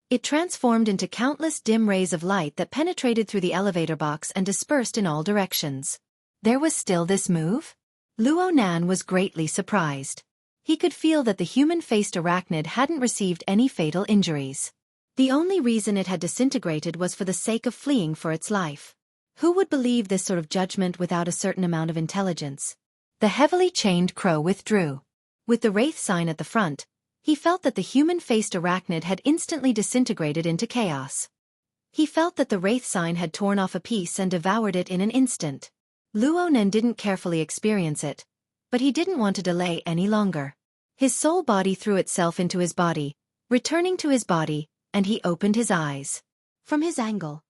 It transformed into countless dim rays of light that penetrated through the elevator box and dispersed in all directions. There was still this move? Luo Nan was greatly surprised. He could feel that the human-faced arachnid hadn't received any fatal injuries. The only reason it had disintegrated was for the sake of fleeing for its life. Who would believe this sort of judgment without a certain amount of intelligence? The heavily chained crow withdrew. With the wraith sign at the front, he felt that the human-faced arachnid had instantly disintegrated into chaos. He felt that the wraith sign had torn off a piece and devoured it in an instant. Luo Nan didn't carefully experience it, but he didn't want to delay any longer. His soul body threw itself into his body, returning to his body, and he opened his eyes. From his angle,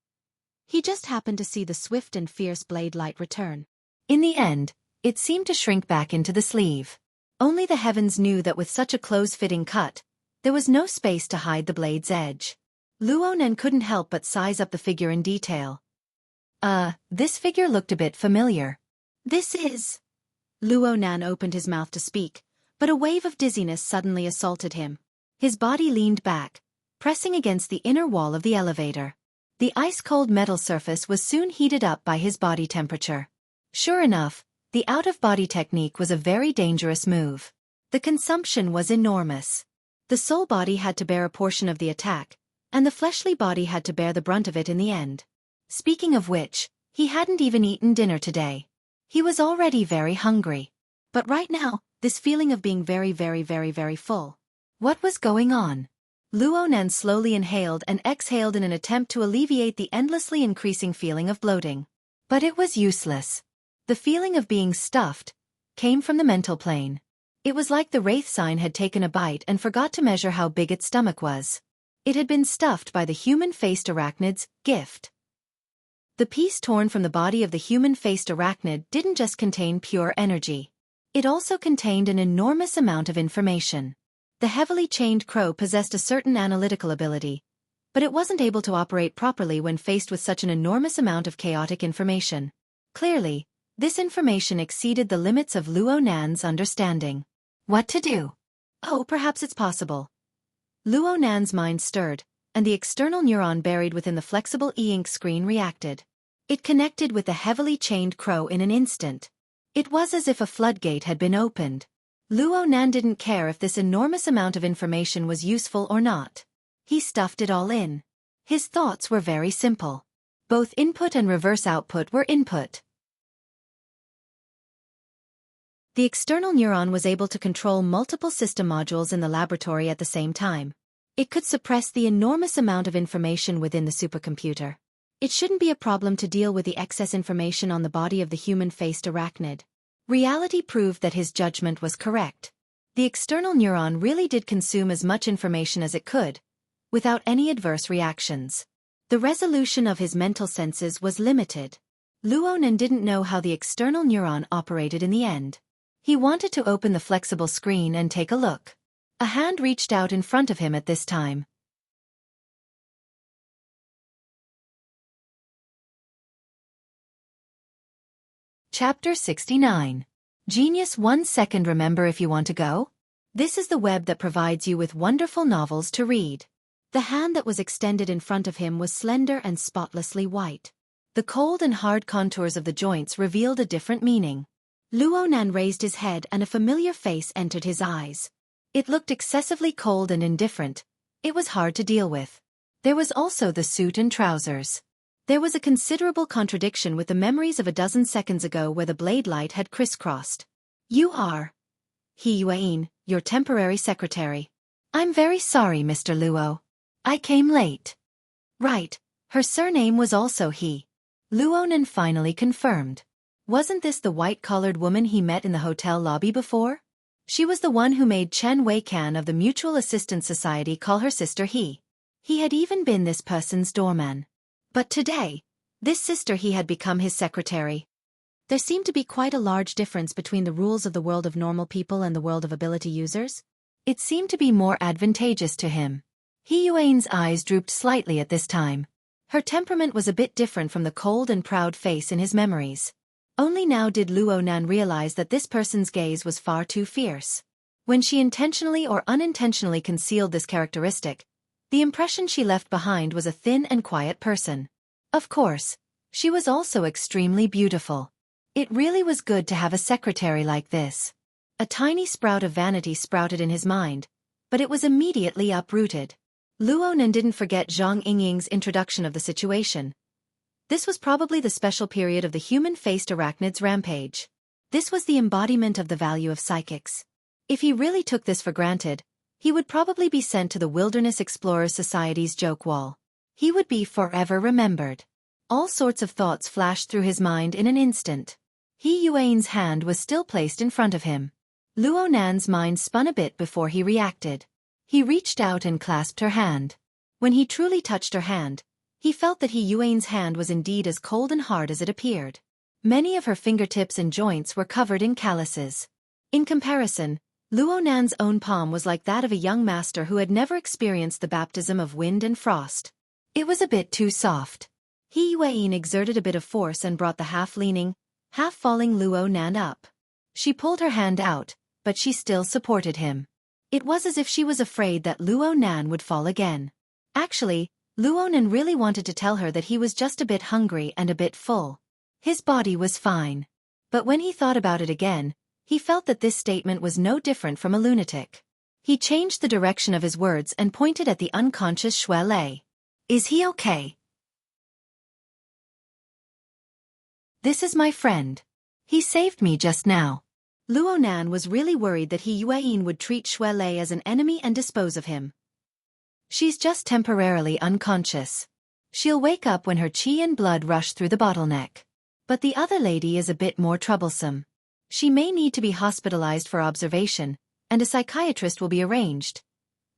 he just happened to see the swift and fierce blade light return. In the end, it seemed to shrink back into the sleeve. Only the heavens knew that with such a close-fitting cut, there was no space to hide the blade's edge. Luo Nan couldn't help but size up the figure in detail. This figure looked a bit familiar. This is... Luo Nan opened his mouth to speak, but a wave of dizziness suddenly assaulted him. His body leaned back, pressing against the inner wall of the elevator. The ice-cold metal surface was soon heated up by his body temperature. Sure enough, the out-of-body technique was a very dangerous move. The consumption was enormous. The soul body had to bear a portion of the attack, and the fleshly body had to bear the brunt of it in the end. Speaking of which, he hadn't even eaten dinner today. He was already very hungry. But right now, this feeling of being very full. What was going on? Luo Nan slowly inhaled and exhaled in an attempt to alleviate the endlessly increasing feeling of bloating. But it was useless. The feeling of being stuffed came from the mental plane. It was like the wraith sign had taken a bite and forgot to measure how big its stomach was. It had been stuffed by the human-faced arachnid's gift. The piece torn from the body of the human-faced arachnid didn't just contain pure energy. It also contained an enormous amount of information. The heavily chained crow possessed a certain analytical ability, but it wasn't able to operate properly when faced with such an enormous amount of chaotic information. Clearly, this information exceeded the limits of Luo Nan's understanding. What to do? Oh, perhaps it's possible. Luo Nan's mind stirred, and the external neuron buried within the flexible e-ink screen reacted. It connected with the heavily chained crow in an instant. It was as if a floodgate had been opened. Luo Nan didn't care if this enormous amount of information was useful or not. He stuffed it all in. His thoughts were very simple. Both input and reverse output were input. The external neuron was able to control multiple system modules in the laboratory at the same time. It could suppress the enormous amount of information within the supercomputer. It shouldn't be a problem to deal with the excess information on the body of the human-faced arachnid. Reality proved that his judgment was correct. The external neuron really did consume as much information as it could, without any adverse reactions. The resolution of his mental senses was limited. Luo Nan didn't know how the external neuron operated in the end. He wanted to open the flexible screen and take a look. A hand reached out in front of him at this time. Chapter 69. Genius 1 second. Remember if you want to go? This is the web that provides you with wonderful novels to read. The hand that was extended in front of him was slender and spotlessly white. The cold and hard contours of the joints revealed a different meaning. Luonan raised his head and a familiar face entered his eyes. It looked excessively cold and indifferent. It was hard to deal with. There was also the suit and trousers. There was a considerable contradiction with the memories of a dozen seconds ago where the blade light had crisscrossed. You are He Yuan, your temporary secretary. I'm very sorry, Mr. Luo. I came late. Right, her surname was also He. Luonan finally confirmed. Wasn't this the white-collared woman he met in the hotel lobby before? She was the one who made Chen Weikan of the Mutual Assistance Society call her sister He. He had even been this person's doorman. But today, this sister He had become his secretary. There seemed to be quite a large difference between the rules of the world of normal people and the world of ability users. It seemed to be more advantageous to him. He Yuan's eyes drooped slightly at this time. Her temperament was a bit different from the cold and proud face in his memories. Only now did Luonan realize that this person's gaze was far too fierce. When she intentionally or unintentionally concealed this characteristic, the impression she left behind was a thin and quiet person. Of course, she was also extremely beautiful. It really was good to have a secretary like this. A tiny sprout of vanity sprouted in his mind, but it was immediately uprooted. Luonan didn't forget Zhang Yingying's introduction of the situation. This was probably the special period of the human-faced arachnid's rampage. This was the embodiment of the value of psychics. If he really took this for granted, he would probably be sent to the Wilderness Explorers Society's joke wall. He would be forever remembered. All sorts of thoughts flashed through his mind in an instant. He Yuan's hand was still placed in front of him. Luonan's mind spun a bit before he reacted. He reached out and clasped her hand. When he truly touched her hand, he felt that He Yuan's hand was indeed as cold and hard as it appeared. Many of her fingertips and joints were covered in calluses. In comparison, Luonan's own palm was like that of a young master who had never experienced the baptism of wind and frost. It was a bit too soft. He Yuan exerted a bit of force and brought the half-leaning, half-falling Luonan up. She pulled her hand out, but she still supported him. It was as if she was afraid that Luonan would fall again. Actually, Luonan really wanted to tell her that he was just a bit hungry and a bit full. His body was fine. But when he thought about it again, he felt that this statement was no different from a lunatic. He changed the direction of his words and pointed at the unconscious Shui Lei. Is he okay? This is my friend. He saved me just now. Luonan was really worried that He Yuan would treat Shui Lei as an enemy and dispose of him. She's just temporarily unconscious. She'll wake up when her qi and blood rush through the bottleneck. But the other lady is a bit more troublesome. She may need to be hospitalized for observation, and a psychiatrist will be arranged.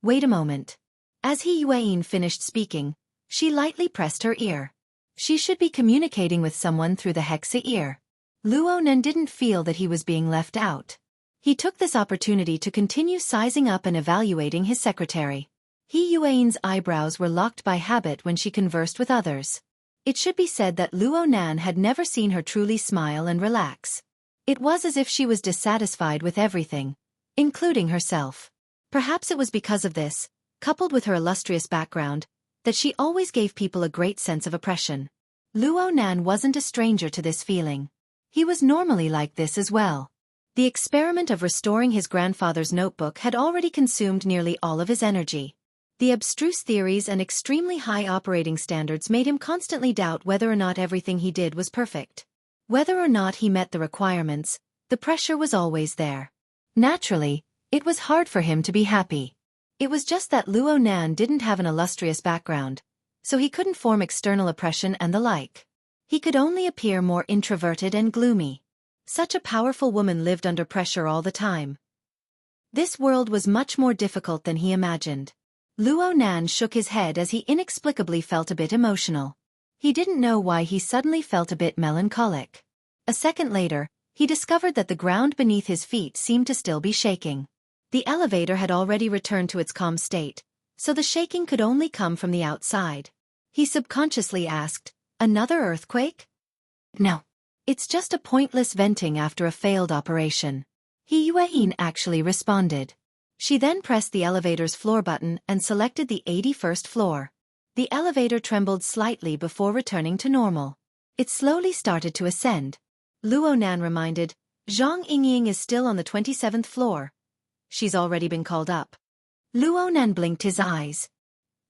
Wait a moment. As He Yuan finished speaking, she lightly pressed her ear. She should be communicating with someone through the hexa ear. Luonan didn't feel that he was being left out. He took this opportunity to continue sizing up and evaluating his secretary. He Yuan's eyebrows were locked by habit when she conversed with others. It should be said that Luonan had never seen her truly smile and relax. It was as if she was dissatisfied with everything, including herself. Perhaps it was because of this, coupled with her illustrious background, that she always gave people a great sense of oppression. Luonan wasn't a stranger to this feeling. He was normally like this as well. The experiment of restoring his grandfather's notebook had already consumed nearly all of his energy. The abstruse theories and extremely high operating standards made him constantly doubt whether or not everything he did was perfect. Whether or not he met the requirements, the pressure was always there. Naturally, it was hard for him to be happy. It was just that Luonan didn't have an illustrious background, so he couldn't form external oppression and the like. He could only appear more introverted and gloomy. Such a powerful woman lived under pressure all the time. This world was much more difficult than he imagined. Luonan shook his head as he inexplicably felt a bit emotional. He didn't know why he suddenly felt a bit melancholic. A second later, he discovered that the ground beneath his feet seemed to still be shaking. The elevator had already returned to its calm state, so the shaking could only come from the outside. He subconsciously asked, "Another earthquake?" "No. It's just a pointless venting after a failed operation." He Yuan actually responded. She then pressed the elevator's floor button and selected the 81st floor. The elevator trembled slightly before returning to normal. It slowly started to ascend. Luonan reminded, Zhang Yingying is still on the 27th floor. She's already been called up. Luo Nan blinked his eyes.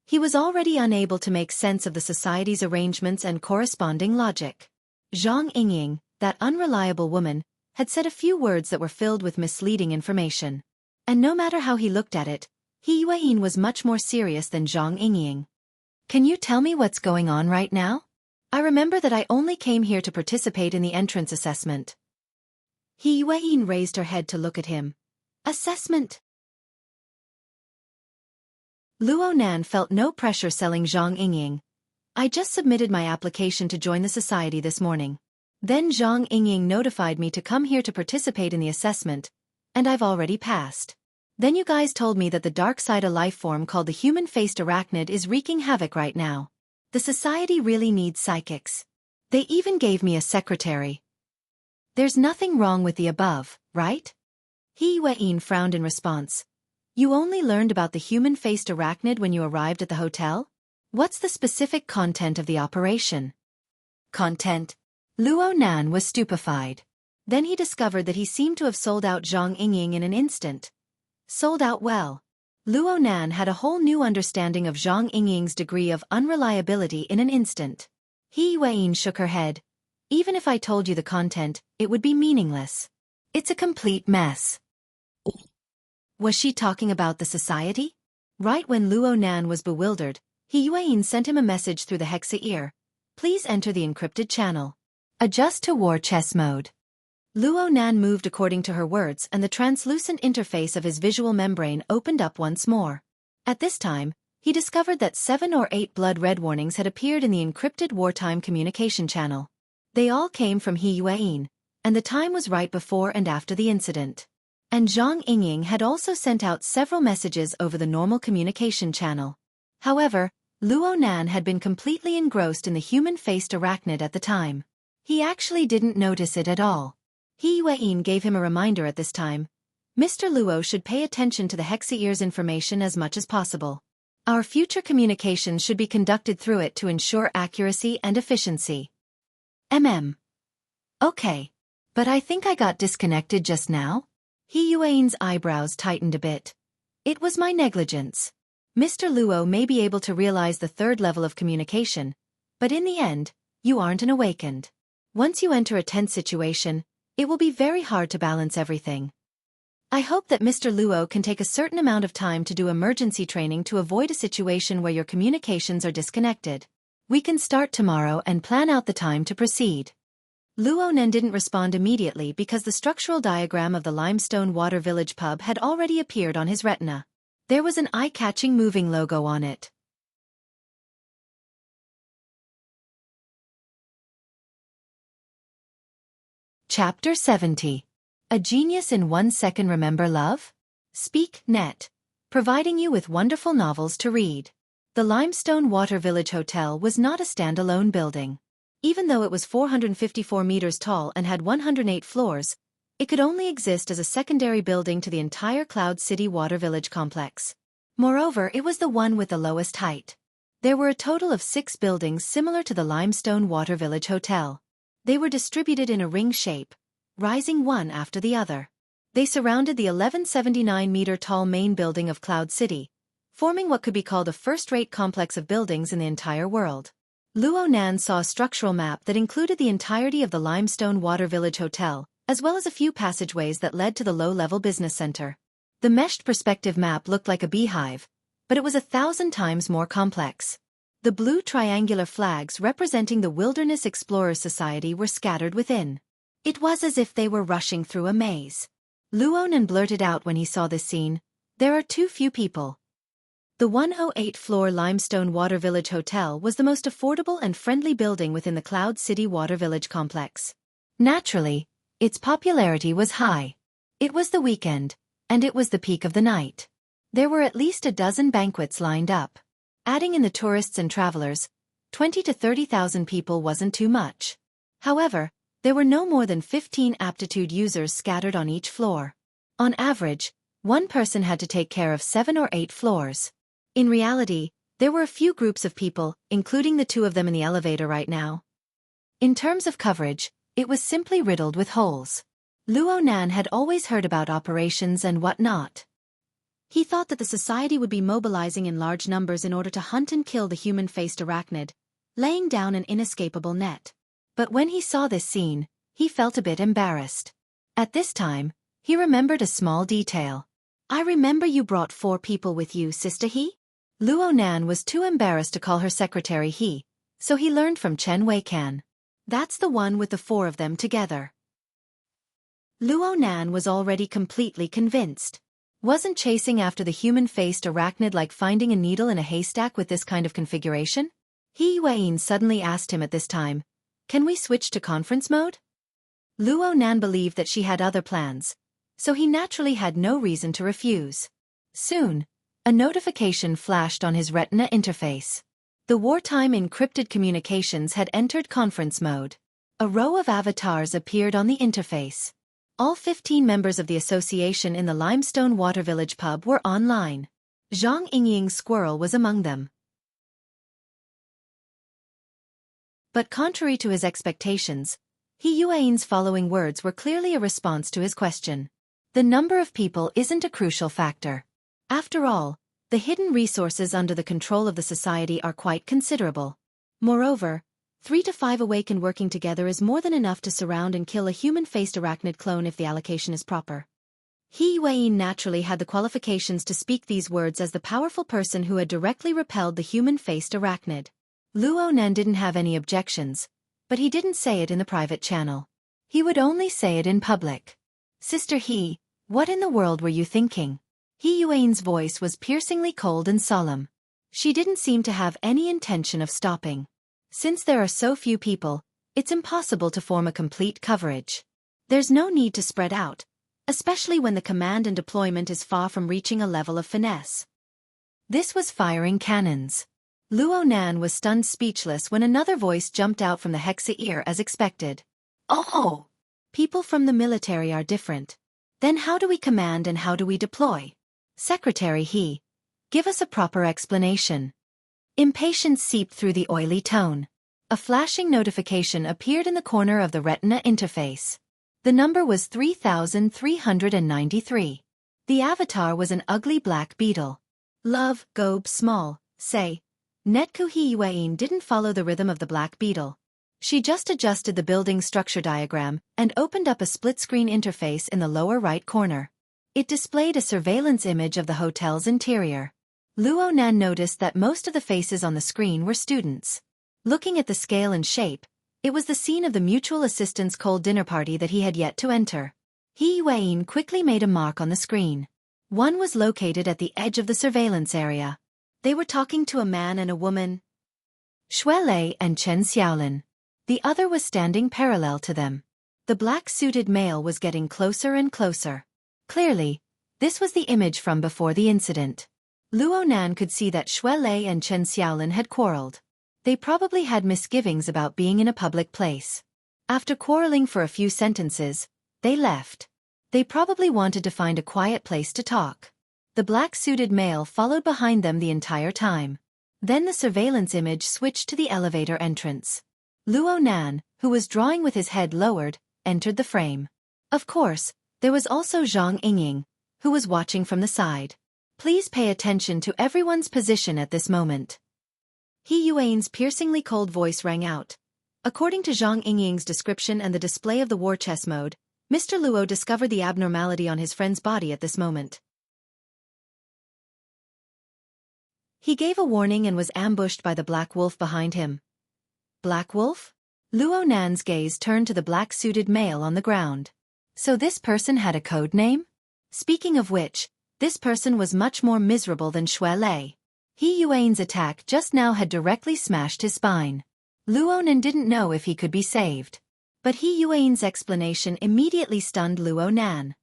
He was already unable to make sense of the society's arrangements and corresponding logic. Zhang Yingying, that unreliable woman, had said a few words that were filled with misleading information. And no matter how he looked at it, He Yueyin was much more serious than Zhang Yingying. Can you tell me what's going on right now? I remember that I only came here to participate in the entrance assessment. He Yueyin raised her head to look at him. Assessment? Luo Nan felt no pressure selling Zhang Yingying. I just submitted my application to join the society this morning. Then Zhang Yingying notified me to come here to participate in the assessment, and I've already passed. Then you guys told me that the dark side a life form called the human-faced arachnid is wreaking havoc right now. The society really needs psychics. They even gave me a secretary. There's nothing wrong with the above, right? He Yueyin frowned in response. You only learned about the human-faced arachnid when you arrived at the hotel? What's the specific content of the operation? Content? Luo Nan was stupefied. Then he discovered that he seemed to have sold out Zhang Yingying in an instant. Sold out well. Luo Nan had a whole new understanding of Zhang Yingying's degree of unreliability in an instant. He Yueyin shook her head. Even if I told you the content, it would be meaningless. It's a complete mess. Was she talking about the society? Right when Luo Nan was bewildered, He Yueyin sent him a message through the hexa ear. Please enter the encrypted channel. Adjust to war chess mode. Luo Nan moved according to her words and the translucent interface of his visual membrane opened up once more. At this time, he discovered that 7 or 8 blood red warnings had appeared in the encrypted wartime communication channel. They all came from He Yueyin, and the time was right before and after the incident. And Zhang Yingying had also sent out several messages over the normal communication channel. However, Luo Nan had been completely engrossed in the human-faced arachnid at the time. He actually didn't notice it at all. He Yueyin gave him a reminder at this time. Mr. Luo should pay attention to the hexa-ear's information as much as possible. Our future communications should be conducted through it to ensure accuracy and efficiency. Okay. But I think I got disconnected just now? He Yueyin's eyebrows tightened a bit. It was my negligence. Mr. Luo may be able to realize the third level of communication, but in the end, you aren't an awakened. Once you enter a tense situation, it will be very hard to balance everything. I hope that Mr. Luo can take a certain amount of time to do emergency training to avoid a situation where your communications are disconnected. We can start tomorrow and plan out the time to proceed. Luo Nan didn't respond immediately because the structural diagram of the limestone water village pub had already appeared on his retina. There was an eye-catching moving logo on it. Chapter 70. A Genius in 1 Second. Remember love? Speak Net. Providing you with wonderful novels to read. The Limestone Water Village Hotel was not a standalone building. Even though it was 454 meters tall and had 108 floors, it could only exist as a secondary building to the entire Cloud City Water Village complex. Moreover, it was the one with the lowest height. There were a total of 6 buildings similar to the Limestone Water Village Hotel. They were distributed in a ring shape, rising one after the other. They surrounded the 1179-meter-tall main building of Cloud City, forming what could be called a first-rate complex of buildings in the entire world. Luo Nan saw a structural map that included the entirety of the Limestone Water Village Hotel, as well as a few passageways that led to the low-level business center. The meshed perspective map looked like a beehive, but it was 1,000 times more complex. The blue triangular flags representing the Wilderness Explorers Society were scattered within. It was as if they were rushing through a maze. Luo Nan blurted out when he saw this scene, "There are too few people." The 108-floor Limestone Water Village Hotel was the most affordable and friendly building within the Cloud City Water Village complex. Naturally, its popularity was high. It was the weekend, and it was the peak of the night. There were at least a dozen banquets lined up. Adding in the tourists and travelers, 20 to 30,000 people wasn't too much. However, there were no more than 15 aptitude users scattered on each floor. On average, one person had to take care of 7 or 8 floors. In reality, there were a few groups of people, including the 2 of them in the elevator right now. In terms of coverage, it was simply riddled with holes. Luo Nan had always heard about operations and whatnot. He thought that the society would be mobilizing in large numbers in order to hunt and kill the human-faced arachnid, laying down an inescapable net. But when he saw this scene, he felt a bit embarrassed. At this time, he remembered a small detail. "I remember you brought 4 people with you, Sister He?" Luo Nan was too embarrassed to call her secretary He, so he learned from Chen Weikan. "That's the one with the 4 of them together." Luo Nan was already completely convinced. Wasn't chasing after the human-faced arachnid like finding a needle in a haystack with this kind of configuration? He Yuan suddenly asked him at this time, "Can we switch to conference mode?" Luo Nan believed that she had other plans, so he naturally had no reason to refuse. Soon, a notification flashed on his retina interface. The wartime encrypted communications had entered conference mode. A row of avatars appeared on the interface. All 15 members of the association in the Limestone Water Village pub were online. Zhang Yingying's squirrel was among them. But contrary to his expectations, He Yuan's following words were clearly a response to his question. The number of people isn't a crucial factor. After all, the hidden resources under the control of the society are quite considerable. Moreover, 3 to 5 awakened working together is more than enough to surround and kill a human-faced arachnid clone if the allocation is proper. He Yuan naturally had the qualifications to speak these words as the powerful person who had directly repelled the human-faced arachnid. Luo Nan didn't have any objections, but he didn't say it in the private channel. He would only say it in public. "Sister He, what in the world were you thinking?" He Yuan's voice was piercingly cold and solemn. She didn't seem to have any intention of stopping. "Since there are so few people, it's impossible to form a complete coverage. There's no need to spread out, especially when the command and deployment is far from reaching a level of finesse." This was firing cannons. Luo Nan was stunned speechless when another voice jumped out from the Hexa ear as expected. "Oh! People from the military are different. Then how do we command and how do we deploy? Secretary He, give us a proper explanation." Impatience seeped through the oily tone. A flashing notification appeared in the corner of the retina interface. The number was 3393. The avatar was an ugly black beetle. "Love, Gobe small, say." Netku He Yuan didn't follow the rhythm of the black beetle. She just adjusted the building structure diagram and opened up a split-screen interface in the lower right corner. It displayed a surveillance image of the hotel's interior. Luo Nan noticed that most of the faces on the screen were students. Looking at the scale and shape, it was the scene of the mutual assistance cold dinner party that he had yet to enter. He Yuan quickly made a mark on the screen. One was located at the edge of the surveillance area. They were talking to a man and a woman, Xue Lei and Chen Xiaolin. The other was standing parallel to them. The black-suited male was getting closer and closer. Clearly, this was the image from before the incident. Luo Nan could see that Xue Lei and Chen Xiaolin had quarreled. They probably had misgivings about being in a public place. After quarreling for a few sentences, they left. They probably wanted to find a quiet place to talk. The black-suited male followed behind them the entire time. Then the surveillance image switched to the elevator entrance. Luo Nan, who was drawing with his head lowered, entered the frame. Of course, there was also Zhang Yingying, who was watching from the side. Please pay attention to everyone's position at this moment. He Yuan's piercingly cold voice rang out. According to Zhang Yingying's description and the display of the war chess mode, Mr. Luo discovered the abnormality on his friend's body at this moment. He gave a warning and was ambushed by the Black Wolf behind him. Black Wolf? Luo Nan's gaze turned to the black-suited male on the ground. So this person had a code name? Speaking of which, this person was much more miserable than Xue Lei. He Yuan's attack just now had directly smashed his spine. Luo Nan didn't know if he could be saved. But He Yuan's explanation immediately stunned Luo Nan.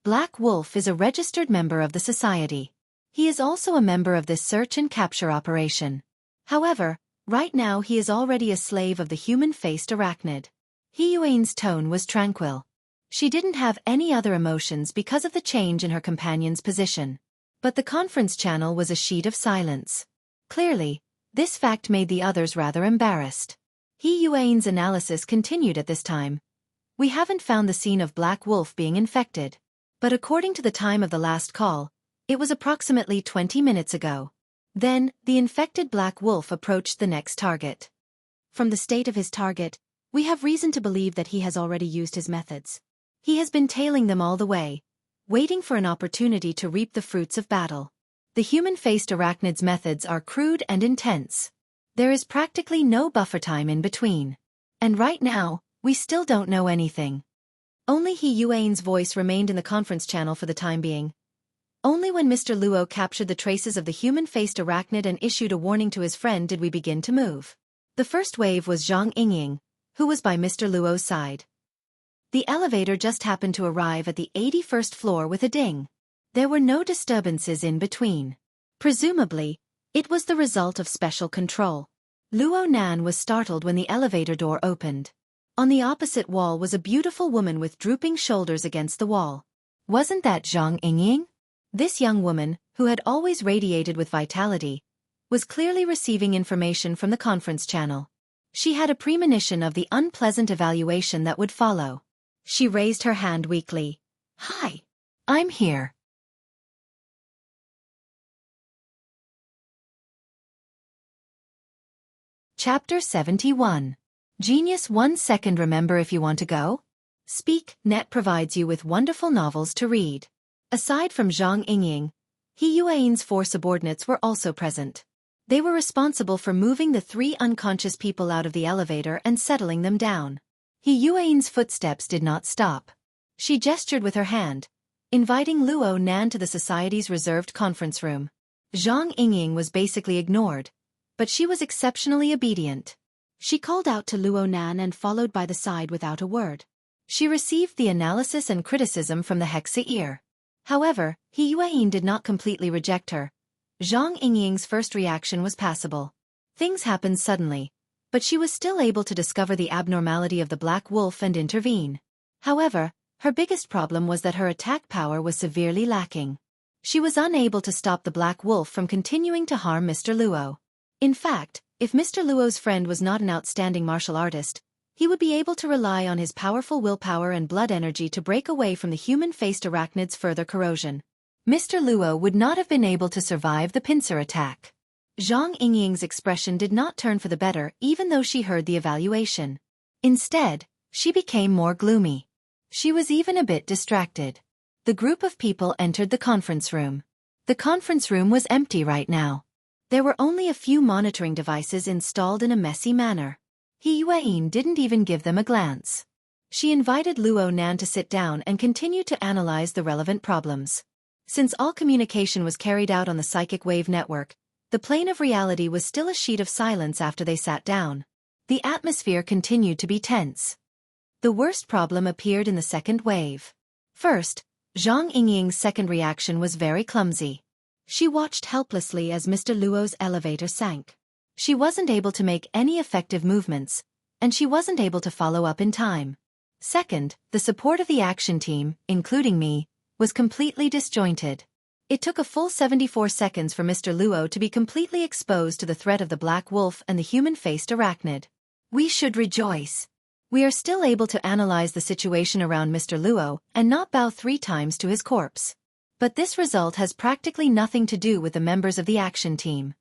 Black Wolf is a registered member of the society. He is also a member of this search and capture operation. However, right now he is already a slave of the human-faced arachnid. He Yuan's tone was tranquil. She didn't have any other emotions because of the change in her companion's position. But the conference channel was a sheet of silence. Clearly, this fact made the others rather embarrassed. He Yuan's analysis continued at this time. We haven't found the scene of Black Wolf being infected. But according to the time of the last call, it was approximately 20 minutes ago. Then, the infected Black Wolf approached the next target. From the state of his target, we have reason to believe that he has already used his methods. He has been tailing them all the way, waiting for an opportunity to reap the fruits of battle. The human-faced arachnid's methods are crude and intense. There is practically no buffer time in between. And right now, we still don't know anything. Only He Yuan's voice remained in the conference channel for the time being. Only when Mr. Luo captured the traces of the human-faced arachnid and issued a warning to his friend did we begin to move. The first wave was Zhang Yingying, who was by Mr. Luo's side. The elevator just happened to arrive at the 81st floor with a ding. There were no disturbances in between. Presumably, it was the result of special control. Luo Nan was startled when the elevator door opened. On the opposite wall was a beautiful woman with drooping shoulders against the wall. Wasn't that Zhang Yingying? This young woman, who had always radiated with vitality, was clearly receiving information from the conference channel. She had a premonition of the unpleasant evaluation that would follow. She raised her hand weakly. "Hi. I'm here." Chapter 71. Genius 1 second. Remember if you want to go? Speak. Net provides you with wonderful novels to read. Aside from Zhang Yingying, He Yuan's 4 subordinates were also present. They were responsible for moving the 3 unconscious people out of the elevator and settling them down. He Yuan's footsteps did not stop. She gestured with her hand, inviting Luo Nan to the society's reserved conference room. Zhang Yingying was basically ignored, but she was exceptionally obedient. She called out to Luo Nan and followed by the side without a word. She received the analysis and criticism from the Hexa ear. However, He Yuan did not completely reject her. Zhang Yingying's first reaction was passable. Things happened suddenly, but she was still able to discover the abnormality of the Black Wolf and intervene. However, her biggest problem was that her attack power was severely lacking. She was unable to stop the Black Wolf from continuing to harm Mr. Luo. In fact, if Mr. Luo's friend was not an outstanding martial artist, he would be able to rely on his powerful willpower and blood energy to break away from the human-faced arachnid's further corrosion. Mr. Luo would not have been able to survive the pincer attack. Zhang Yingying's expression did not turn for the better even though she heard the evaluation. Instead, she became more gloomy. She was even a bit distracted. The group of people entered the conference room. The conference room was empty right now. There were only a few monitoring devices installed in a messy manner. He Yuan didn't even give them a glance. She invited Luo Nan to sit down and continue to analyze the relevant problems. Since all communication was carried out on the psychic wave network, the plane of reality was still a sheet of silence after they sat down. The atmosphere continued to be tense. The worst problem appeared in the second wave. First, Zhang Yingying's second reaction was very clumsy. She watched helplessly as Mr. Luo's elevator sank. She wasn't able to make any effective movements, and she wasn't able to follow up in time. Second, the support of the action team, including me, was completely disjointed. It took a full 74 seconds for Mr. Luo to be completely exposed to the threat of the Black Wolf and the human-faced arachnid. We should rejoice. We are still able to analyze the situation around Mr. Luo and not bow 3 times to his corpse. But this result has practically nothing to do with the members of the action team.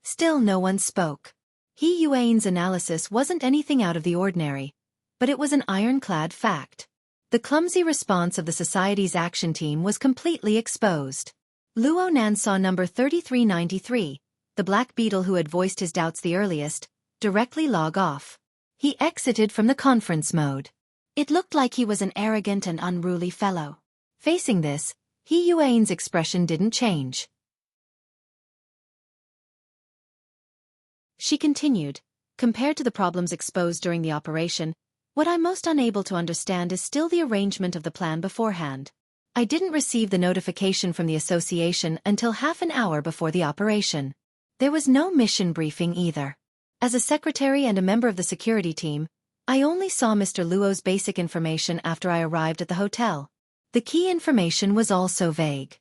Still no one spoke. He Yuan's analysis wasn't anything out of the ordinary, but it was an ironclad fact. The clumsy response of the society's action team was completely exposed. Luo Nan saw number 3393, the black beetle who had voiced his doubts the earliest, directly log off. He exited from the conference mode. It looked like he was an arrogant and unruly fellow. Facing this, He Yuan's expression didn't change. She continued, compared to the problems exposed during the operation, what I'm most unable to understand is still the arrangement of the plan beforehand. I didn't receive the notification from the association until half an hour before the operation. There was no mission briefing either. As a secretary and a member of the security team, I only saw Mr. Luo's basic information after I arrived at the hotel. The key information was also vague.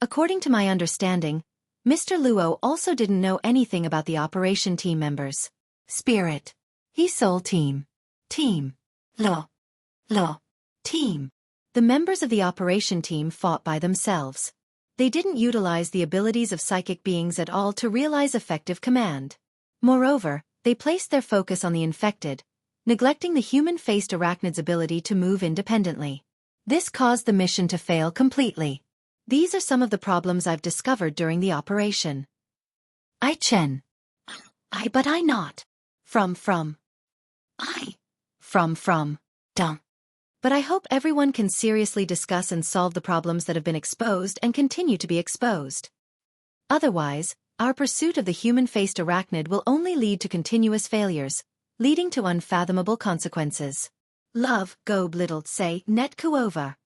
According to my understanding, Mr. Luo also didn't know anything about the operation team members. Spirit. He Soul Team. Team. Lo. Lo. Team. The members of the operation team fought by themselves. They didn't utilize the abilities of psychic beings at all to realize effective command. Moreover, they placed their focus on the infected, neglecting the human-faced arachnid's ability to move independently. This caused the mission to fail completely. These are some of the problems I've discovered during the operation. I Chen. But I not. From. I. From. Dumb. But I hope everyone can seriously discuss and solve the problems that have been exposed and continue to be exposed. Otherwise, our pursuit of the human-faced arachnid will only lead to continuous failures, leading to unfathomable consequences. Love, Gob little say, net kuova.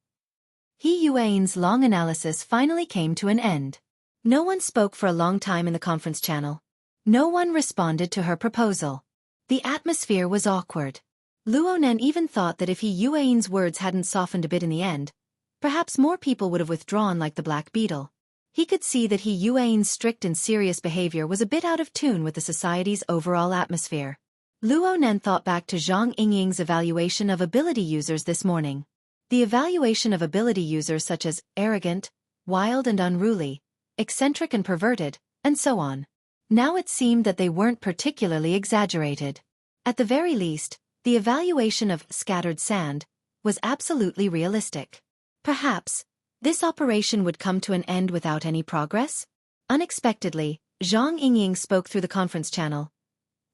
He Yuan's long analysis finally came to an end. No one spoke for a long time in the conference channel. No one responded to her proposal. The atmosphere was awkward. Luonan even thought that if He Yuan's words hadn't softened a bit in the end, perhaps more people would have withdrawn like the Black Beetle. He could see that He Yuan's strict and serious behavior was a bit out of tune with the society's overall atmosphere. Luonan thought back to Zhang Yingying's evaluation of ability users this morning. The evaluation of ability users such as arrogant, wild and unruly, eccentric and perverted, and so on. Now it seemed that they weren't particularly exaggerated. At the very least, the evaluation of scattered sand was absolutely realistic. Perhaps, this operation would come to an end without any progress? Unexpectedly, Zhang Yingying spoke through the conference channel.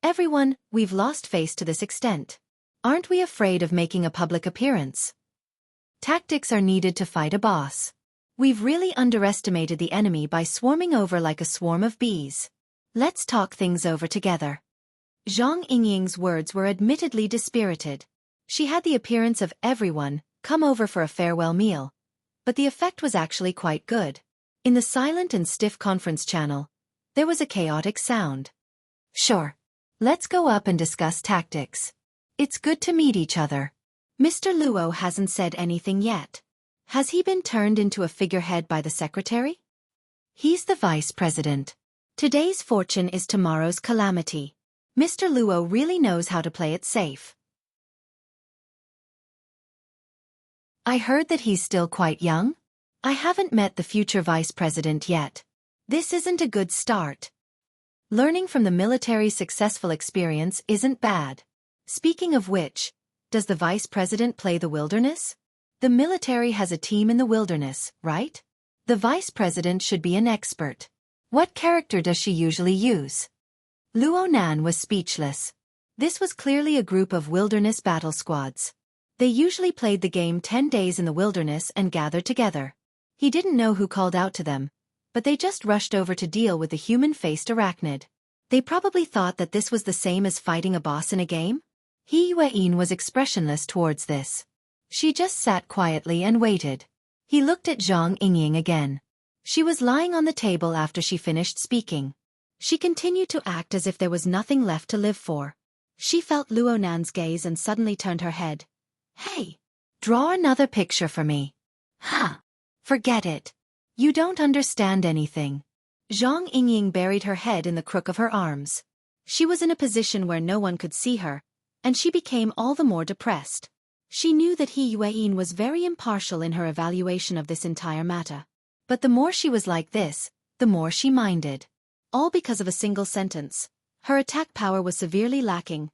Everyone, we've lost face to this extent. Aren't we afraid of making a public appearance? Tactics are needed to fight a boss. We've really underestimated the enemy by swarming over like a swarm of bees. Let's talk things over together. Zhang Yingying's words were admittedly dispirited. She had the appearance of everyone come over for a farewell meal, but the effect was actually quite good. In the silent and stiff conference channel, there was a chaotic sound. Sure. Let's go up and discuss tactics. It's good to meet each other. Mr. Luo hasn't said anything yet. Has he been turned into a figurehead by the secretary? He's the vice president. Today's fortune is tomorrow's calamity. Mr. Luo really knows how to play it safe. I heard that he's still quite young. I haven't met the future vice president yet. This isn't a good start. Learning from the military's successful experience isn't bad. Speaking of which, does the vice president play the wilderness? The military has a team in the wilderness, right? The vice president should be an expert. What character does she usually use? Luonan was speechless. This was clearly a group of wilderness battle squads. They usually played the game 10 days in the wilderness and gathered together. He didn't know who called out to them, but they just rushed over to deal with the human-faced arachnid. They probably thought that this was the same as fighting a boss in a game? He Yuan was expressionless towards this. She just sat quietly and waited. He looked at Zhang Yingying again. She was lying on the table after she finished speaking. She continued to act as if there was nothing left to live for. She felt Luonan's gaze and suddenly turned her head. Hey, draw another picture for me. Huh. Forget it. You don't understand anything. Zhang Yingying buried her head in the crook of her arms. She was in a position where no one could see her, and she became all the more depressed. She knew that He Yuan was very impartial in her evaluation of this entire matter. But the more she was like this, the more she minded. All because of a single sentence. Her attack power was severely lacking.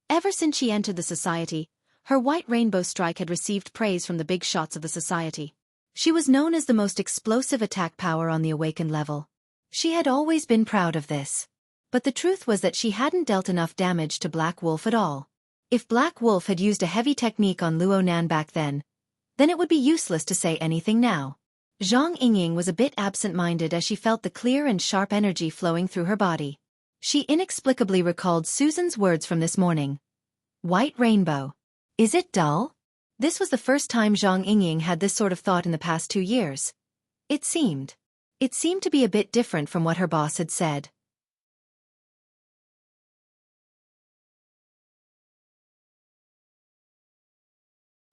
Ever since she entered the society, her white rainbow strike had received praise from the big shots of the society. She was known as the most explosive attack power on the awakened level. She had always been proud of this. But the truth was that she hadn't dealt enough damage to Black Wolf at all. If Black Wolf had used a heavy technique on Luonan back then it would be useless to say anything now. Zhang Yingying was a bit absent-minded as she felt the clear and sharp energy flowing through her body. She inexplicably recalled Susan's words from this morning. White rainbow. Is it dull? This was the first time Zhang Yingying had this sort of thought in the past 2 years. It seemed to be a bit different from what her boss had said.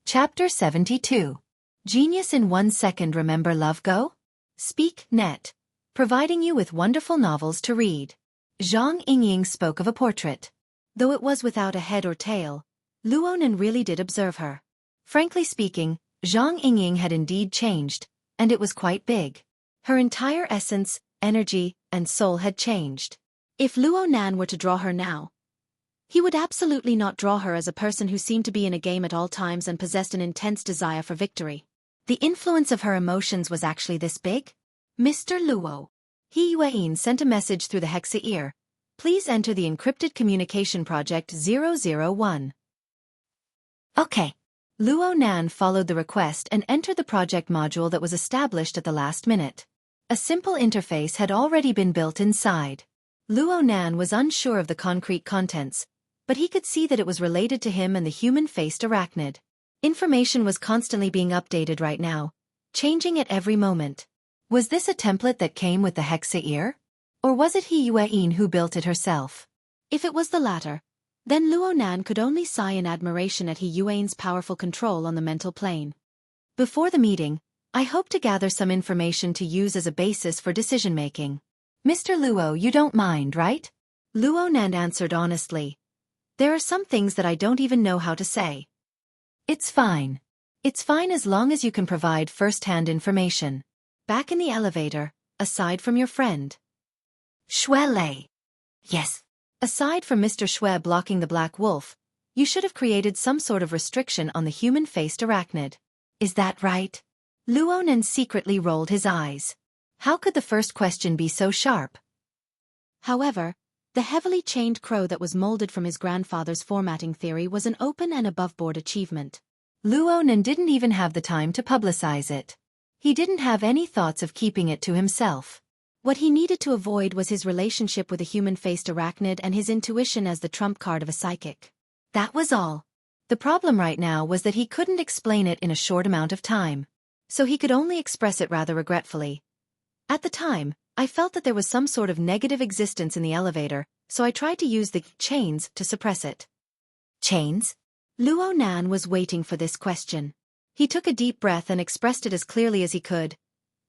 Chapter 72. Genius in 1 second. Remember Love Go? Speak, net. Providing you with wonderful novels to read. Zhang Yingying spoke of a portrait. Though it was without a head or tail, Luonan really did observe her. Frankly speaking, Zhang Yingying had indeed changed, and it was quite big. Her entire essence, energy, and soul had changed. If Luo Nan were to draw her now, he would absolutely not draw her as a person who seemed to be in a game at all times and possessed an intense desire for victory. The influence of her emotions was actually this big? Mr. Luo. He Yuan sent a message through the Hexa ear. Please enter the encrypted communication project 001. Okay. Luo Nan followed the request and entered the project module that was established at the last minute. A simple interface had already been built inside. Luo Nan was unsure of the concrete contents, but he could see that it was related to him and the human-faced arachnid. Information was constantly being updated right now, changing at every moment. Was this a template that came with the Hexa ear? Or was it He Yuan who built it herself? If it was the latter, then Luo Nan could only sigh in admiration at He Yuan's powerful control on the mental plane. Before the meeting, I hope to gather some information to use as a basis for decision-making. Mr. Luo, you don't mind, right? Luo Nan answered honestly. There are some things that I don't even know how to say. It's fine. It's fine as long as you can provide first-hand information. Back in the elevator, aside from your friend Xue Lei. Yes. Aside from Mr. Xue blocking the Black Wolf, you should have created some sort of restriction on the human-faced arachnid. Is that right? Luo Nan secretly rolled his eyes. How could the first question be so sharp? However, the heavily chained crow that was molded from his grandfather's formatting theory was an open and above-board achievement. Luo Nan didn't even have the time to publicize it. He didn't have any thoughts of keeping it to himself. What he needed to avoid was his relationship with a human-faced arachnid and his intuition as the trump card of a psychic. That was all. The problem right now was that he couldn't explain it in a short amount of time. So he could only express it rather regretfully. At the time, I felt that there was some sort of negative existence in the elevator, so I tried to use the chains to suppress it. Chains? Luo Nan was waiting for this question. He took a deep breath and expressed it as clearly as he could.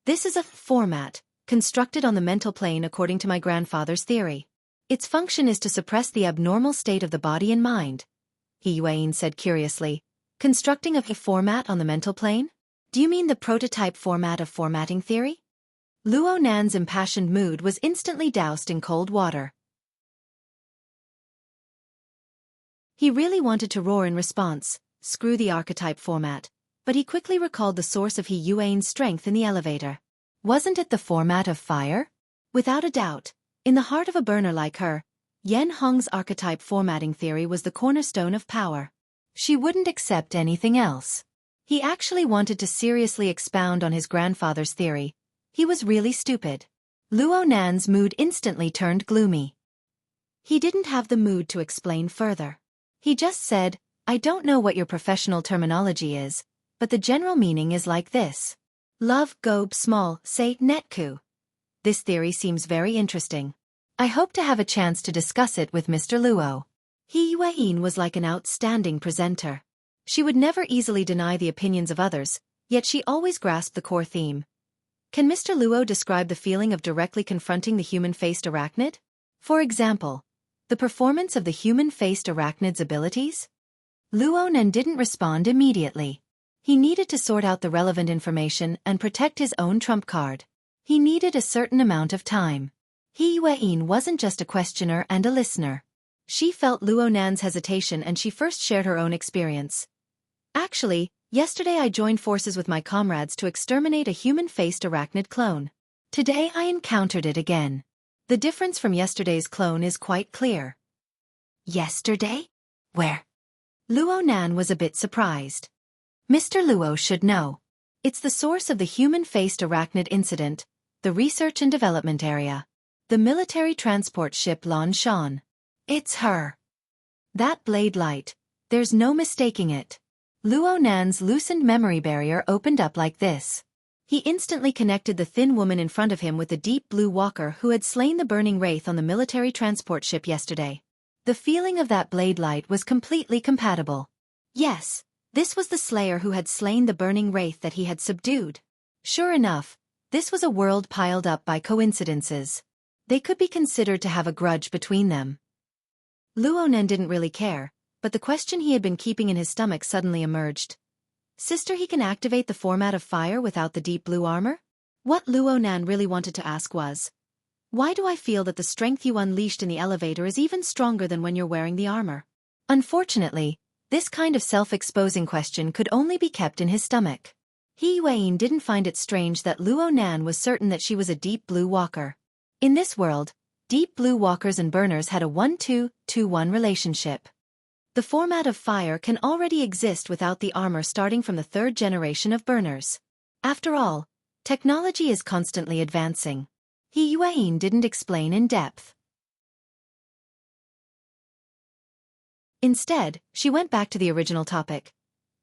This is a format, constructed on the mental plane according to my grandfather's theory. Its function is to suppress the abnormal state of the body and mind. He Yuan said curiously. Constructing a format on the mental plane? Do you mean the prototype format of formatting theory? Luo Nan's impassioned mood was instantly doused in cold water. He really wanted to roar in response, screw the archetype format, but he quickly recalled the source of He Yuan's strength in the elevator. Wasn't it the format of fire? Without a doubt, in the heart of a burner like her, Yan Hong's archetype formatting theory was the cornerstone of power. She wouldn't accept anything else. He actually wanted to seriously expound on his grandfather's theory. He was really stupid. Luo Nan's mood instantly turned gloomy. He didn't have the mood to explain further. He just said, I don't know what your professional terminology is, but the general meaning is like this. Love gobe small, say netku. This theory seems very interesting. I hope to have a chance to discuss it with Mr. Luo. He Yuan was like an outstanding presenter. She would never easily deny the opinions of others, yet she always grasped the core theme. Can Mr. Luo describe the feeling of directly confronting the human-faced arachnid? For example, the performance of the human-faced arachnid's abilities? Luo Nan didn't respond immediately. He needed to sort out the relevant information and protect his own trump card. He needed a certain amount of time. He Yuan wasn't just a questioner and a listener. She felt Luo Nan's hesitation and she first shared her own experience. Actually, yesterday I joined forces with my comrades to exterminate a human-faced arachnid clone. Today I encountered it again. The difference from yesterday's clone is quite clear. Yesterday? Where? Luo Nan was a bit surprised. Mr. Luo should know. It's the source of the human-faced arachnid incident, the research and development area. The military transport ship Lan Shan. It's her. That blade light, there's no mistaking it. Luo Nan's loosened memory barrier opened up like this. He instantly connected the thin woman in front of him with the deep blue walker who had slain the burning wraith on the military transport ship yesterday. The feeling of that blade light was completely compatible. Yes, this was the slayer who had slain the burning wraith that he had subdued. Sure enough, this was a world piled up by coincidences. They could be considered to have a grudge between them. Luo Nan didn't really care, but the question he had been keeping in his stomach suddenly emerged. Sister, he can activate the format of fire without the deep blue armor? What Luo Nan really wanted to ask was, why do I feel that the strength you unleashed in the elevator is even stronger than when you're wearing the armor? Unfortunately, this kind of self-exposing question could only be kept in his stomach. He Yuan didn't find it strange that Luo Nan was certain that she was a deep blue walker. In this world, deep blue walkers and burners had a 1-2-2-1 relationship. The format of fire can already exist without the armor starting from the third generation of burners. After all, technology is constantly advancing. He Yuan didn't explain in depth. Instead, she went back to the original topic.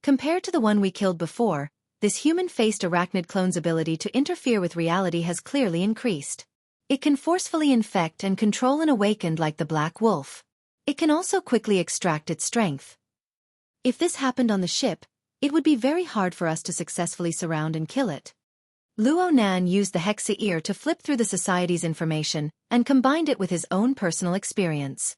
Compared to the one we killed before, this human-faced arachnid clone's ability to interfere with reality has clearly increased. It can forcefully infect and control an awakened like the Black Wolf. It can also quickly extract its strength. If this happened on the ship, it would be very hard for us to successfully surround and kill it. Luo Nan used the Hexa ear to flip through the society's information and combined it with his own personal experience.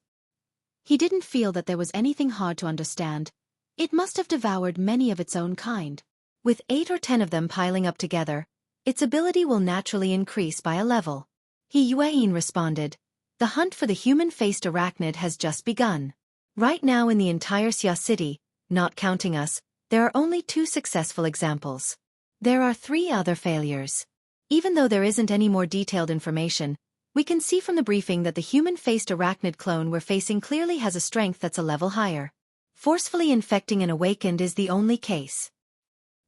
He didn't feel that there was anything hard to understand. It must have devoured many of its own kind. With 8 or 10 of them piling up together, its ability will naturally increase by a level. He Yuan responded, the hunt for the human-faced arachnid has just begun. Right now in the entire Xia city, not counting us, there are only 2 successful examples. There are 3 other failures. Even though there isn't any more detailed information, we can see from the briefing that the human-faced arachnid clone we're facing clearly has a strength that's a level higher. Forcefully infecting an awakened is the only case.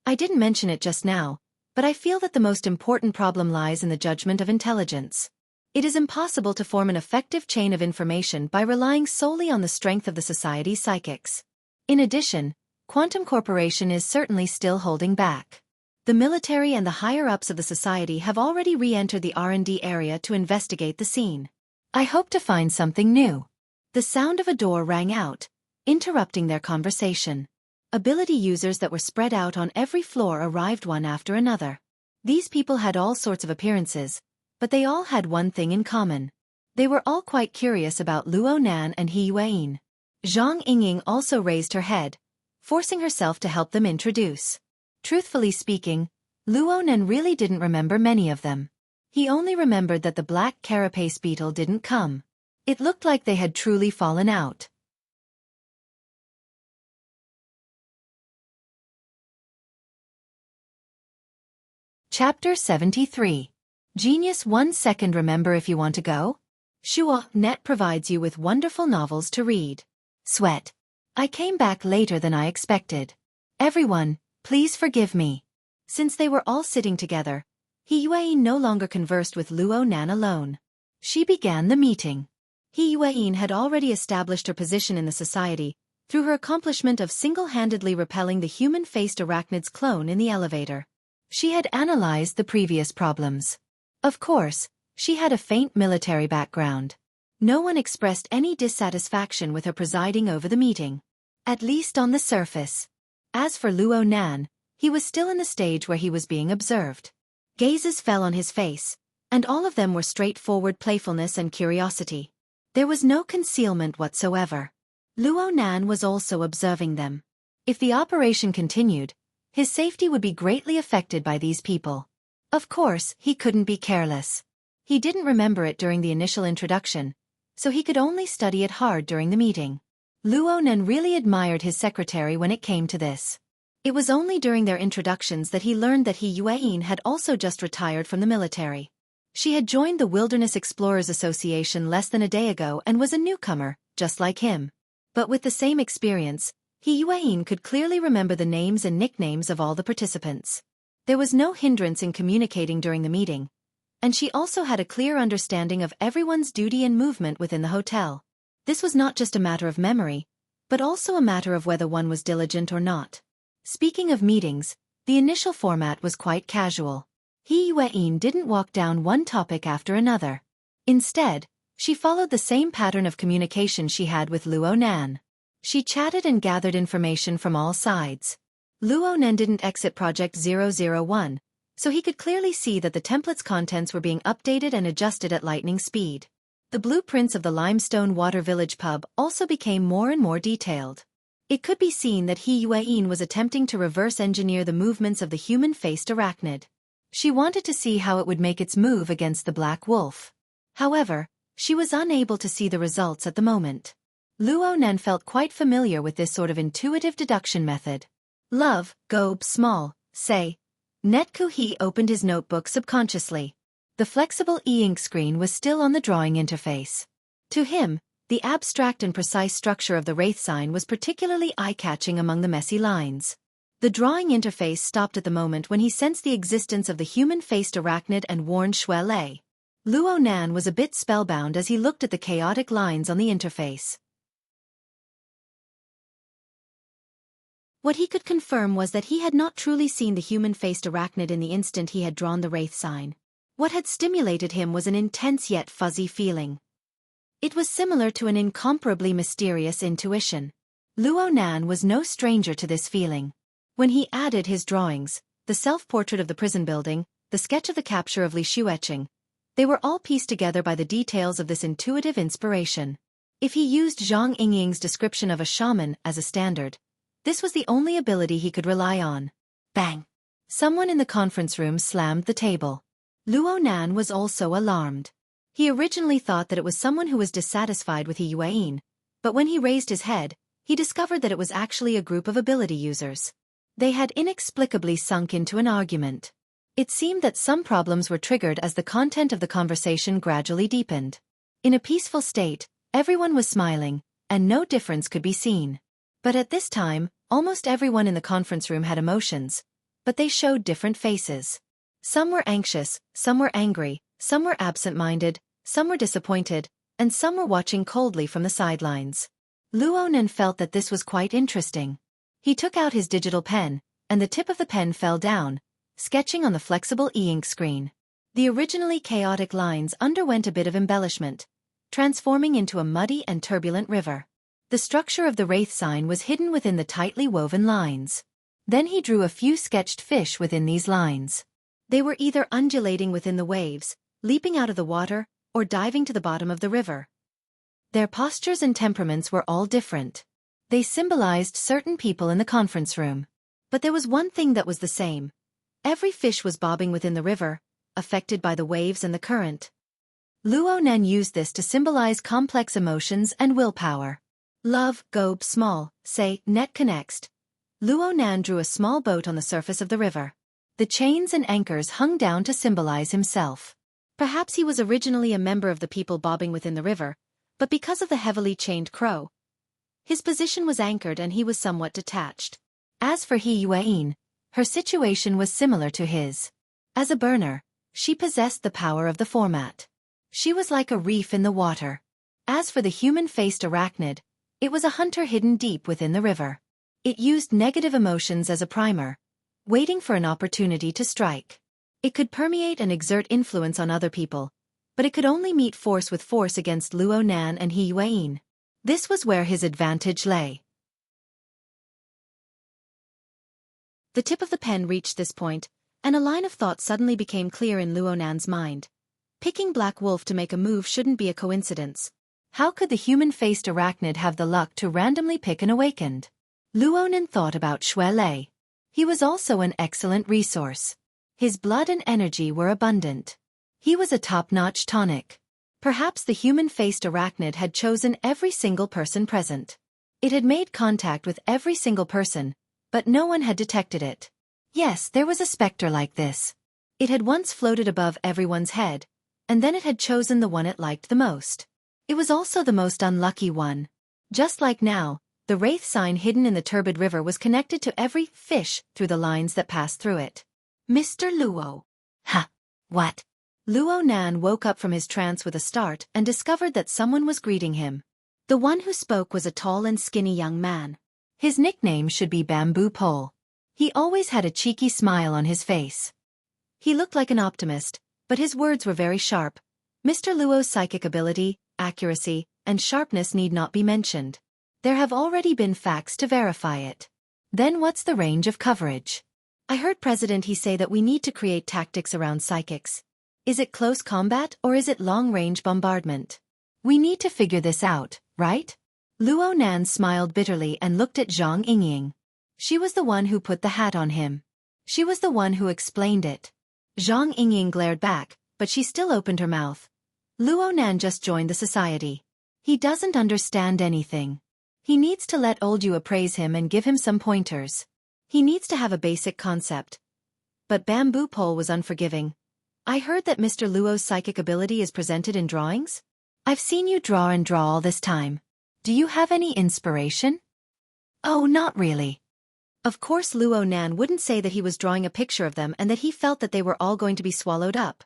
I didn't mention it just now, but I feel that the most important problem lies in the judgment of intelligence. It is impossible to form an effective chain of information by relying solely on the strength of the society's psychics. In addition, Quantum Corporation is certainly still holding back. The military and the higher-ups of the society have already re-entered the R&D area to investigate the scene. I hope to find something new. The sound of a door rang out, interrupting their conversation. Ability users that were spread out on every floor arrived one after another. These people had all sorts of appearances, but they all had one thing in common. They were all quite curious about Luo Nan and He Yuan. Zhang Yingying also raised her head, forcing herself to help them introduce. Truthfully speaking, Luo Nan really didn't remember many of them. He only remembered that the black carapace beetle didn't come. It looked like they had truly fallen out. Chapter 73. Genius 1 second. Remember if you want to go? Net provides you with wonderful novels to read. Sweat. I came back later than I expected. Everyone, please forgive me. Since they were all sitting together, He Yuan no longer conversed with Luo Nan alone. She began the meeting. He Yuan had already established her position in the society through her accomplishment of single-handedly repelling the human-faced arachnid's clone in the elevator. She had analyzed the previous problems. Of course, she had a faint military background. No one expressed any dissatisfaction with her presiding over the meeting. At least on the surface. As for Luo Nan, he was still in the stage where he was being observed. Gazes fell on his face, and all of them were straightforward playfulness and curiosity. There was no concealment whatsoever. Luo Nan was also observing them. If the operation continued, his safety would be greatly affected by these people. Of course, he couldn't be careless. He didn't remember it during the initial introduction, so he could only study it hard during the meeting. Luo Nan really admired his secretary when it came to this. It was only during their introductions that he learned that He Yuan had also just retired from the military. She had joined the Wilderness Explorers Association less than a day ago and was a newcomer, just like him. But with the same experience, He Yuan could clearly remember the names and nicknames of all the participants. There was no hindrance in communicating during the meeting, and she also had a clear understanding of everyone's duty and movement within the hotel. This was not just a matter of memory, but also a matter of whether one was diligent or not. Speaking of meetings, the initial format was quite casual. He Yuan didn't walk down one topic after another. Instead, she followed the same pattern of communication she had with Luo Nan. She chatted and gathered information from all sides. Luo Nan didn't exit Project 001, so he could clearly see that the template's contents were being updated and adjusted at lightning speed. The blueprints of the Limestone Water Village pub also became more and more detailed. It could be seen that He Yueyin was attempting to reverse engineer the movements of the human-faced arachnid. She wanted to see how it would make its move against the black wolf. However, she was unable to see the results at the moment. Luo Nan felt quite familiar with this sort of intuitive deduction method. Love, go small, say. Netku He opened his notebook subconsciously. The flexible e-ink screen was still on the drawing interface. To him, the abstract and precise structure of the wraith sign was particularly eye-catching among the messy lines. The drawing interface stopped at the moment when he sensed the existence of the human-faced arachnid and warned Xue Lei. Luo Nan was a bit spellbound as he looked at the chaotic lines on the interface. What he could confirm was that he had not truly seen the human-faced arachnid in the instant he had drawn the wraith sign. What had stimulated him was an intense yet fuzzy feeling. It was similar to an incomparably mysterious intuition. Luo Nan was no stranger to this feeling. When he added his drawings, the self-portrait of the prison building, the sketch of the capture of Li Shuecheng, they were all pieced together by the details of this intuitive inspiration. If he used Zhang Yingying's description of a shaman as a standard, this was the only ability he could rely on. Bang! Someone in the conference room slammed the table. Luo Nan was also alarmed. He originally thought that it was someone who was dissatisfied with He Yueyin, but when he raised his head, he discovered that it was actually a group of ability users. They had inexplicably sunk into an argument. It seemed that some problems were triggered as the content of the conversation gradually deepened. In a peaceful state, everyone was smiling, and no difference could be seen. But at this time, almost everyone in the conference room had emotions, but they showed different faces. Some were anxious, some were angry, some were absent-minded, some were disappointed, and some were watching coldly from the sidelines. Luo Nan felt that this was quite interesting. He took out his digital pen, and the tip of the pen fell down, sketching on the flexible e-ink screen. The originally chaotic lines underwent a bit of embellishment, transforming into a muddy and turbulent river. The structure of the wraith sign was hidden within the tightly woven lines. Then he drew a few sketched fish within these lines. They were either undulating within the waves, leaping out of the water, or diving to the bottom of the river. Their postures and temperaments were all different. They symbolized certain people in the conference room. But there was one thing that was the same. Every fish was bobbing within the river, affected by the waves and the current. Luo Nan used this to symbolize complex emotions and willpower. Love, go small, say, net connects. Luo Nan drew a small boat on the surface of the river. The chains and anchors hung down to symbolize himself. Perhaps he was originally a member of the people bobbing within the river, but because of the heavily chained crow, his position was anchored and he was somewhat detached. As for He Yueyin, her situation was similar to his. As a burner, she possessed the power of the format. She was like a reef in the water. As for the human-faced arachnid, it was a hunter hidden deep within the river. It used negative emotions as a primer, waiting for an opportunity to strike. It could permeate and exert influence on other people, but it could only meet force with force against Luo Nan and He Yueyin. This was where his advantage lay. The tip of the pen reached this point, and a line of thought suddenly became clear in Luo Nan's mind. Picking Black Wolf to make a move shouldn't be a coincidence. How could the human-faced arachnid have the luck to randomly pick an awakened? Luo Nan thought about Xue Lei. He was also an excellent resource. His blood and energy were abundant. He was a top-notch tonic. Perhaps the human-faced arachnid had chosen every single person present. It had made contact with every single person, but no one had detected it. Yes, there was a specter like this. It had once floated above everyone's head, and then it had chosen the one it liked the most. It was also the most unlucky one. Just like now, the wraith sign hidden in the turbid river was connected to every fish through the lines that passed through it. Mr. Luo. Ha! What? Luo Nan woke up from his trance with a start and discovered that someone was greeting him. The one who spoke was a tall and skinny young man. His nickname should be Bamboo Pole. He always had a cheeky smile on his face. He looked like an optimist, but his words were very sharp. Mr. Luo's psychic ability, accuracy, and sharpness need not be mentioned. There have already been facts to verify it. Then what's the range of coverage? I heard President He say that we need to create tactics around psychics. Is it close combat or is it long-range bombardment? We need to figure this out, right? Luo Nan smiled bitterly and looked at Zhang Yingying. She was the one who put the hat on him. She was the one who explained it. Zhang Yingying glared back, but she still opened her mouth. Luo Nan just joined the society. He doesn't understand anything. He needs to let old you appraise him and give him some pointers. He needs to have a basic concept. But Bamboo Pole was unforgiving. I heard that Mr. Luo's psychic ability is presented in drawings? I've seen you draw and draw all this time. Do you have any inspiration? Oh, not really. Of course Luo Nan wouldn't say that he was drawing a picture of them and that he felt that they were all going to be swallowed up.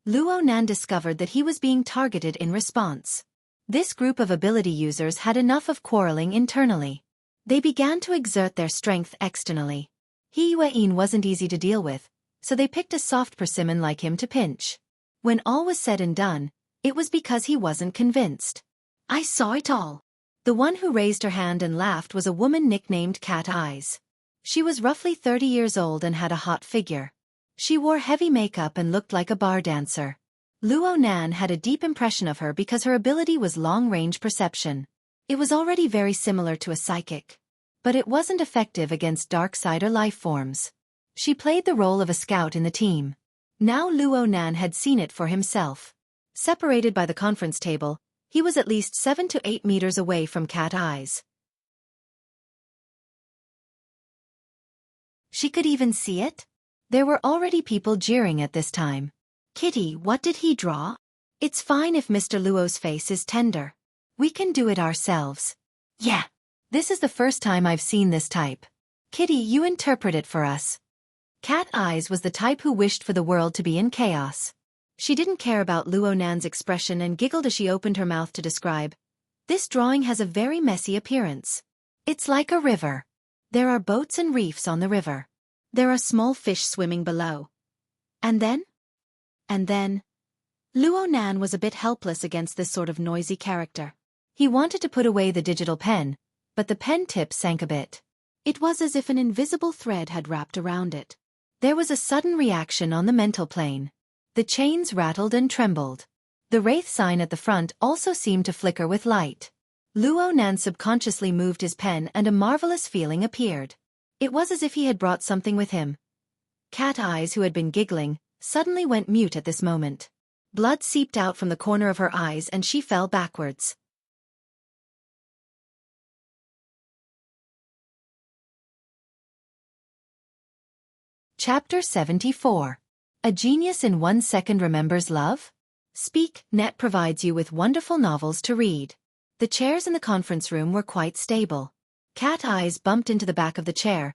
Luo Nan discovered that he was being targeted in response. This group of ability users had enough of quarreling internally. They began to exert their strength externally. He Yuein wasn't easy to deal with, so they picked a soft persimmon like him to pinch. When all was said and done, it was because he wasn't convinced. I saw it all. The one who raised her hand and laughed was a woman nicknamed Cat Eyes. She was roughly 30 years old and had a hot figure. She wore heavy makeup and looked like a bar dancer. Luo Nan had a deep impression of her because her ability was long-range perception. It was already very similar to a psychic. But it wasn't effective against dark-sider life forms. She played the role of a scout in the team. Now Luo Nan had seen it for himself. Separated by the conference table, he was at least 7 to 8 meters away from Cat Eyes. She could even see it? There were already people jeering at this time. Kitty, what did he draw? It's fine if Mr. Luo's face is tender. We can do it ourselves. Yeah. This is the first time I've seen this type. Kitty, you interpret it for us. Cat Eyes was the type who wished for the world to be in chaos. She didn't care about Luo Nan's expression and giggled as she opened her mouth to describe. This drawing has a very messy appearance. It's like a river. There are boats and reefs on the river. There are small fish swimming below. And then? Luo Nan was a bit helpless against this sort of noisy character. He wanted to put away the digital pen, but the pen tip sank a bit. It was as if an invisible thread had wrapped around it. There was a sudden reaction on the mental plane. The chains rattled and trembled. The wraith sign at the front also seemed to flicker with light. Luo Nan subconsciously moved his pen and a marvelous feeling appeared. It was as if he had brought something with him. Cat Eyes, who had been giggling, suddenly went mute at this moment. Blood seeped out from the corner of her eyes and she fell backwards. Chapter 74. A genius in 1 second remembers love? Speak Net provides you with wonderful novels to read. The chairs in the conference room were quite stable. Cat Eyes bumped into the back of the chair,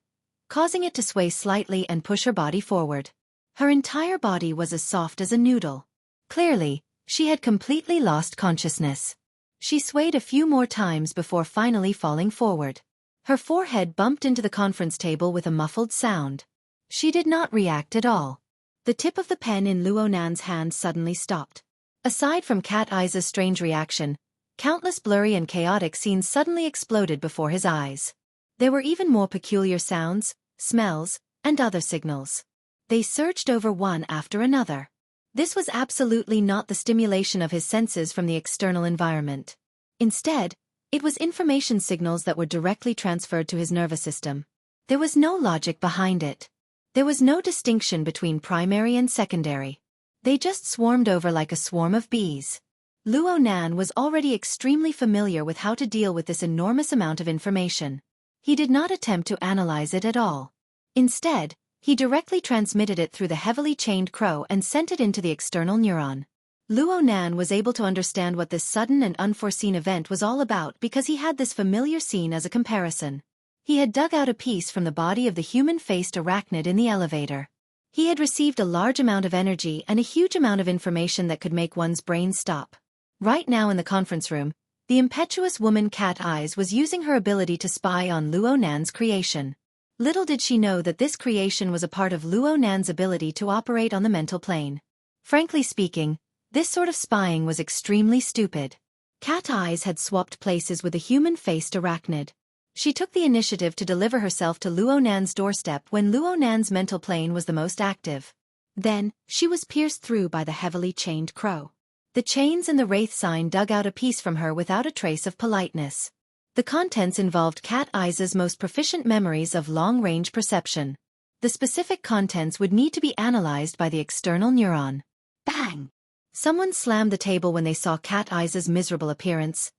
causing it to sway slightly and push her body forward. Her entire body was as soft as a noodle. Clearly, she had completely lost consciousness. She swayed a few more times before finally falling forward. Her forehead bumped into the conference table with a muffled sound. She did not react at all. The tip of the pen in Luo Nan's hand suddenly stopped. Aside from Cat Eyes' strange reaction, countless blurry and chaotic scenes suddenly exploded before his eyes. There were even more peculiar sounds, smells, and other signals. They surged over one after another. This was absolutely not the stimulation of his senses from the external environment. Instead, it was information signals that were directly transferred to his nervous system. There was no logic behind it. There was no distinction between primary and secondary. They just swarmed over like a swarm of bees. Luo Nan was already extremely familiar with how to deal with this enormous amount of information. He did not attempt to analyze it at all. Instead, he directly transmitted it through the heavily chained crow and sent it into the external neuron. Luo Nan was able to understand what this sudden and unforeseen event was all about because he had this familiar scene as a comparison. He had dug out a piece from the body of the human-faced arachnid in the elevator. He had received a large amount of energy and a huge amount of information that could make one's brain stop. Right now in the conference room, the impetuous woman Cat Eyes was using her ability to spy on Luo Nan's creation. Little did she know that this creation was a part of Luo Nan's ability to operate on the mental plane. Frankly speaking, this sort of spying was extremely stupid. Cat Eyes had swapped places with a human-faced arachnid. She took the initiative to deliver herself to Luo Nan's doorstep when Luo Nan's mental plane was the most active. Then, she was pierced through by the heavily chained crow. The chains and the wraith sign dug out a piece from her without a trace of politeness. The contents involved Cat Eye's most proficient memories of long-range perception. The specific contents would need to be analyzed by the external neuron. Bang! Someone slammed the table when they saw Cat Eye's miserable appearance.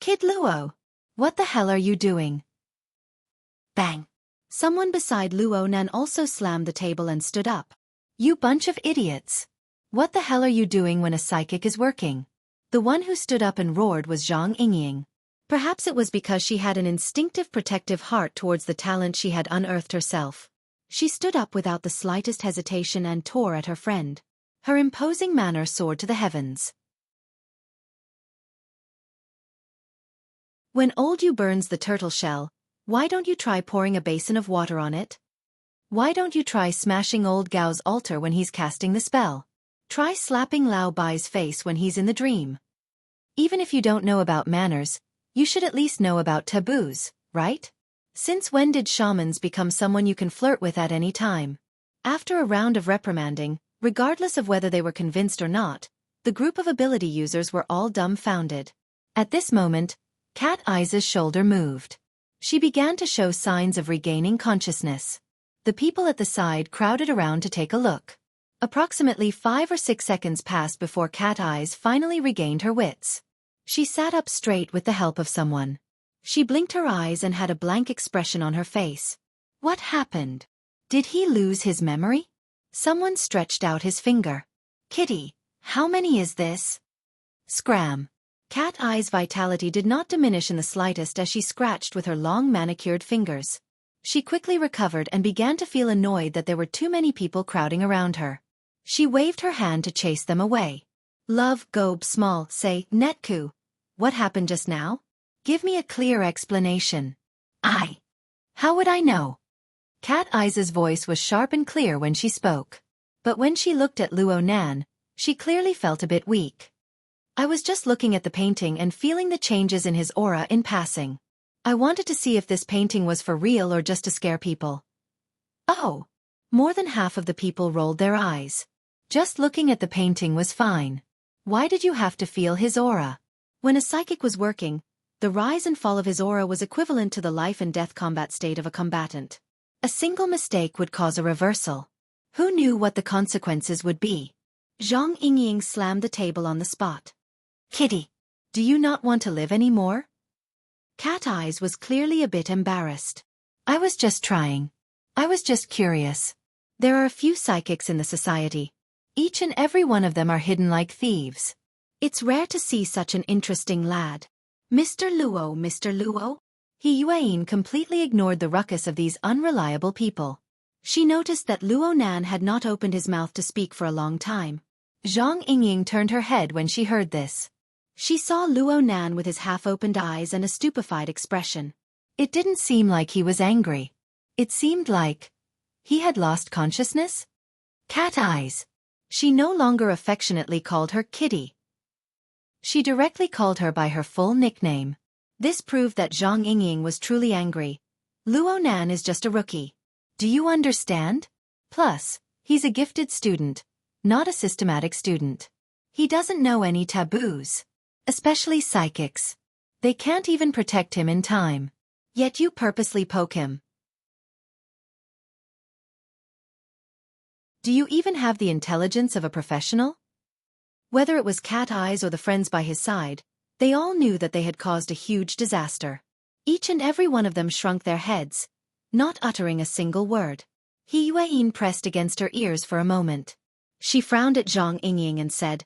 Kid Luo! What the hell are you doing? Bang! Someone beside Luo Nan also slammed the table and stood up. You bunch of idiots! What the hell are you doing when a psychic is working? The one who stood up and roared was Zhang Yingying. Perhaps it was because she had an instinctive protective heart towards the talent she had unearthed herself. She stood up without the slightest hesitation and tore at her friend. Her imposing manner soared to the heavens. When old you burns the turtle shell, why don't you try pouring a basin of water on it? Why don't you try smashing old Gao's altar when he's casting the spell? Try slapping Lao Bai's face when he's in the dream. Even if you don't know about manners, you should at least know about taboos, right? Since when did shamans become someone you can flirt with at any time? After a round of reprimanding, regardless of whether they were convinced or not, the group of ability users were all dumbfounded. At this moment, Cat Eye's shoulder moved. She began to show signs of regaining consciousness. The people at the side crowded around to take a look. Approximately 5 or 6 seconds passed before Cat Eye's finally regained her wits. She sat up straight with the help of someone. She blinked her eyes and had a blank expression on her face. What happened? Did he lose his memory? Someone stretched out his finger. Kitty, how many is this? Scram. Cat Eye's vitality did not diminish in the slightest as she scratched with her long manicured fingers. She quickly recovered and began to feel annoyed that there were too many people crowding around her. She waved her hand to chase them away. Love, Gobe, small, say, Netku. What happened just now? Give me a clear explanation. How would I know? Cat Eye's voice was sharp and clear when she spoke. But when she looked at Luo Nan, she clearly felt a bit weak. I was just looking at the painting and feeling the changes in his aura in passing. I wanted to see if this painting was for real or just to scare people. Oh! More than half of the people rolled their eyes. Just looking at the painting was fine. Why did you have to feel his aura? When a psychic was working, the rise and fall of his aura was equivalent to the life and death combat state of a combatant. A single mistake would cause a reversal. Who knew what the consequences would be? Zhang Yingying slammed the table on the spot. Kitty, do you not want to live anymore? Cat Eyes was clearly a bit embarrassed. I was just trying. I was just curious. There are a few psychics in the society. Each and every one of them are hidden like thieves. It's rare to see such an interesting lad. Mr. Luo. Yuan completely ignored the ruckus of these unreliable people. She noticed that Luo Nan had not opened his mouth to speak for a long time. Zhang Yingying turned her head when she heard this. She saw Luo Nan with his half-opened eyes and a stupefied expression. It didn't seem like he was angry. It seemed like he had lost consciousness. Cat Eyes. She no longer affectionately called her Kitty. She directly called her by her full nickname. This proved that Zhang Yingying was truly angry. Luo Nan is just a rookie. Do you understand? Plus, he's a gifted student, not a systematic student. He doesn't know any taboos. Especially psychics. They can't even protect him in time. Yet you purposely poke him. Do you even have the intelligence of a professional? Whether it was Cat Eyes or the friends by his side, they all knew that they had caused a huge disaster. Each and every one of them shrunk their heads, not uttering a single word. Yuan pressed against her ears for a moment. She frowned at Zhang Yingying and said,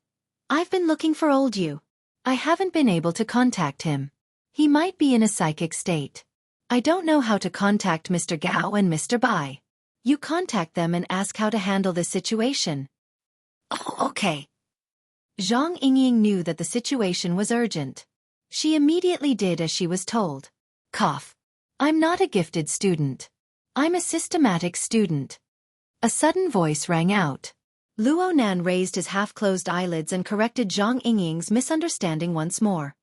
I've been looking for old you. I haven't been able to contact him. He might be in a psychic state. I don't know how to contact Mr. Gao and Mr. Bai. You contact them and ask how to handle this situation. Oh, okay. Zhang Yingying knew that the situation was urgent. She immediately did as she was told. Cough. I'm not a gifted student. I'm a systematic student. A sudden voice rang out. Luo Nan raised his half-closed eyelids and corrected Zhang Yingying's misunderstanding once more.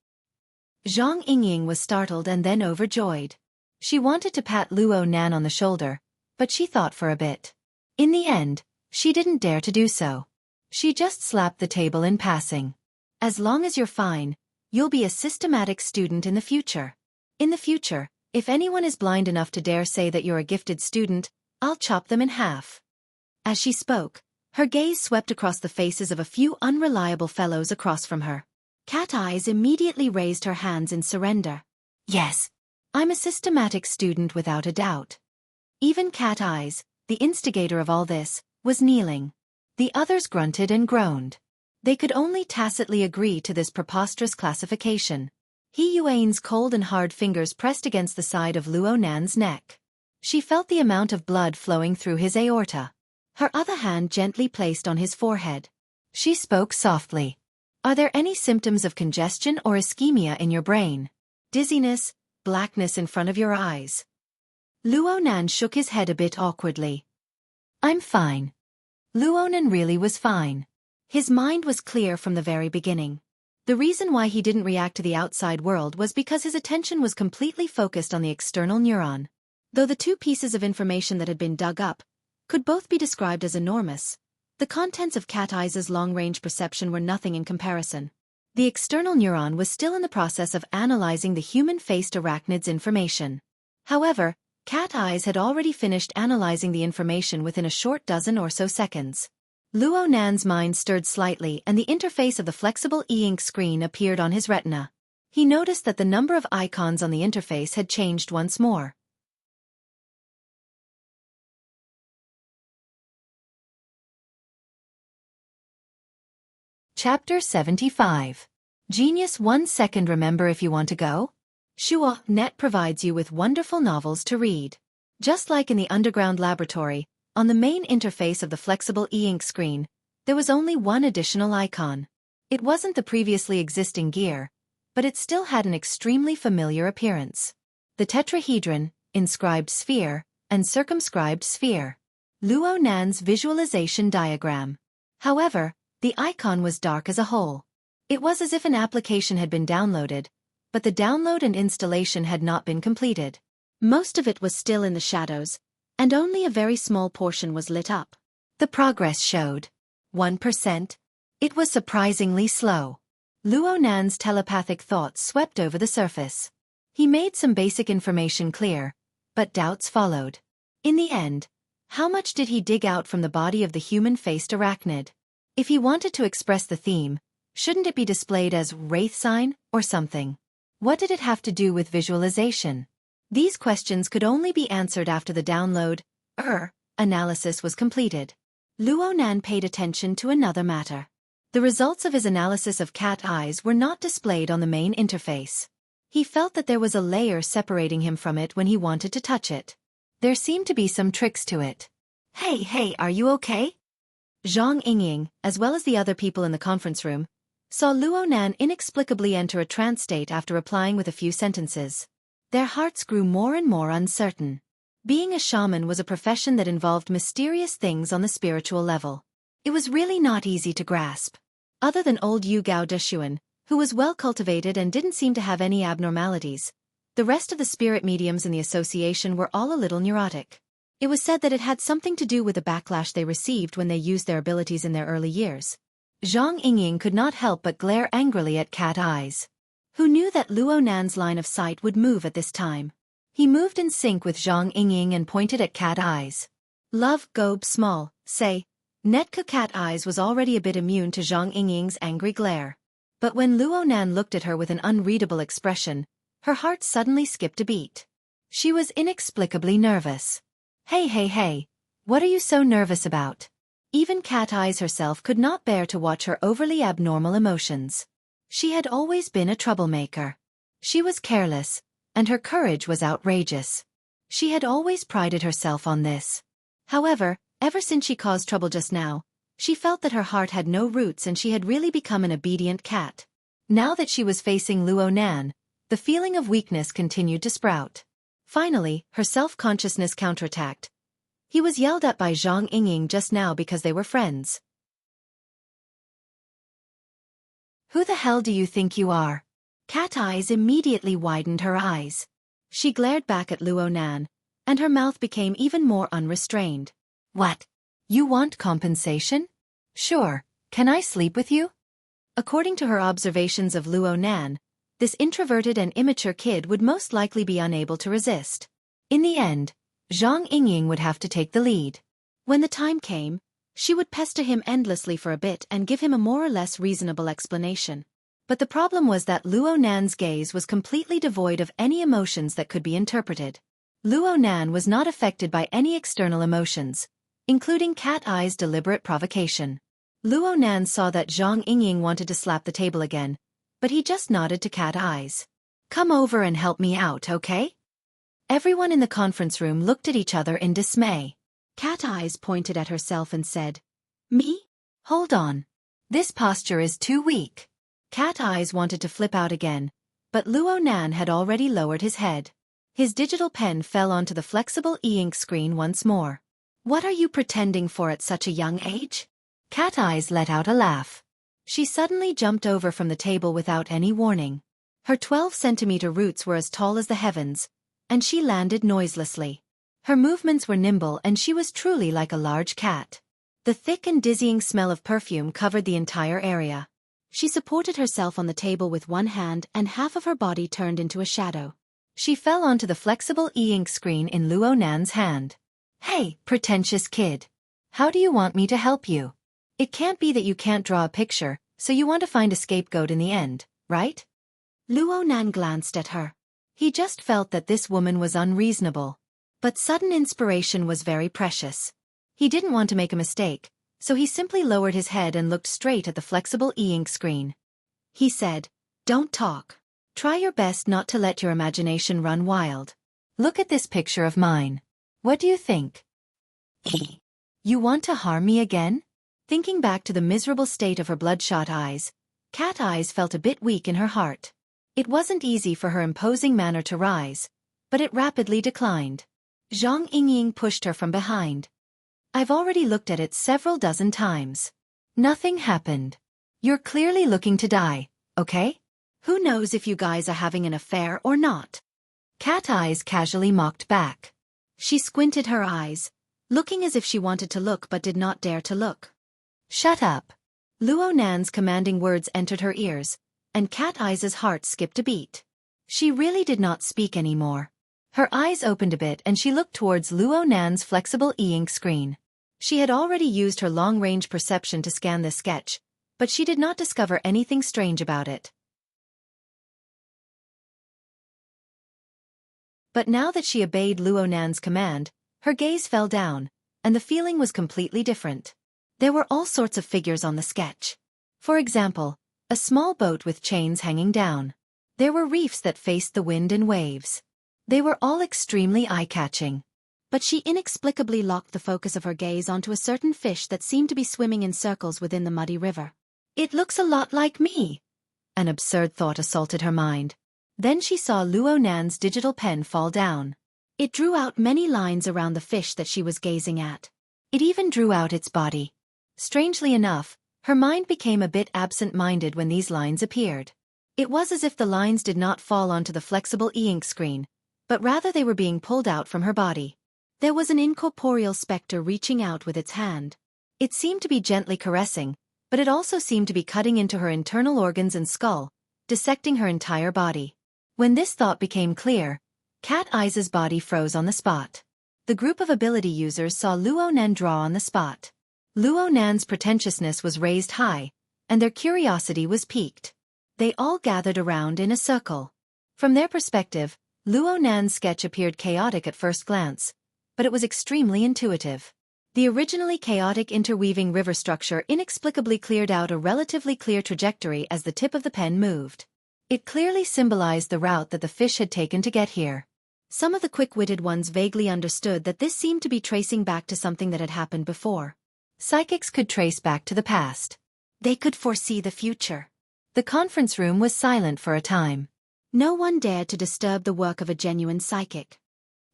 Zhang Yingying was startled and then overjoyed. She wanted to pat Luo Nan on the shoulder, but she thought for a bit. In the end, she didn't dare to do so. She just slapped the table in passing. As long as you're fine, you'll be a systematic student in the future. In the future, if anyone is blind enough to dare say that you're a gifted student, I'll chop them in half. As she spoke, her gaze swept across the faces of a few unreliable fellows across from her. Cat Eyes immediately raised her hands in surrender. Yes, I'm a systematic student without a doubt. Even Cat Eyes, the instigator of all this, was kneeling. The others grunted and groaned. They could only tacitly agree to this preposterous classification. He Yuan's cold and hard fingers pressed against the side of Luo Nan's neck. She felt the amount of blood flowing through his aorta. Her other hand gently placed on his forehead. She spoke softly. Are there any symptoms of congestion or ischemia in your brain? Dizziness, blackness in front of your eyes? Luo Nan shook his head a bit awkwardly. I'm fine. Luo Nan really was fine. His mind was clear from the very beginning. The reason why he didn't react to the outside world was because his attention was completely focused on the external neuron. Though the two pieces of information that had been dug up could both be described as enormous, the contents of Cat Eyes' long-range perception were nothing in comparison. The external neuron was still in the process of analyzing the human-faced arachnid's information. However, Cat Eyes had already finished analyzing the information within a short dozen or so seconds. Luo Nan's mind stirred slightly and the interface of the flexible e-ink screen appeared on his retina. He noticed that the number of icons on the interface had changed once more. Chapter 75. Genius 1 second. Remember if you want to go? Xiaofan provides you with wonderful novels to read. Just like in the underground laboratory, on the main interface of the flexible e-ink screen, there was only one additional icon. It wasn't the previously existing gear, but it still had an extremely familiar appearance. The tetrahedron, inscribed sphere, and circumscribed sphere. Luo Nan's visualization diagram. However, the icon was dark as a hole. It was as if an application had been downloaded, but the download and installation had not been completed. Most of it was still in the shadows, and only a very small portion was lit up. The progress showed 1%. It was surprisingly slow. Luo Nan's telepathic thoughts swept over the surface. He made some basic information clear, but doubts followed. In the end, how much did he dig out from the body of the human-faced arachnid? If he wanted to express the theme, shouldn't it be displayed as wraith sign or something? What did it have to do with visualization? These questions could only be answered after the download analysis was completed. Luo Nan paid attention to another matter. The results of his analysis of Cat Eyes were not displayed on the main interface. He felt that there was a layer separating him from it when he wanted to touch it. There seemed to be some tricks to it. Hey, are you okay? Zhang Yingying, as well as the other people in the conference room, saw Luo Nan inexplicably enter a trance state after replying with a few sentences. Their hearts grew more and more uncertain. Being a shaman was a profession that involved mysterious things on the spiritual level. It was really not easy to grasp. Other than old Yu Gao Deshuan, who was well cultivated and didn't seem to have any abnormalities, the rest of the spirit mediums in the association were all a little neurotic. It was said that it had something to do with the backlash they received when they used their abilities in their early years. Zhang Yingying could not help but glare angrily at Cat Eyes, who knew that Luo Nan's line of sight would move at this time. He moved in sync with Zhang Yingying and pointed at Cat Eyes. Love, Gobe, small, say. Netka Cat Eyes was already a bit immune to Zhang Yingying's angry glare. But when Luo Nan looked at her with an unreadable expression, her heart suddenly skipped a beat. She was inexplicably nervous. Hey, what are you so nervous about? Even Cat Eyes herself could not bear to watch her overly abnormal emotions. She had always been a troublemaker. She was careless, and her courage was outrageous. She had always prided herself on this. However, ever since she caused trouble just now, she felt that her heart had no roots and she had really become an obedient cat. Now that she was facing Luo Nan, the feeling of weakness continued to sprout. Finally, her self-consciousness counterattacked. He was yelled at by Zhang Yingying just now because they were friends. Who the hell do you think you are? Cat Eyes immediately widened her eyes. She glared back at Luo Nan, and her mouth became even more unrestrained. What? You want compensation? Sure, can I sleep with you? According to her observations of Luo Nan, this introverted and immature kid would most likely be unable to resist. In the end, Zhang Yingying would have to take the lead. When the time came, she would pester him endlessly for a bit and give him a more or less reasonable explanation. But the problem was that Luo Nan's gaze was completely devoid of any emotions that could be interpreted. Luo Nan was not affected by any external emotions, including Cat Eye's deliberate provocation. Luo Nan saw that Zhang Yingying wanted to slap the table again, but he just nodded to Cat Eyes. "Come over and help me out, okay?" Everyone in the conference room looked at each other in dismay. Cat Eyes pointed at herself and said, "Me? Hold on. This posture is too weak." Cat Eyes wanted to flip out again, but Luo Nan had already lowered his head. His digital pen fell onto the flexible e-ink screen once more. "What are you pretending for at such a young age?" Cat Eyes let out a laugh. She suddenly jumped over from the table without any warning. Her 12-centimeter roots were as tall as the heavens, and she landed noiselessly. Her movements were nimble and she was truly like a large cat. The thick and dizzying smell of perfume covered the entire area. She supported herself on the table with one hand and half of her body turned into a shadow. She fell onto the flexible e-ink screen in Luo Nan's hand. "Hey, pretentious kid. How do you want me to help you? It can't be that you can't draw a picture, so you want to find a scapegoat in the end, right?" Luo Nan glanced at her. He just felt that this woman was unreasonable. But sudden inspiration was very precious. He didn't want to make a mistake, so he simply lowered his head and looked straight at the flexible e-ink screen. He said, "Don't talk. Try your best not to let your imagination run wild. Look at this picture of mine. What do you think?" "You want to harm me again?" Thinking back to the miserable state of her bloodshot eyes, Cat Eyes felt a bit weak in her heart. It wasn't easy for her imposing manner to rise, but it rapidly declined. Zhang Yingying pushed her from behind. "I've already looked at it several dozen times. Nothing happened. You're clearly looking to die, okay? Who knows if you guys are having an affair or not?" Cat Eyes casually mocked back. She squinted her eyes, looking as if she wanted to look but did not dare to look. "Shut up." Luo Nan's commanding words entered her ears, and Cat Eyes' heart skipped a beat. She really did not speak anymore. Her eyes opened a bit and she looked towards Luo Nan's flexible e-ink screen. She had already used her long-range perception to scan this sketch, but she did not discover anything strange about it. But now that she obeyed Luo Nan's command, her gaze fell down, and the feeling was completely different. There were all sorts of figures on the sketch. For example, a small boat with chains hanging down. There were reefs that faced the wind and waves. They were all extremely eye-catching. But she inexplicably locked the focus of her gaze onto a certain fish that seemed to be swimming in circles within the muddy river. "It looks a lot like me." An absurd thought assaulted her mind. Then she saw Luo Nan's digital pen fall down. It drew out many lines around the fish that she was gazing at. It even drew out its body. Strangely enough, her mind became a bit absent-minded when these lines appeared. It was as if the lines did not fall onto the flexible e-ink screen, but rather they were being pulled out from her body. There was an incorporeal specter reaching out with its hand. It seemed to be gently caressing, but it also seemed to be cutting into her internal organs and skull, dissecting her entire body. When this thought became clear, Cat Eyes' body froze on the spot. The group of ability users saw Luo Nan draw on the spot. Luo Nan's pretentiousness was raised high, and their curiosity was piqued. They all gathered around in a circle. From their perspective, Luo Nan's sketch appeared chaotic at first glance, but it was extremely intuitive. The originally chaotic interweaving river structure inexplicably cleared out a relatively clear trajectory as the tip of the pen moved. It clearly symbolized the route that the fish had taken to get here. Some of the quick-witted ones vaguely understood that this seemed to be tracing back to something that had happened before. Psychics could trace back to the past. They could foresee the future. The conference room was silent for a time. No one dared to disturb the work of a genuine psychic.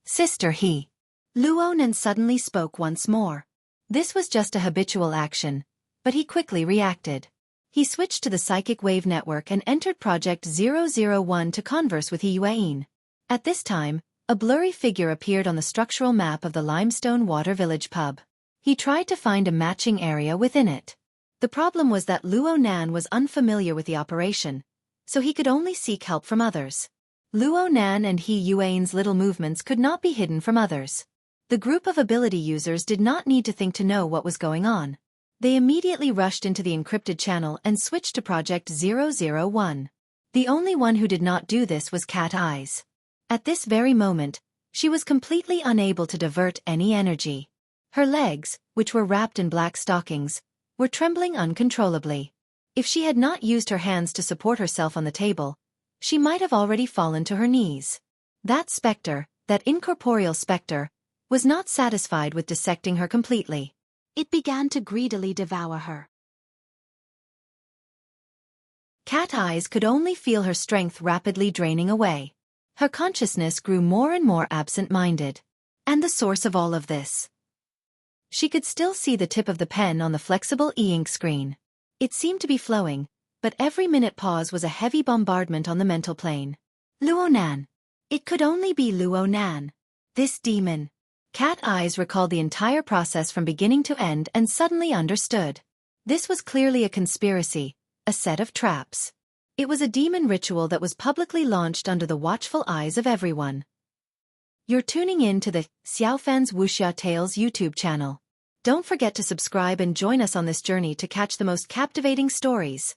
"Sister He." Luo Nan suddenly spoke once more. This was just a habitual action, but he quickly reacted. He switched to the psychic wave network and entered Project 001 to converse with He Yuan. At this time, a blurry figure appeared on the structural map of the Limestone Water Village pub. He tried to find a matching area within it. The problem was that Luo Nan was unfamiliar with the operation, so he could only seek help from others. Luo Nan and He Yuan's little movements could not be hidden from others. The group of ability users did not need to think to know what was going on. They immediately rushed into the encrypted channel and switched to Project 001. The only one who did not do this was Cat Eyes. At this very moment, she was completely unable to divert any energy. Her legs, which were wrapped in black stockings, were trembling uncontrollably. If she had not used her hands to support herself on the table, she might have already fallen to her knees. That specter, that incorporeal specter, was not satisfied with dissecting her completely. It began to greedily devour her. Cat Eyes could only feel her strength rapidly draining away. Her consciousness grew more and more absent-minded. And the source of all of this? She could still see the tip of the pen on the flexible e-ink screen. It seemed to be flowing, but every minute pause was a heavy bombardment on the mental plane. Luo Nan. It could only be Luo Nan. This demon. Cat Eyes recalled the entire process from beginning to end and suddenly understood. This was clearly a conspiracy, a set of traps. It was a demon ritual that was publicly launched under the watchful eyes of everyone. You're tuning in to the Xiaofan's Wuxia Tales YouTube channel. Don't forget to subscribe and join us on this journey to catch the most captivating stories.